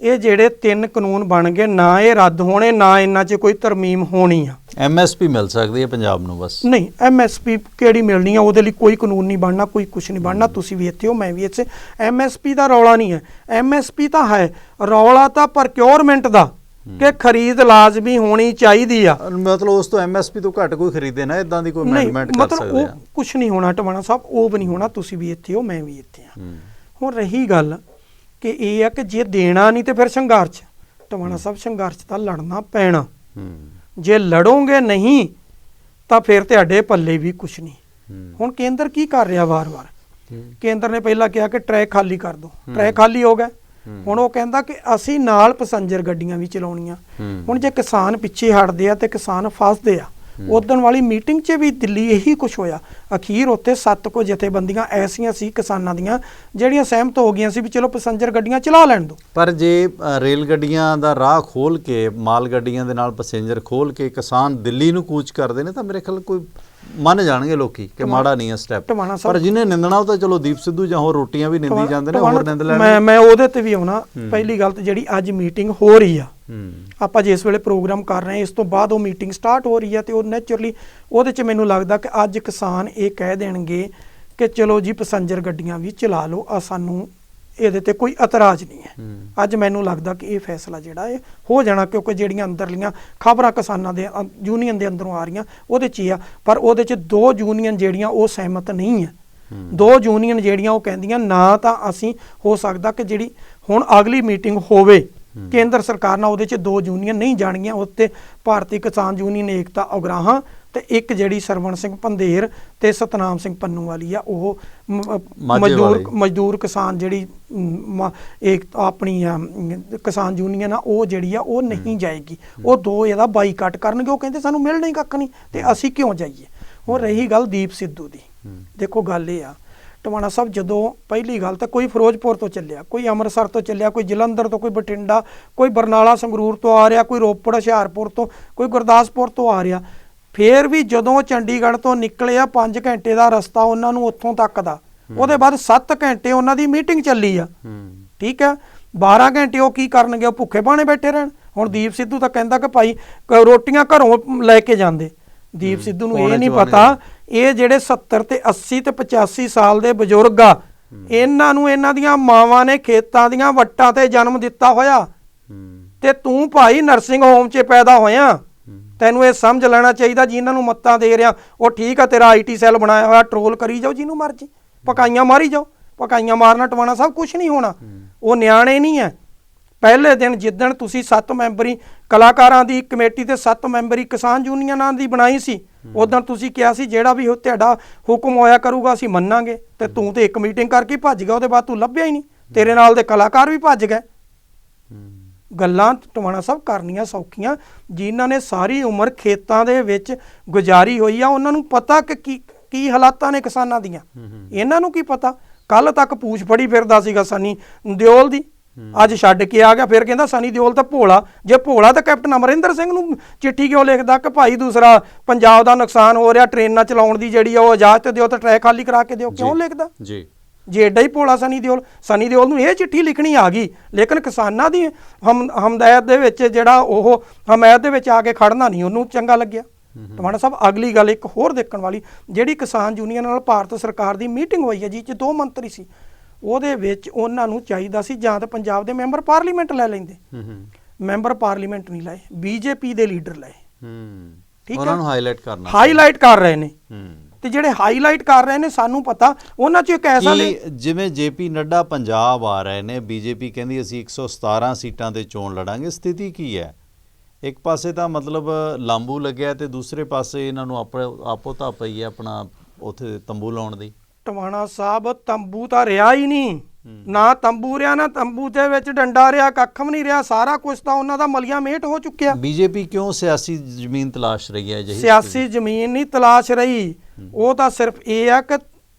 ਇਹ ਜਿਹੜੇ 3 ਕਾਨੂੰਨ ਬਣ ਗਏ ਨਾ ਇਹ ਰੱਦ ਹੋਣੇ, ਨਾ ਇਹਨਾਂ 'ਚ ਕੋਈ ਤਰਮੀਮ ਹੋਣੀ ਆ। MSP ਮਿਲ ਸਕਦੀ ਹੈ ਪੰਜਾਬ ਨੂੰ? ਬਸ ਨਹੀਂ, MSP ਕਿਹੜੀ ਮਿਲਣੀ ਆ? ਉਹਦੇ ਲਈ ਕੋਈ ਕਾਨੂੰਨ ਨਹੀਂ ਬਣਨਾ, ਕੋਈ ਕੁਛ ਨਹੀਂ ਬਣਨਾ। ਤੁਸੀਂ ਵੀ ਇੱਥੇ ਹੋ, ਮੈਂ ਵੀ ਇੱਥੇ। MSP ਦਾ ਰੌਲਾ ਨਹੀਂ ਹੈ। MSP ਤਾਂ ਹੈ, ਰੌਲਾ ਤਾਂ ਪ੍ਰੋਕਿਉਰਮੈਂਟ ਦਾ ਕਿ ਖਰੀਦ ਲਾਜ਼ਮੀ ਹੋਣੀ ਚਾਹੀਦੀ ਆ। ਮਤਲਬ ਉਸ ਤੋਂ MSP ਤੋਂ ਘੱਟ ਕੋਈ ਖਰੀਦੇ ਨਾ, ਇਦਾਂ ਦੀ ਕੋਈ ਅਮੈਂਡਮੈਂਟ ਕਰ ਸਕਦੇ ਆ? ਉਹ ਕੁਛ ਨਹੀਂ ਹੋਣਾ ਟਵਾਣਾ ਸਾਹਿਬ, ਉਹ ਵੀ ਨਹੀਂ ਹੋਣਾ। ਤੁਸੀਂ ਵੀ ਇੱਥੇ ਹੋ, ਮੈਂ ਵੀ ਇੱਥੇ ਹਾਂ। ਹੁਣ ਰਹੀ ਗੱਲ ਕਿ ਇਹ ਆ ਕਿ ਜੇ ਦੇਣਾ ਨਹੀਂ ਤੇ ਫਿਰ ਸੰਘਰਸ਼। ਟਵਾਣਾ ਸਾਹਿਬ, ਸੰਘਰਸ਼ ਤਾਂ ਲੜਨਾ ਪੈਣਾ। ਜੇ ਲੜੋਗੇ ਨਹੀਂ ਤਾਂ ਫਿਰ ਤੁਹਾਡੇ ਪੱਲੇ ਵੀ ਕੁਛ ਨਹੀਂ। ਹੁਣ ਕੇਂਦਰ ਕੀ ਕਰ ਰਿਹਾ? ਵਾਰ-ਵਾਰ ਕੇਂਦਰ ਨੇ ਪਹਿਲਾਂ ਕਿਹਾ ਕਿ ਟਰੈਕ ਖਾਲੀ ਕਰ ਦਿਓ, ਟਰੈਕ ਖਾਲੀ ਹੋ ਗਏ। ਹੁਣ ਉਹ ਕਹਿੰਦਾ ਕਿ ਅਸੀਂ ਨਾਲ ਪੈਸੰਜਰ ਗੱਡੀਆਂ ਵੀ ਚਲਾਉਣੀਆਂ। ਹੁਣ ਜੇ ਕਿਸਾਨ ਪਿੱਛੇ ਹਟਦੇ ਆ ਤੇ ਕਿਸਾਨ ਫਸਦੇ ਆ। ਉਦਣ ਵਾਲੀ ਮੀਟਿੰਗ 'ਚ ਵੀ ਦਿੱਲੀ ਇਹੀ ਕੁਛ ਹੋਇਆ। ਅਖੀਰ ਉੱਥੇ 7 ਜਥੇਬੰਦੀਆਂ ਐਸੀਆਂ ਸੀ ਕਿਸਾਨਾਂ ਦੀਆਂ ਜਿਹੜੀਆਂ ਸਹਿਮਤ ਹੋ ਗਈਆਂ ਸੀ ਵੀ ਚਲੋ ਪੈਸੰਜਰ ਗੱਡੀਆਂ ਚਲਾ ਲੈਣ ਦਿਓ। ਪਰ ਜੇ ਰੇਲ ਗੱਡੀਆਂ ਦਾ ਰਾਹ ਖੋਲ੍ਹ ਕੇ, ਮਾਲ ਗੱਡੀਆਂ ਦੇ ਨਾਲ ਪੈਸੰਜਰ ਖੋਲ੍ਹ ਕੇ ਕਿਸਾਨ ਦਿੱਲੀ ਨੂੰ ਕੂਚ ਕਰਦੇ ਨੇ ਤਾਂ ਮੇਰੇ ਖਿਆਲ ਕੋਈ ਮੰਨ ਜਾਣਗੇ ਲੋਕੀ ਕਿ ਮਾੜਾ ਨਹੀਂ ਹੈ ਸਟੈਪ। ਪਰ ਜਿਹਨੇ ਨਿੰਦਣਾ ਉਹ ਤਾਂ ਚਲੋ ਦੀਪ ਸਿੱਧੂ ਜਾਂ ਹੋਰ ਰੋਟੀਆਂ ਵੀ ਨਿੰਦੀ ਜਾਂਦੇ ਨੇ, ਹੋਰ ਨਿੰਦ ਲੈਣ। ਮੈਂ ਉਹਦੇ ਤੇ ਵੀ ਆਉਣਾ। ਪਹਿਲੀ ਗੱਲ ਤੇ ਜਿਹੜੀ ਅੱਜ ਮੀਟਿੰਗ ਹੋ ਰਹੀ ਆ, ਆਪਾਂ ਜਿਸ ਵੇਲੇ ਪ੍ਰੋਗਰਾਮ ਕਰ ਰਹੇ ਹਾਂ ਇਸ ਤੋਂ ਬਾਅਦ ਉਹ ਮੀਟਿੰਗ ਸਟਾਰਟ ਹੋ ਰਹੀ ਆ, ਤੇ ਉਹ ਨੈਚੁਰਲੀ ਉਹਦੇ 'ਚ ਮੈਨੂੰ ਲੱਗਦਾ ਕਿ ਅੱਜ ਕਿਸਾਨ ਇਹ ਕਹਿ ਦੇਣਗੇ ਕਿ ਚਲੋ ਜੀ ਪੈਸੰਜਰ ਗੱਡੀਆਂ ਵੀ ਚਲਾ ਲਓ, ਸਾਨੂੰ ਇਹਦੇ ਤੇ ਕੋਈ ਇਤਰਾਜ਼ ਨਹੀਂ ਹੈ। ਅੱਜ ਮੈਨੂੰ ਲੱਗਦਾ ਕਿ ਇਹ ਫੈਸਲਾ ਜਿਹੜਾ ਇਹ ਹੋ ਜਾਣਾ, ਕਿਉਂਕਿ ਜਿਹੜੀਆਂ ਅੰਦਰਲੀਆਂ ਖਬਰਾਂ ਕਿਸਾਨਾਂ ਦੇ ਯੂਨੀਅਨ ਦੇ ਅੰਦਰੋਂ ਆ ਰਹੀਆਂ ਉਹਦੇ 'ਚ ਹੀ ਆ। ਪਰ ਉਹਦੇ 'ਚ 2 ਯੂਨੀਅਨ ਜਿਹੜੀਆਂ ਉਹ ਸਹਿਮਤ ਨਹੀਂ ਹੈ। 2 ਯੂਨੀਅਨ ਜਿਹੜੀਆਂ ਉਹ ਕਹਿੰਦੀਆਂ ਨਾ ਤਾਂ ਅਸੀਂ ਹੋ ਸਕਦਾ ਕਿ ਜਿਹੜੀ ਹੁਣ ਅਗਲੀ ਮੀਟਿੰਗ ਹੋਵੇ ਕੇਂਦਰ ਸਰਕਾਰ ਨਾਲ ਉਹਦੇ 'ਚ 2 ਯੂਨੀਅਨ ਨਹੀਂ ਜਾਣਗੀਆਂ, ਉੱਤੇ ਭਾਰਤੀ ਕਿਸਾਨ ਯੂਨੀਅਨ ਏਕਤਾ ਉਗਰਾਹਾਂ ਤੇ ਇੱਕ ਜਿਹੜੀ ਸਰਵਣ ਸਿੰਘ ਪੰਧੇਰ ਤੇ ਸਤਨਾਮ ਸਿੰਘ ਪੰਨੂ ਵਾਲੀ ਆ, ਉਹ ਮਜ਼ਦੂਰ ਕਿਸਾਨ ਜਿਹੜੀ ਇੱਕ ਆਪਣੀ ਕਿਸਾਨ ਯੂਨੀਅਨ ਆ, ਉਹ ਜਿਹੜੀ ਆ ਉਹ ਨਹੀਂ ਜਾਏਗੀ। ਉਹ 2 ਇਹਦਾ ਬਾਈਕਾਟ ਕਰਨਗੇ। ਉਹ ਕਹਿੰਦੇ ਸਾਨੂੰ ਮਿਲਣਾ ਹੀ ਕੱਖ ਨਹੀਂ ਤੇ ਅਸੀਂ ਕਿਉਂ ਜਾਈਏ। ਹੁਣ ਰਹੀ ਗੱਲ ਦੀਪ ਸਿੱਧੂ ਦੀ, ਦੇਖੋ ਗੱਲ ਇਹ ਆ ਟਵਾਣਾ ਸਾਹਿਬ, ਜਦੋਂ ਪਹਿਲੀ ਗੱਲ ਤਾਂ ਕੋਈ ਫਿਰੋਜ਼ਪੁਰ ਤੋਂ ਚੱਲਿਆ, ਕੋਈ ਅੰਮ੍ਰਿਤਸਰ ਤੋਂ ਚੱਲਿਆ, ਕੋਈ ਜਲੰਧਰ ਤੋਂ, ਕੋਈ ਬਠਿੰਡਾ, ਕੋਈ ਬਰਨਾਲਾ ਸੰਗਰੂਰ ਤੋਂ ਆ ਰਿਹਾ, ਕੋਈ ਰੋਪੜ ਹੁਸ਼ਿਆਰਪੁਰ ਤੋਂ, ਕੋਈ ਗੁਰਦਾਸਪੁਰ ਤੋਂ ਆ ਰਿਹਾ। ਫੇਰ ਵੀ ਜਦੋਂ ਚੰਡੀਗੜ੍ਹ ਤੋਂ ਨਿਕਲੇ ਆ 5 ਘੰਟੇ ਦਾ ਰਸਤਾ ਉਹਨਾਂ ਨੂੰ ਉੱਥੋਂ ਤੱਕ ਦਾ, ਉਹਦੇ ਬਾਅਦ 7 ਘੰਟੇ ਉਹਨਾਂ ਦੀ ਮੀਟਿੰਗ ਚੱਲੀ ਆ, ਠੀਕ ਹੈ। 12 ਘੰਟੇ ਉਹ ਕੀ ਕਰਨਗੇ, ਉਹ ਭੁੱਖੇ ਬਾਣੇ ਬੈਠੇ ਰਹਿਣ। ਹੁਣ ਦੀਪ ਸਿੱਧੂ ਤਾਂ ਕਹਿੰਦਾ ਕਿ ਭਾਈ ਰੋਟੀਆਂ ਘਰੋਂ ਲੈ ਕੇ ਜਾਂਦੇ। ਦੀਪ ਸਿੱਧੂ ਨੂੰ ਇਹ ਨਹੀਂ ਪਤਾ ਇਹ ਜਿਹੜੇ 70 ਤੇ 80 ਤੇ 85 ਸਾਲ ਦੇ ਬਜ਼ੁਰਗ ਆ, ਇਹਨਾਂ ਨੂੰ ਇਹਨਾਂ ਦੀਆਂ ਮਾਵਾਂ ਨੇ ਖੇਤਾਂ ਦੀਆਂ ਵੱਟਾਂ ਤੇ ਜਨਮ ਦਿੱਤਾ ਹੋਇਆ, ਤੇ ਤੂੰ ਭਾਈ ਨਰਸਿੰਗ ਹੋਮ 'ਚ ਪੈਦਾ ਹੋਇਆ। ਤੈਨੂੰ ਇਹ ਸਮਝ ਲੈਣਾ ਚਾਹੀਦਾ, ਜਿਨ੍ਹਾਂ ਨੂੰ ਮੱਤਾਂ ਦੇ ਰਿਹਾ ਉਹ ਠੀਕ ਆ, ਤੇਰਾ IT ਸੈੱਲ ਬਣਾਇਆ ਹੋਇਆ, ਟਰੋਲ ਕਰੀ ਜਾਓ ਜਿਹਨੂੰ ਮਰਜੀ, ਪਕਾਈਆਂ ਮਾਰੀ ਜਾਓ। ਪਕਾਈਆਂ ਮਾਰਨਾ ਟਵਾਣਾ ਸਾਹਿਬ ਕੁਛ ਨਹੀਂ ਹੋਣਾ। ਉਹ ਨਿਆਣੇ ਨਹੀਂ ਹੈ। ਪਹਿਲੇ ਦਿਨ ਜਿੱਦਣ ਤੁਸੀਂ 7 ਮੈਂਬਰੀ ਕਲਾਕਾਰਾਂ ਦੀ ਕਮੇਟੀ ਤੇ 7 ਮੈਂਬਰੀ ਕਿਸਾਨ ਯੂਨੀਅਨਾਂ ਦੀ ਬਣਾਈ ਸੀ, ਉਦੋਂ ਤੁਸੀਂ ਕਿਹਾ ਸੀ ਜਿਹੜਾ ਵੀ ਤੁਹਾਡਾ ਹੁਕਮ ਹੋਇਆ ਕਰੂਗਾ ਅਸੀਂ ਮੰਨਾਂਗੇ, ਤੇ ਤੂੰ ਤੇ ਇੱਕ ਮੀਟਿੰਗ ਕਰਕੇ ਭੱਜ ਗਿਆ, ਉਹਦੇ ਬਾਅਦ ਤੂੰ ਲੱਭਿਆ ਹੀ ਨਹੀਂ। ਤੇਰੇ ਨਾਲ ਦੇ ਕਲਾਕਾਰ ਵੀ ਭੱਜ ਗਏ। ਗੱਲਾਂ ਟਵਾਣਾ ਸਾਹਿਬ ਕਰਨੀਆਂ ਸੌਖੀਆਂ, ਜਿਨ੍ਹਾਂ ਨੇ ਸਾਰੀ ਉਮਰ ਖੇਤਾਂ ਦੇ ਵਿੱਚ ਗੁਜ਼ਾਰੀ ਹੋਈ ਆ, ਉਹਨਾਂ ਨੂੰ ਪਤਾ ਕਿ ਕੀ ਹਾਲਾਤਾਂ ਨੇ ਕਿਸਾਨਾਂ ਦੀਆਂ। ਇਹਨਾਂ ਨੂੰ ਕੀ ਪਤਾ। ਕੱਲ ਤੱਕ ਪੂਛ ਫੜੀ ਫਿਰਦਾ ਸੀਗਾ ਸਨੀ ਦਿਓਲ ਦੀ, ਅੱਜ ਛੱਡ ਕੇ ਆ ਗਿਆ। ਫਿਰ ਕਹਿੰਦਾ ਸਨੀ ਦਿਓਲ ਤਾਂ ਭੋਲਾ। ਜੇ ਭੋਲਾ ਤਾਂ ਕੈਪਟਨ ਅਮਰਿੰਦਰ ਸਿੰਘ ਨੂੰ ਚਿੱਠੀ ਕਿਉਂ ਲਿਖਦਾ ਕਿ ਭਾਈ ਦੂਸਰਾ ਪੰਜਾਬ ਦਾ ਨੁਕਸਾਨ ਹੋ ਰਿਹਾ, ਟ੍ਰੇਨਾਂ ਚਲਾਉਣ ਦੀ ਜਿਹੜੀ ਆ ਉਹ ਇਜਾਜ਼ਤ ਦਿਓ ਤੇ ਟਰੈਕ ਖਾਲੀ ਕਰਾ ਕੇ ਦਿਓ, ਕਿਉਂ ਲਿਖਦਾ ਜੀ? ਜੇ ਐਡਾ ਹੀ ਭੋਲਾ ਸਨੀ ਦਿਓਲ ਨੂੰ ਇਹ ਚਿੱਠੀ ਲਿਖਣੀ ਆ ਗਈ, ਲੇਕਿਨ ਕਿਸਾਨਾਂ ਦੀ ਹਮਦਾਇਤ ਦੇ ਵਿੱਚ ਜਿਹੜਾ ਉਹ ਹਮਾਇਤ ਦੇ ਵਿੱਚ ਆ ਕੇ ਖੜਨਾ ਨਹੀਂ ਉਹਨੂੰ ਚੰਗਾ ਲੱਗਿਆ। ਟਵਾਣਾ ਸਾਹਿਬ ਅਗਲੀ ਗੱਲ ਇੱਕ ਹੋਰ ਦੇਖਣ ਵਾਲੀ, ਜਿਹੜੀ ਕਿਸਾਨ ਯੂਨੀਅਨ ਨਾਲ ਭਾਰਤ ਸਰਕਾਰ ਦੀ ਮੀਟਿੰਗ ਹੋਈ ਹੈ, ਜਿਸ 'ਚ 2 ਮੰਤਰੀ ਸੀ, ਉਹਦੇ ਵਿੱਚ ਉਹਨਾਂ ਨੂੰ ਚਾਹੀਦਾ ਸੀ ਜਾਂ ਤਾਂ ਪੰਜਾਬ ਦੇ ਮੈਂਬਰ ਪਾਰਲੀਮੈਂਟ ਲੈ ਲੈਂਦੇ। ਮੈਂਬਰ ਪਾਰਲੀਮੈਂਟ ਨਹੀਂ ਲਏ, BJP ਦੇ ਲੀਡਰ ਲਏ। ਠੀਕ ਹੈ, ਉਹਨਾਂ ਨੂੰ ਹਾਈਲਾਈਟ ਕਰ ਰਹੇ ਨੇ। ਤੇ ਜਿਹੜੇ ਹਾਈਲਾਈਟ ਕਰ ਰਹੇ ਨੇ ਸਾਨੂੰ ਪਤਾ ਉਹਨਾਂ 'ਚ ਇੱਕ ਐਸਾ ਜਿਵੇਂ JP ਨੱਡਾ ਪੰਜਾਬ ਆ ਰਹੇ ਨੇ, BJP ਕਹਿੰਦੀ ਅਸੀਂ 117 ਸੀਟਾਂ ਤੇ ਚੋਣ ਲੜਾਂਗੇ। ਸਥਿਤੀ ਕੀ ਹੈ? ਇੱਕ ਪਾਸੇ ਤਾਂ ਮਤਲਬ ਲਾਂਬੂ ਲੱਗਿਆ ਤੇ ਦੂਸਰੇ ਪਾਸੇ ਇਹਨਾਂ ਨੂੰ ਆਪੋ ਤਾਂ ਪਈ ਹੈ ਆਪਣਾ ਉੱਥੇ ਤੰਬੂ ਲਾਉਣ ਦੀ। ਟਵਾਣਾ ਸਾਹਿਬ ਤੰਬੂ ਤਾਂ ਰਿਹਾ ਹੀ ਨਹੀਂ, ਨਾ ਤੰਬੂ ਰਿਹਾ ਨਾ ਤੰਬੂ ਦੇ ਵਿੱਚ ਡੰਡਾ ਰਿਹਾ, ਕੱਖ ਵੀ ਨਹੀਂ ਰਿਹਾ। ਸਾਰਾ ਕੁਝ ਤਾਂ ਉਹਨਾਂ ਦਾ ਮਲੀਆ ਮੇਟ ਹੋ ਚੁੱਕਿਆ। BJP ਕਿਉਂ ਸਿਆਸੀ ਜ਼ਮੀਨ ਤਲਾਸ਼ ਰਹੀ ਹੈ? ਸਿਆਸੀ ਜ਼ਮੀਨ ਨਹੀਂ ਤਲਾਸ਼ ਰਹੀ, ਉਹ ਤਾਂ ਸਿਰਫ ਇਹ ਆ ਕਿ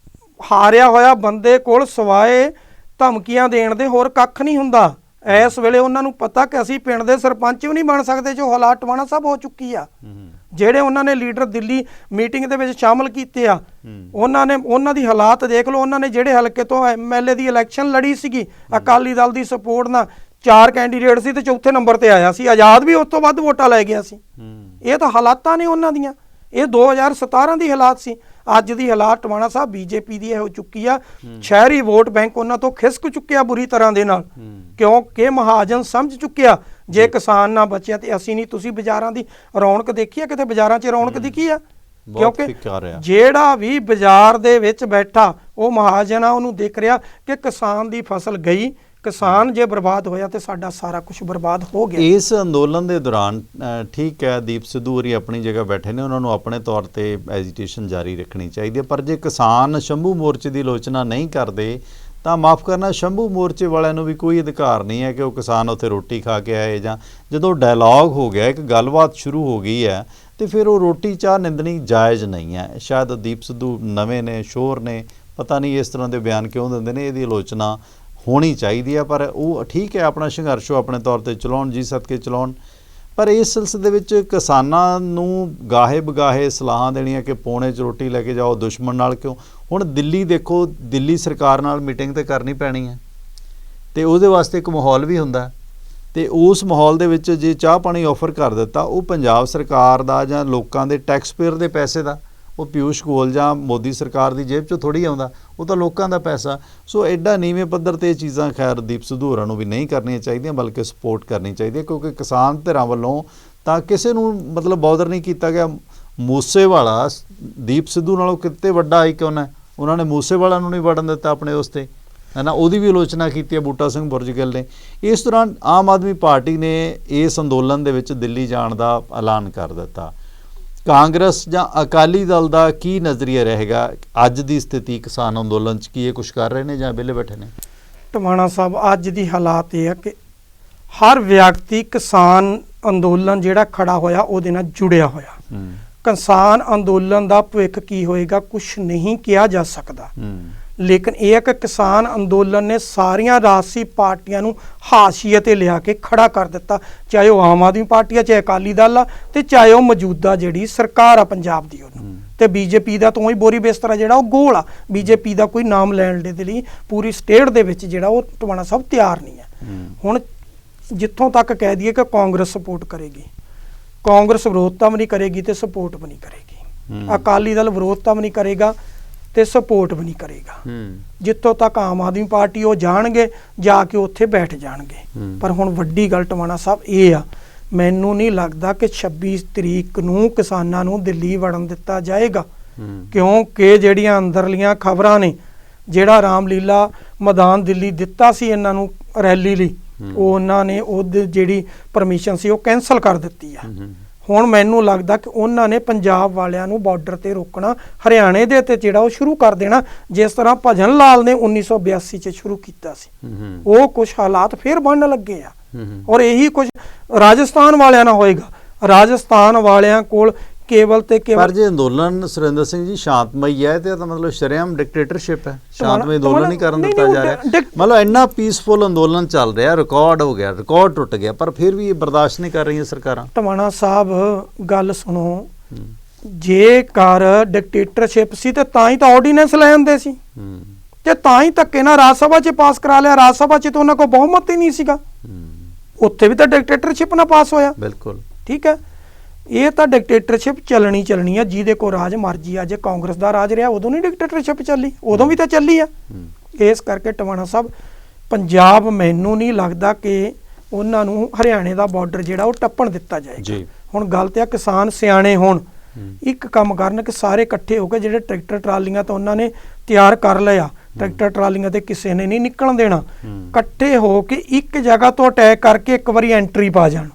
ਹਾਰਿਆ ਹੋਇਆ ਬੰਦੇ ਕੋਲ ਸਵਾਏ ਧਮਕੀਆਂ ਦੇਣ ਦੇ ਹੋਰ ਕੱਖ ਨਹੀਂ ਹੁੰਦਾ। ਇਸ ਵੇਲੇ ਉਹਨਾਂ ਨੂੰ ਪਤਾ ਕਿ ਅਸੀਂ ਪਿੰਡ ਦੇ ਸਰਪੰਚ ਵੀ ਨਹੀਂ ਬਣ ਸਕਦੇ, ਜੋ ਹਾਲਾਤ ਟਵਾਣਾ ਸਾਹਿਬ ਹੋ ਚੁੱਕੀ ਆ। ਜਿਹੜੇ ਉਹਨਾਂ ਨੇ ਲੀਡਰ ਦਿੱਲੀ ਮੀਟਿੰਗ ਦੇ ਵਿੱਚ ਸ਼ਾਮਲ ਕੀਤੇ ਆ, ਉਹਨਾਂ ਦੀ ਹਾਲਾਤ ਦੇਖ ਲਓ। ਉਹਨਾਂ ਨੇ ਜਿਹੜੇ ਹਲਕੇ ਤੋਂ MLA ਦੀ ਇਲੈਕਸ਼ਨ ਲੜੀ ਸੀਗੀ ਅਕਾਲੀ ਦਲ ਦੀ ਸਪੋਰਟ ਨਾਲ, 4 ਕੈਂਡੀਡੇਟ ਸੀ ਤੇ ਚੌਥੇ ਨੰਬਰ ਤੇ ਆਇਆ ਸੀ। ਆਜ਼ਾਦ ਵੀ ਉਸ ਤੋਂ ਵੱਧ ਵੋਟਾਂ ਲੈ ਗਿਆ ਸੀ। ਇਹ ਤਾਂ ਹਾਲਾਤਾਂ ਨੇ ਉਹਨਾਂ ਦੀਆਂ। ਇਹ 2017 ਦੀ ਹਾਲਾਤ ਸੀ। ਅੱਜ ਦੀ ਹਾਲਾਤ ਟਵਾਣਾ ਸਾਹਿਬ BJP ਦੀ ਹੋ ਚੁੱਕੀ ਆ। ਸ਼ਹਿਰੀ ਵੋਟ ਬੈਂਕ ਉਹਨਾਂ ਤੋਂ ਖਿਸਕ ਚੁੱਕਿਆ ਬੁਰੀ ਤਰ੍ਹਾਂ ਦੇ ਨਾਲ, ਕਿਉਂਕਿ ਮਹਾਜਨ ਸਮਝ ਚੁੱਕਿਆ ਜੇ ਕਿਸਾਨ ਨਾ ਬਚਿਆ ਤੇ ਅਸੀਂ ਨਹੀਂ। ਤੁਸੀਂ ਬਾਜ਼ਾਰਾਂ ਦੀ ਰੌਣਕ ਦੇਖੀ ਆ? ਕਿਤੇ ਬਾਜ਼ਾਰਾਂ 'ਚ ਰੌਣਕ ਦਿਖੀ ਆ? ਕਿਉਂਕਿ ਜਿਹੜਾ ਵੀ ਬਾਜ਼ਾਰ ਦੇ ਵਿੱਚ ਬੈਠਾ ਉਹ ਮਹਾਜਨ ਆ, ਉਹਨੂੰ ਦੇਖ ਰਿਹਾ ਕਿ ਕਿਸਾਨ ਦੀ ਫਸਲ ਗਈ। ਕਿਸਾਨ ਜੇ ਬਰਬਾਦ ਹੋਇਆ ਤੇ ਸਾਡਾ ਸਾਰਾ ਕੁਝ ਬਰਬਾਦ ਹੋ ਗਿਆ। ਇਸ ਅੰਦੋਲਨ ਦੇ ਦੌਰਾਨ ਠੀਕ ਹੈ, ਦੀਪ ਸਿੱਧੂ ਹੋਰੀ ਆਪਣੀ ਜਗ੍ਹਾ ਬੈਠੇ ਨੇ, ਉਹਨਾਂ ਨੂੰ ਆਪਣੇ ਤੌਰ ਤੇ ਐਜੀਟੇਸ਼ਨ ਜਾਰੀ ਰੱਖਣੀ ਚਾਹੀਦੀ ਹੈ। ਪਰ ਜੇ ਕਿਸਾਨ ਸ਼ੰਭੂ ਮੋਰਚੇ ਦੀ ਆਲੋਚਨਾ ਨਹੀਂ ਕਰਦੇ ਤਾਂ ਮਾਫ ਕਰਨਾ, ਸ਼ੰਭੂ ਮੋਰਚੇ ਵਾਲਿਆਂ ਨੂੰ ਵੀ ਕੋਈ ਅਧਿਕਾਰ ਨਹੀਂ ਹੈ ਕਿ ਉਹ ਕਿਸਾਨ ਉੱਥੇ ਰੋਟੀ ਖਾ ਕੇ ਆਏ। ਜਾਂ ਜਦੋਂ ਡਾਇਲੌਗ ਹੋ ਗਿਆ, ਇੱਕ ਗੱਲਬਾਤ ਸ਼ੁਰੂ ਹੋ ਗਈ ਹੈ, ਤੇ ਫਿਰ ਉਹ ਰੋਟੀ ਚਾਹ ਨਿੰਦਣੀ ਜਾਇਜ਼ ਨਹੀਂ ਹੈ। ਸ਼ਾਇਦ ਦੀਪ ਸਿੱਧੂ ਨਵੇਂ ਨੇ, ਸ਼ੋਰ ਨੇ, ਪਤਾ ਨਹੀਂ ਇਸ ਤਰ੍ਹਾਂ ਦੇ ਬਿਆਨ ਕਿਉਂ ਦਿੰਦੇ ਨੇ। ਇਹਦੀ ਆਲੋਚਨਾ ਹੋਣੀ ਚਾਹੀਦੀ ਹੈ, ਪਰ ਉਹ ਠੀਕ ਹੈ ਆਪਣਾ ਸੰਘਰਸ਼ ਆਪਣੇ ਤੌਰ ਤੇ ਚਲਾਉਣ, ਜੀ ਸਦਕੇ ਚਲਾਉਣ। ਪਰ ਇਸ ਸਿਲਸਿਲੇ ਵਿੱਚ ਕਿਸਾਨਾਂ ਨੂੰ ਗਾਹੇ ਬਗਾਹੇ ਸਲਾਹਾਂ ਦੇਣੀਆਂ ਕਿ ਪੌਣੇ 'ਚ ਰੋਟੀ ਲੈ ਕੇ ਜਾਓ, ਦੁਸ਼ਮਣ ਨਾਲ ਕਿਉਂ? ਹੁਣ ਦਿੱਲੀ ਦੇਖੋ, ਦਿੱਲੀ ਸਰਕਾਰ ਨਾਲ ਮੀਟਿੰਗ ਤਾਂ ਕਰਨੀ ਪੈਣੀ ਹੈ ਤੇ ਉਹਦੇ ਵਾਸਤੇ ਇੱਕ ਮਾਹੌਲ ਵੀ ਹੁੰਦਾ, ਤੇ ਉਸ ਮਾਹੌਲ ਦੇ ਵਿੱਚ ਜੇ ਚਾਹ ਪਾਣੀ ਆਫਰ ਕਰ ਦਿੱਤਾ, ਉਹ ਪੰਜਾਬ ਸਰਕਾਰ ਦਾ ਜਾਂ ਲੋਕਾਂ ਦੇ ਟੈਕਸ ਪੇਅਰ ਦੇ ਪੈਸੇ ਦਾ, ਉਹ ਪਿਊਸ਼ ਗੋਇਲ ਜਾਂ ਮੋਦੀ ਸਰਕਾਰ ਦੀ ਜੇਬ 'ਚੋਂ ਥੋੜ੍ਹੀ ਆਉਂਦਾ, ਉਹ ਤਾਂ ਲੋਕਾਂ ਦਾ ਪੈਸਾ। ਸੋ ਐਡਾ ਨੀਵੇਂ ਪੱਧਰ 'ਤੇ ਇਹ ਚੀਜ਼ਾਂ ਖੈਰ ਦੀਪ ਸਿੱਧੂ ਹੋਰਾਂ ਨੂੰ ਵੀ ਨਹੀਂ ਕਰਨੀਆਂ ਚਾਹੀਦੀਆਂ, ਬਲਕਿ ਸਪੋਰਟ ਕਰਨੀ ਚਾਹੀਦੀ ਹੈ, ਕਿਉਂਕਿ ਕਿਸਾਨ ਧਿਰਾਂ ਵੱਲੋਂ ਤਾਂ ਕਿਸੇ ਨੂੰ ਮਤਲਬ ਬੌਦਰ ਨਹੀਂ ਕੀਤਾ ਗਿਆ। ਮੂਸੇਵਾਲਾ ਦੀਪ ਸਿੱਧੂ ਨਾਲੋਂ ਕਿਤੇ ਵੱਡਾ ਆਈਕਨ ਹੈ, ਉਹਨਾਂ ਨੇ ਮੂਸੇਵਾਲਾ ਨੂੰ ਨਹੀਂ ਵੜਨ ਦਿੱਤਾ ਆਪਣੇ ਉਸ 'ਤੇ, ਹੈ ਨਾ, ਉਹਦੀ ਵੀ ਆਲੋਚਨਾ ਕੀਤੀ ਹੈ ਬੂਟਾ ਸਿੰਘ ਬੁਰਜਗਿੱਲ ਨੇ। ਇਸ ਦੌਰਾਨ ਆਮ ਆਦਮੀ ਪਾਰਟੀ ਨੇ ਇਸ ਅੰਦੋਲਨ ਦੇ ਵਿੱਚ ਦਿੱਲੀ ਜਾਣ ਦਾ ਐਲਾਨ ਕਰ ਦਿੱਤਾ। ਕਾਂਗਰਸ ਜਾਂ ਅਕਾਲੀ ਦਲ ਦਾ ਕੀ ਨਜ਼ਰੀਆ ਰਹੇਗਾ ਅੱਜ ਦੀ ਸਥਿਤੀ ਕਿਸਾਨ ਅੰਦੋਲਨ 'ਚ? ਕੀ ਇਹ ਕੁਛ ਕਰ ਰਹੇ ਨੇ ਜਾਂ ਵਿਹਲੇ ਬੈਠੇ ਨੇ? ਟਵਾਣਾ ਸਾਹਿਬ, ਅੱਜ ਦੀ ਹਾਲਾਤ ਇਹ ਆ ਕਿ ਹਰ ਵਿਅਕਤੀ ਕਿਸਾਨ ਅੰਦੋਲਨ ਜਿਹੜਾ ਖੜਾ ਹੋਇਆ ਉਹਦੇ ਨਾਲ ਜੁੜਿਆ ਹੋਇਆ। ਕਿਸਾਨ ਅੰਦੋਲਨ ਦਾ ਭਵਿੱਖ ਕੀ ਹੋਏਗਾ ਕੁਛ ਨਹੀਂ ਕਿਹਾ ਜਾ ਸਕਦਾ, ਲੇਕਿਨ ਇਹ ਹੈ ਕਿ ਕਿਸਾਨ ਅੰਦੋਲਨ ਨੇ ਸਾਰੀਆਂ ਰਾਜਸੀ ਪਾਰਟੀਆਂ ਨੂੰ ਹਾਸ਼ੀਏ ਤੇ ਲਿਆ ਕੇ ਖੜਾ ਕਰ ਦਿੱਤਾ, ਚਾਹੇ ਉਹ ਆਮ ਆਦਮੀ ਪਾਰਟੀ ਆ, ਚਾਹੇ ਅਕਾਲੀ ਦਲ ਆ, ਤੇ ਚਾਹੇ ਉਹ ਮੌਜੂਦਾ ਜਿਹੜੀ ਸਰਕਾਰ ਆ ਪੰਜਾਬ ਦੀ ਉਹਨੂੰ। ਤੇ ਬੀਜੇਪੀ ਦਾ ਤਾਂ ਹੀ ਬੋਰੀ ਬਿਸਤਰਾ ਜਿਹੜਾ ਉਹ ਗੋਲ ਆ। ਬੀਜੇਪੀ ਦਾ ਕੋਈ ਨਾਮ ਲੈਣ ਦੇ ਲਈ ਪੂਰੀ ਸਟੇਟ ਦੇ ਵਿੱਚ ਜਿਹੜਾ ਉਹ ਟਵਾਣਾ ਸਾਹਿਬ ਤਿਆਰ ਨਹੀਂ ਹੈ। ਹੁਣ ਜਿੱਥੋਂ ਤੱਕ ਕਹਿ ਦਈਏ ਕਿ ਕਾਂਗਰਸ ਸਪੋਰਟ ਕਰੇਗੀ, ਕਾਂਗਰਸ ਵਿਰੋਧਤਾ ਵੀ ਨਹੀਂ ਕਰੇਗੀ ਤੇ ਸਪੋਰਟ ਵੀ ਨਹੀਂ ਕਰੇਗੀ। ਅਕਾਲੀ ਦਲ ਵਿਰੋਧਤਾ ਵੀ ਨਹੀਂ ਕਰੇਗਾ ਤੇ ਸਪੋਰਟ ਵੀ ਨਹੀਂ ਕਰੇਗਾ। ਜਿੱਥੋਂ ਤੱਕ ਆਮ ਆਦਮੀ ਪਾਰਟੀ ਉਹ ਜਾਣਗੇ, ਜਾ ਕੇ ਉੱਥੇ ਬੈਠ ਜਾਣਗੇ। ਪਰ ਹੁਣ ਵੱਡੀ ਗੱਲ ਟਵਾਣਾ ਸਾਹਿਬ ਇਹ ਆ, ਮੈਨੂੰ ਨਹੀਂ ਲੱਗਦਾ ਕਿ 26 ਤਰੀਕ ਨੂੰ ਕਿਸਾਨਾਂ ਨੂੰ ਦਿੱਲੀ ਵੜਨ ਦਿੱਤਾ ਜਾਏਗਾ, ਕਿਉਂਕਿ ਜਿਹੜੀਆਂ ਅੰਦਰਲੀਆਂ ਖਬਰਾਂ ਨੇ, ਜਿਹੜਾ ਰਾਮਲੀਲਾ ਮੈਦਾਨ ਦਿੱਲੀ ਦਿੱਤਾ ਸੀ ਇਹਨਾਂ ਨੂੰ ਰੈਲੀ ਲਈ, ਉਹ ਉਹਨਾਂ ਨੇ ਉਹਦੀ ਜਿਹੜੀ ਪਰਮਿਸ਼ਨ ਸੀ ਉਹ ਕੈਂਸਲ ਕਰ ਦਿੱਤੀ ਆ। ਹੁਣ ਮੈਨੂੰ ਲੱਗਦਾ ਕਿ ਉਹਨਾਂ ਨੇ ਪੰਜਾਬ ਵਾਲਿਆਂ ਨੂੰ ਬਾਰਡਰ ਤੇ ਰੋਕਣਾ, ਹਰਿਆਣੇ ਦੇ ਤੇ ਜਿਹੜਾ ਉਹ ਸ਼ੁਰੂ ਕਰ ਦੇਣਾ, ਜਿਸ ਤਰ੍ਹਾਂ ਭਜਨ ਲਾਲ ਨੇ 1982 ਚ ਸ਼ੁਰੂ ਕੀਤਾ ਸੀ। ਉਹ ਕੁਝ ਹਾਲਾਤ ਫਿਰ ਬਣਨ ਲੱਗੇ ਆ, ਔਰ ਇਹੀ ਕੁਝ ਰਾਜਸਥਾਨ ਵਾਲਿਆਂ ਨਾਲ ਹੋਏਗਾ। ਰਾਜਸਥਾਨ ਵਾਲਿਆਂ ਕੋਲ ਕੇਵਲ ਤੇ ਕੇਵਲ, ਪਰ ਜੇ ਅੰਦੋਲਨ ਸੁਰਿੰਦਰ ਸਿੰਘ ਜੀ ਸ਼ਾਂਤਮਈ ਹੈ ਤੇ ਮਤਲਬ ਸ਼ਰੇਆਮ ਡਿਕਟੇਟਰਸ਼ਿਪ ਹੈ, ਸ਼ਾਂਤਮਈ ਅੰਦੋਲਨ ਨਹੀਂ ਕਰਨ ਦਿੱਤਾ ਜਾ ਰਿਹਾ। ਮਤਲਬ ਇੰਨਾ ਪੀਸਫੁਲ ਅੰਦੋਲਨ ਚੱਲ ਰਿਹਾ, ਰਿਕਾਰਡ ਹੋ ਗਿਆ, ਰਿਕਾਰਡ ਟੁੱਟ ਗਿਆ, ਪਰ ਫਿਰ ਵੀ ਇਹ ਬਰਦਾਸ਼ਤ ਨਹੀਂ ਕਰ ਰਹੀਆਂ ਸਰਕਾਰਾਂ। ਟਵਾਣਾ ਸਾਹਿਬ ਗੱਲ ਸੁਣੋ, ਜੇਕਰ ਡਿਕਟੇਟਰਸ਼ਿਪ ਸੀ ਤੇ ਤਾਂ ਹੀ ਤਾਂ ਆਰਡੀਨੈਂਸ ਲੈ ਆਉਂਦੇ ਸੀ, ਤੇ ਤਾਂ ਹੀ ਧੱਕੇ ਨਾਲ ਰਾਜ ਸਭਾ 'ਚ ਪਾਸ ਕਰਾ ਲਿਆ। ਰਾਜ ਸਭਾ 'ਚ ਤਾਂ ਉਹਨਾਂ ਕੋਲ ਬਹੁਮਤ ਹੀ ਨਹੀਂ ਸੀਗਾ, ਉੱਥੇ ਵੀ ਤਾਂ ਡਿਕਟੇਟਰਸ਼ਿਪ ਨਾਲ ਪਾਸ ਹੋਇਆ। ਬਿਲਕੁਲ ਠੀਕ ਹੈ, ਇਹ ਤਾਂ ਡਿਕਟੇਟਰਸ਼ਿਪ ਚੱਲਣੀ ਆ। ਜਿਹਦੇ ਕੋਲ ਰਾਜ ਮਰਜੀ ਆ, ਜੇ ਕਾਂਗਰਸ ਦਾ ਰਾਜ ਰਿਹਾ ਉਦੋਂ ਨਹੀਂ ਡਿਕਟੇਟਰਸ਼ਿਪ ਚੱਲੀ, ਉਦੋਂ ਵੀ ਤਾਂ ਚੱਲੀ ਆ। ਇਸ ਕਰਕੇ ਟਵਾਣਾ ਸਾਹਿਬ ਪੰਜਾਬ, ਮੈਨੂੰ ਨਹੀਂ ਲੱਗਦਾ ਕਿ ਉਹਨਾਂ ਨੂੰ ਹਰਿਆਣੇ ਦਾ ਬਾਰਡਰ ਜਿਹੜਾ ਉਹ ਟੱਪਣ ਦਿੱਤਾ ਜਾਏਗਾ। ਹੁਣ ਗੱਲ ਤੇ ਆ, ਕਿਸਾਨ ਸਿਆਣੇ ਹੋਣ, ਇੱਕ ਕੰਮ ਕਰਨ ਕਿ ਸਾਰੇ ਇਕੱਠੇ ਹੋ ਕੇ ਜਿਹੜੇ ਟਰੈਕਟਰ ਟਰਾਲੀਆਂ ਤਾਂ ਉਹਨਾਂ ਨੇ ਤਿਆਰ ਕਰ ਲਿਆ, ਟਰੈਕਟਰ ਟਰਾਲੀਆਂ ਤੇ ਕਿਸੇ ਨੇ ਨਹੀਂ ਨਿਕਲਣ ਦੇਣਾ, ਇਕੱਠੇ ਹੋ ਕੇ ਇੱਕ ਜਗ੍ਹਾ ਤੋਂ ਅਟੈਕ ਕਰਕੇ ਇੱਕ ਵਾਰੀ ਐਂਟਰੀ ਪਾ ਜਾਣ,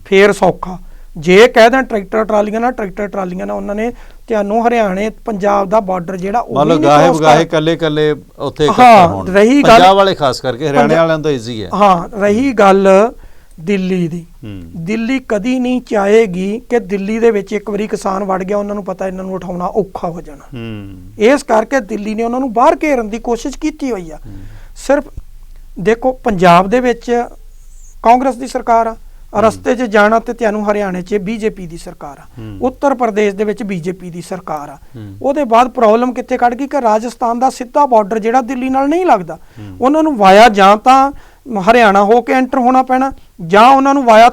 ਫੇਰ ਸੌਖਾ। ਜੇ ਕਹਿ ਦੇਣ ਟਰੈਕਟਰ ਟਰਾਲੀਆਂ ਨਾਲ ਉਹਨਾਂ ਨੇ ਤੁਹਾਨੂੰ ਹਰਿਆਣੇ ਪੰਜਾਬ ਦਾ ਬਾਰਡਰ ਜਿਹੜਾ ਉਹ ਨਹੀਂ ਕ੍ਰੋਸ ਕਰ, ਕੱਲੇ ਉੱਥੇ ਇਕੱਠੇ ਹੋਣ। ਰਹੀ ਗੱਲ ਪੰਜਾਬ ਵਾਲੇ, ਖਾਸ ਕਰਕੇ ਹਰਿਆਣੇ ਵਾਲਿਆਂ ਤੋਂ ਈਜ਼ੀ ਹੈ। ਹਾਂ, ਰਹੀ ਗੱਲ ਦਿੱਲੀ ਦੀ, ਦਿੱਲੀ ਕਦੀ ਨਹੀਂ ਚਾਹੇਗੀ ਕਿ ਦਿੱਲੀ ਦੇ ਵਿੱਚ ਇੱਕ ਵਾਰੀ ਕਿਸਾਨ ਵੜ ਗਿਆ, ਉਹਨਾਂ ਨੂੰ ਪਤਾ ਇਹਨਾਂ ਨੂੰ ਉਠਾਉਣਾ ਔਖਾ ਹੋ ਜਾਣਾ। ਇਸ ਕਰਕੇ ਦਿੱਲੀ ਨੇ ਉਹਨਾਂ ਨੂੰ ਬਾਹਰ ਘੇਰਨ ਦੀ ਕੋਸ਼ਿਸ਼ ਕੀਤੀ ਹੋਈ ਆ। ਸਿਰਫ ਦੇਖੋ, ਪੰਜਾਬ ਦੇ ਵਿੱਚ ਕਾਂਗਰਸ ਦੀ ਸਰਕਾਰ ਆ, ਰਸਤੇ 'ਚ ਜਾਣਾ ਤੇ ਤੁਹਾਨੂੰ ਹਰਿਆਣੇ 'ਚ ਬੀਜੇਪੀ ਦੀ ਸਰਕਾਰ ਆ, ਉੱਤਰ ਪ੍ਰਦੇਸ਼ ਦੇ ਵਿੱਚ ਬੀਜੇਪੀ ਦੀ ਸਰਕਾਰ ਆ। ਉਹਦੇ ਬਾਅਦ ਪ੍ਰੋਬਲਮ ਕਿੱਥੇ ਖੜ ਗਈ ਕਿ ਰਾਜਸਥਾਨ ਦਾ ਸਿੱਧਾ ਬਾਰਡਰ ਜਿਹੜਾ ਦਿੱਲੀ ਨਾਲ ਨਹੀਂ ਲੱਗਦਾ, ਉਹਨਾਂ ਨੂੰ ਵਾਇਆ ਜਾਂ ਤਾਂ ਹਰਿਆਣਾ ਹੋ ਕੇ ਐਂਟਰ ਹੋਣਾ ਪੈਣਾ, ਜਾਂ ਉਹਨਾਂ ਨੂੰ ਵਾਇਆ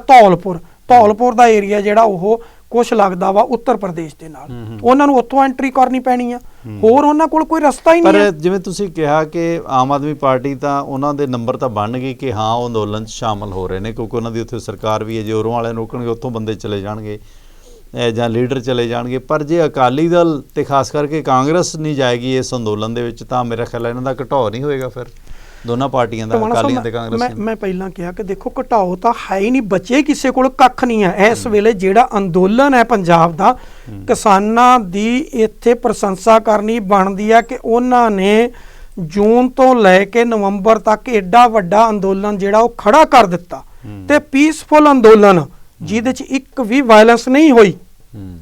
ਧੌਲਪੁਰ ਦਾ ਏਰੀਆ ਜਿਹੜਾ ਉਹ ਕੁਛ ਲੱਗਦਾ ਵਾ ਉੱਤਰ ਪ੍ਰਦੇਸ਼ ਦੇ ਨਾਲ, ਉਹਨਾਂ ਨੂੰ ਉੱਥੋਂ ਐਂਟਰੀ ਕਰਨੀ ਪੈਣੀ ਆ। ਹੋਰ ਉਹਨਾਂ ਕੋਲ ਕੋਈ ਰਸਤਾ ਹੀ ਨਹੀਂ ਹੈ। ਪਰ ਜਿਵੇਂ ਤੁਸੀਂ ਕਿਹਾ ਕਿ ਆਮ ਆਦਮੀ ਪਾਰਟੀ ਤਾਂ ਉਹਨਾਂ ਦੇ ਨੰਬਰ ਤਾਂ ਬਣ ਗਈ ਕਿ ਹਾਂ ਉਹ ਅੰਦੋਲਨ 'ਚ ਸ਼ਾਮਲ ਹੋ ਰਹੇ ਨੇ, ਕਿਉਂਕਿ ਉਹਨਾਂ ਦੀ ਉੱਥੇ ਸਰਕਾਰ ਵੀ ਹੈ। ਜੇ ਉਰੋਂ ਵਾਲੇ ਰੋਕਣਗੇ ਉੱਥੋਂ ਬੰਦੇ ਚਲੇ ਜਾਣਗੇ ਜਾਂ ਲੀਡਰ ਚਲੇ ਜਾਣਗੇ। ਪਰ ਜੇ ਅਕਾਲੀ ਦਲ ਤੇ ਖਾਸ ਕਰਕੇ ਕਾਂਗਰਸ ਨਹੀਂ ਜਾਏਗੀ ਇਸ ਅੰਦੋਲਨ ਦੇ ਵਿੱਚ, ਤਾਂ ਮੇਰਾ ਖਿਆਲ ਇਹਨਾਂ ਦਾ ਘਟਾਓ ਨਹੀਂ ਹੋਏਗਾ ਫਿਰ ਦੋਨਾਂ ਪਾਰਟੀਆਂ ਦਾ, ਅਕਾਲੀਆਂ ਤੇ ਕਾਂਗਰਸ। ਮੈਂ ਪਹਿਲਾਂ ਕਿਹਾ ਕਿ ਦੇਖੋ, ਘਟਾਓ ਤਾਂ ਹੈ ਹੀ ਨਹੀਂ, ਬਚੇ ਕਿਸੇ ਕੋਲ ਕੱਖ ਨਹੀਂ ਹੈ ਇਸ ਵੇਲੇ। ਜਿਹੜਾ ਅੰਦੋਲਨ ਹੈ ਪੰਜਾਬ ਦਾ, ਕਿਸਾਨਾਂ ਦੀ ਇੱਥੇ ਪ੍ਰਸ਼ੰਸਾ ਕਰਨੀ ਬਣਦੀ ਹੈ ਕਿ ਉਹਨਾਂ ਨੇ ਜੂਨ ਤੋਂ ਲੈ ਕੇ ਨਵੰਬਰ ਤੱਕ ਐਡਾ ਵੱਡਾ ਅੰਦੋਲਨ ਜਿਹੜਾ ਉਹ ਖੜਾ ਕਰ ਦਿੱਤਾ, ਤੇ ਪੀਸਫੁਲ ਅੰਦੋਲਨ ਜਿਹਦੇ 'ਚ ਇੱਕ ਵੀ ਵਾਇਲੈਂਸ ਨਹੀਂ ਹੋਈ,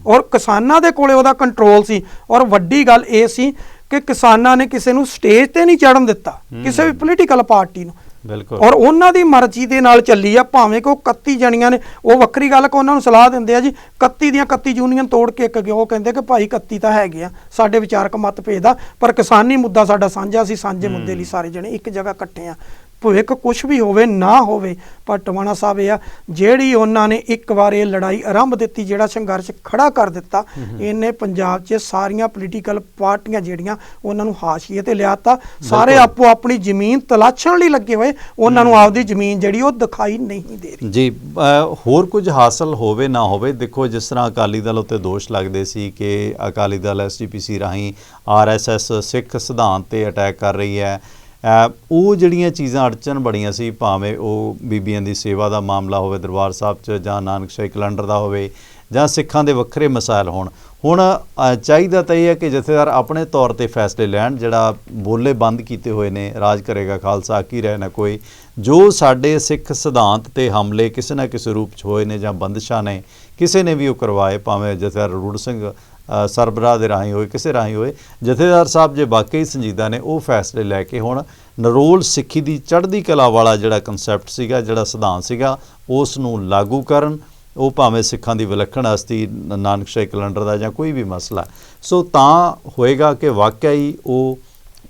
ਔਰ ਕਿਸਾਨਾਂ ਦੇ ਕੋਲੇ ਉਹਦਾ ਕੰਟਰੋਲ ਸੀ। ਔਰ ਵੱਡੀ ਗੱਲ ਇਹ ਸੀ ਕਿ ਕਿਸਾਨਾਂ ਨੇ ਕਿਸੇ ਨੂੰ ਸਟੇਜ ਤੇ ਨਹੀਂ ਚੜ੍ਹਨ ਦਿੱਤਾ, ਕਿਸੇ ਵੀ ਪੋਲੀਟੀਕਲ ਪਾਰਟੀ ਨੂੰ। ਬਿਲਕੁਲ, ਔਰ ਉਹਨਾਂ ਦੀ ਮਰਜ਼ੀ ਦੇ ਨਾਲ ਚੱਲੀ ਆ। ਭਾਵੇਂ ਕਿ ਉਹ 31 ਜਣੀਆਂ ਨੇ, ਉਹ ਵੱਖਰੀ ਗੱਲ ਕਿ ਉਹਨਾਂ ਨੂੰ ਸਲਾਹ ਦਿੰਦੇ ਆ ਜੀ 31 ਦੀਆਂ 31 ਯੂਨੀਅਨ ਤੋੜ ਕੇ ਇੱਕ ਉਹ ਕਹਿੰਦੇ ਕਿ ਭਾਈ 31 ਤਾਂ ਹੈਗੇ ਆ, ਸਾਡੇ ਵਿਚਾਰਕ ਮਤਭੇਦ ਆ, ਪਰ ਕਿਸਾਨੀ ਮੁੱਦਾ ਸਾਡਾ ਸਾਂਝਾ ਸੀ, ਸਾਂਝੇ ਮੁੱਦੇ ਲਈ ਸਾਰੇ ਜਣੇ ਇੱਕ ਜਗ੍ਹਾ ਇਕੱਠੇ ਆ। ਭਵਿੱਖ ਕੁਛ ਵੀ ਹੋਵੇ ਨਾ ਹੋਵੇ, ਪਰ ਟਵਾਣਾ ਸਾਹਿਬ ਇਹ ਆ, ਜਿਹੜੀ ਉਹਨਾਂ ਨੇ ਇੱਕ ਵਾਰ ਇਹ ਲੜਾਈ ਆਰੰਭ ਦਿੱਤੀ, ਜਿਹੜਾ ਸੰਘਰਸ਼ ਖੜਾ ਕਰ ਦਿੱਤਾ, ਇਹਨੇ ਪੰਜਾਬ 'ਚ ਸਾਰੀਆਂ ਪੋਲੀਟੀਕਲ ਪਾਰਟੀਆਂ ਜਿਹੜੀਆਂ ਉਹਨਾਂ ਨੂੰ ਹਾਸ਼ੀਏ ਤੇ ਲਿਆਤਾ। ਸਾਰੇ ਆਪੋ ਆਪਣੀ ਜ਼ਮੀਨ ਤਲਾਸ਼ਣ ਲਈ ਲੱਗੇ ਹੋਏ, ਉਹਨਾਂ ਨੂੰ ਆਪਦੀ ਜ਼ਮੀਨ ਜਿਹੜੀ ਉਹ ਦਿਖਾਈ ਨਹੀਂ ਦੇ ਰਹੀ। ਜੀ, ਹੋਰ ਕੁਝ ਹਾਸਲ ਹੋਵੇ ਨਾ ਹੋਵੇ, ਦੇਖੋ ਜਿਸ ਤਰ੍ਹਾਂ ਅਕਾਲੀ ਦਲ ਉੱਤੇ ਦੋਸ਼ ਲੱਗਦੇ ਸੀ ਕਿ ਅਕਾਲੀ ਦਲ SGPC ਰਾਹੀਂ RSS ਸਿੱਖ ਸਿਧਾਂਤ ਤੇ ਅਟੈਕ ਕਰ ਰਹੀ ਹੈ, ਉਹ ਜਿਹੜੀਆਂ ਚੀਜ਼ਾਂ ਅੜਚਨ ਬੜੀਆਂ ਸੀ, ਭਾਵੇਂ ਉਹ ਬੀਬੀਆਂ ਦੀ ਸੇਵਾ ਦਾ ਮਾਮਲਾ ਹੋਵੇ ਦਰਬਾਰ ਸਾਹਿਬ 'ਚ, ਜਾਂ ਨਾਨਕਸ਼ਾਹੀ ਕੈਲੰਡਰ ਦਾ ਹੋਵੇ, ਜਾਂ ਸਿੱਖਾਂ ਦੇ ਵੱਖਰੇ ਮਸਾਇਲ ਹੋਣ। ਹੁਣ ਚਾਹੀਦਾ ਤਾਂ ਇਹ ਹੈ ਕਿ ਜਥੇਦਾਰ ਆਪਣੇ ਤੌਰ 'ਤੇ ਫੈਸਲੇ ਲੈਣ। ਜਿਹੜਾ ਬੋਲੇ ਬੰਦ ਕੀਤੇ ਹੋਏ ਨੇ, ਰਾਜ ਕਰੇਗਾ ਖਾਲਸਾ ਕੀ ਰਹੇ ਨਾ ਕੋਈ, ਜੋ ਸਾਡੇ ਸਿੱਖ ਸਿਧਾਂਤ 'ਤੇ ਹਮਲੇ ਕਿਸੇ ਨਾ ਕਿਸੇ ਰੂਪ 'ਚ ਹੋਏ ਨੇ ਜਾਂ ਬੰਦਿਸ਼ਾਂ ਨੇ ਕਿਸੇ ਨੇ ਵੀ ਉਹ ਕਰਵਾਏ, ਭਾਵੇਂ ਜਥੇਦਾਰ ਰੂੜ ਸਿੰਘ ਸਰਬਰਾਹ ਦੇ ਰਾਹੀਂ ਹੋਏ, ਕਿਸੇ ਰਾਹੀਂ ਹੋਏ, ਜਥੇਦਾਰ ਸਾਹਿਬ ਜੇ ਵਾਕਈ ਸੰਜੀਦਾ ਨੇ ਉਹ ਫੈਸਲੇ ਲੈ ਕੇ ਹੁਣ ਨਰੋਲ ਸਿੱਖੀ ਦੀ ਚੜ੍ਹਦੀ ਕਲਾ ਵਾਲਾ ਜਿਹੜਾ ਕਨਸੈਪਟ ਸੀਗਾ, ਜਿਹੜਾ ਸਿਧਾਂਤ ਸੀਗਾ, ਉਸ ਨੂੰ ਲਾਗੂ ਕਰਨ। ਉਹ ਭਾਵੇਂ ਸਿੱਖਾਂ ਦੀ ਵਿਲੱਖਣ ਹਸਤੀ, ਨਾਨਕਸ਼ਾਹੀ ਕੈਲੰਡਰ ਦਾ ਜਾਂ ਕੋਈ ਵੀ ਮਸਲਾ, ਸੋ ਤਾਂ ਹੋਏਗਾ ਕਿ ਵਾਕਿਆ ਹੀ ਉਹ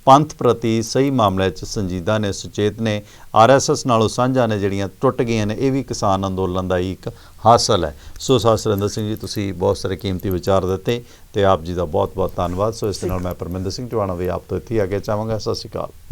ਪੰਥ ਪ੍ਰਤੀ ਸਹੀ ਮਾਮਲੇ 'ਚ ਸੰਜੀਦਾ ਨੇ, ਸੁਚੇਤ ਨੇ, RSS ਨਾਲੋਂ ਸਾਂਝਾ ਨੇ, ਜਿਹੜੀਆਂ ਟੁੱਟ ਗਈਆਂ ਨੇ। ਇਹ ਵੀ ਕਿਸਾਨ ਅੰਦੋਲਨ ਦਾ ਹੀ ਇੱਕ ਹਾਸਲ ਹੈ। ਸੋ ਸਾਹਿਬ ਸੁਰਿੰਦਰ ਸਿੰਘ ਜੀ, ਤੁਸੀਂ ਬਹੁਤ ਸਾਰੇ ਕੀਮਤੀ ਵਿਚਾਰ ਦਿੱਤੇ ਅਤੇ ਆਪ ਜੀ ਦਾ ਬਹੁਤ ਬਹੁਤ ਧੰਨਵਾਦ। ਸੋ ਇਸ ਦੇ ਨਾਲ ਮੈਂ ਪਰਮਿੰਦਰ ਸਿੰਘ ਟਿਵਾਣਾ ਵੀ ਆਪ ਤੋਂ ਇੱਥੇ ਆ ਕੇ ਚਾਹਾਂਗਾ। ਸਤਿ ਸ਼੍ਰੀ ਅਕਾਲ।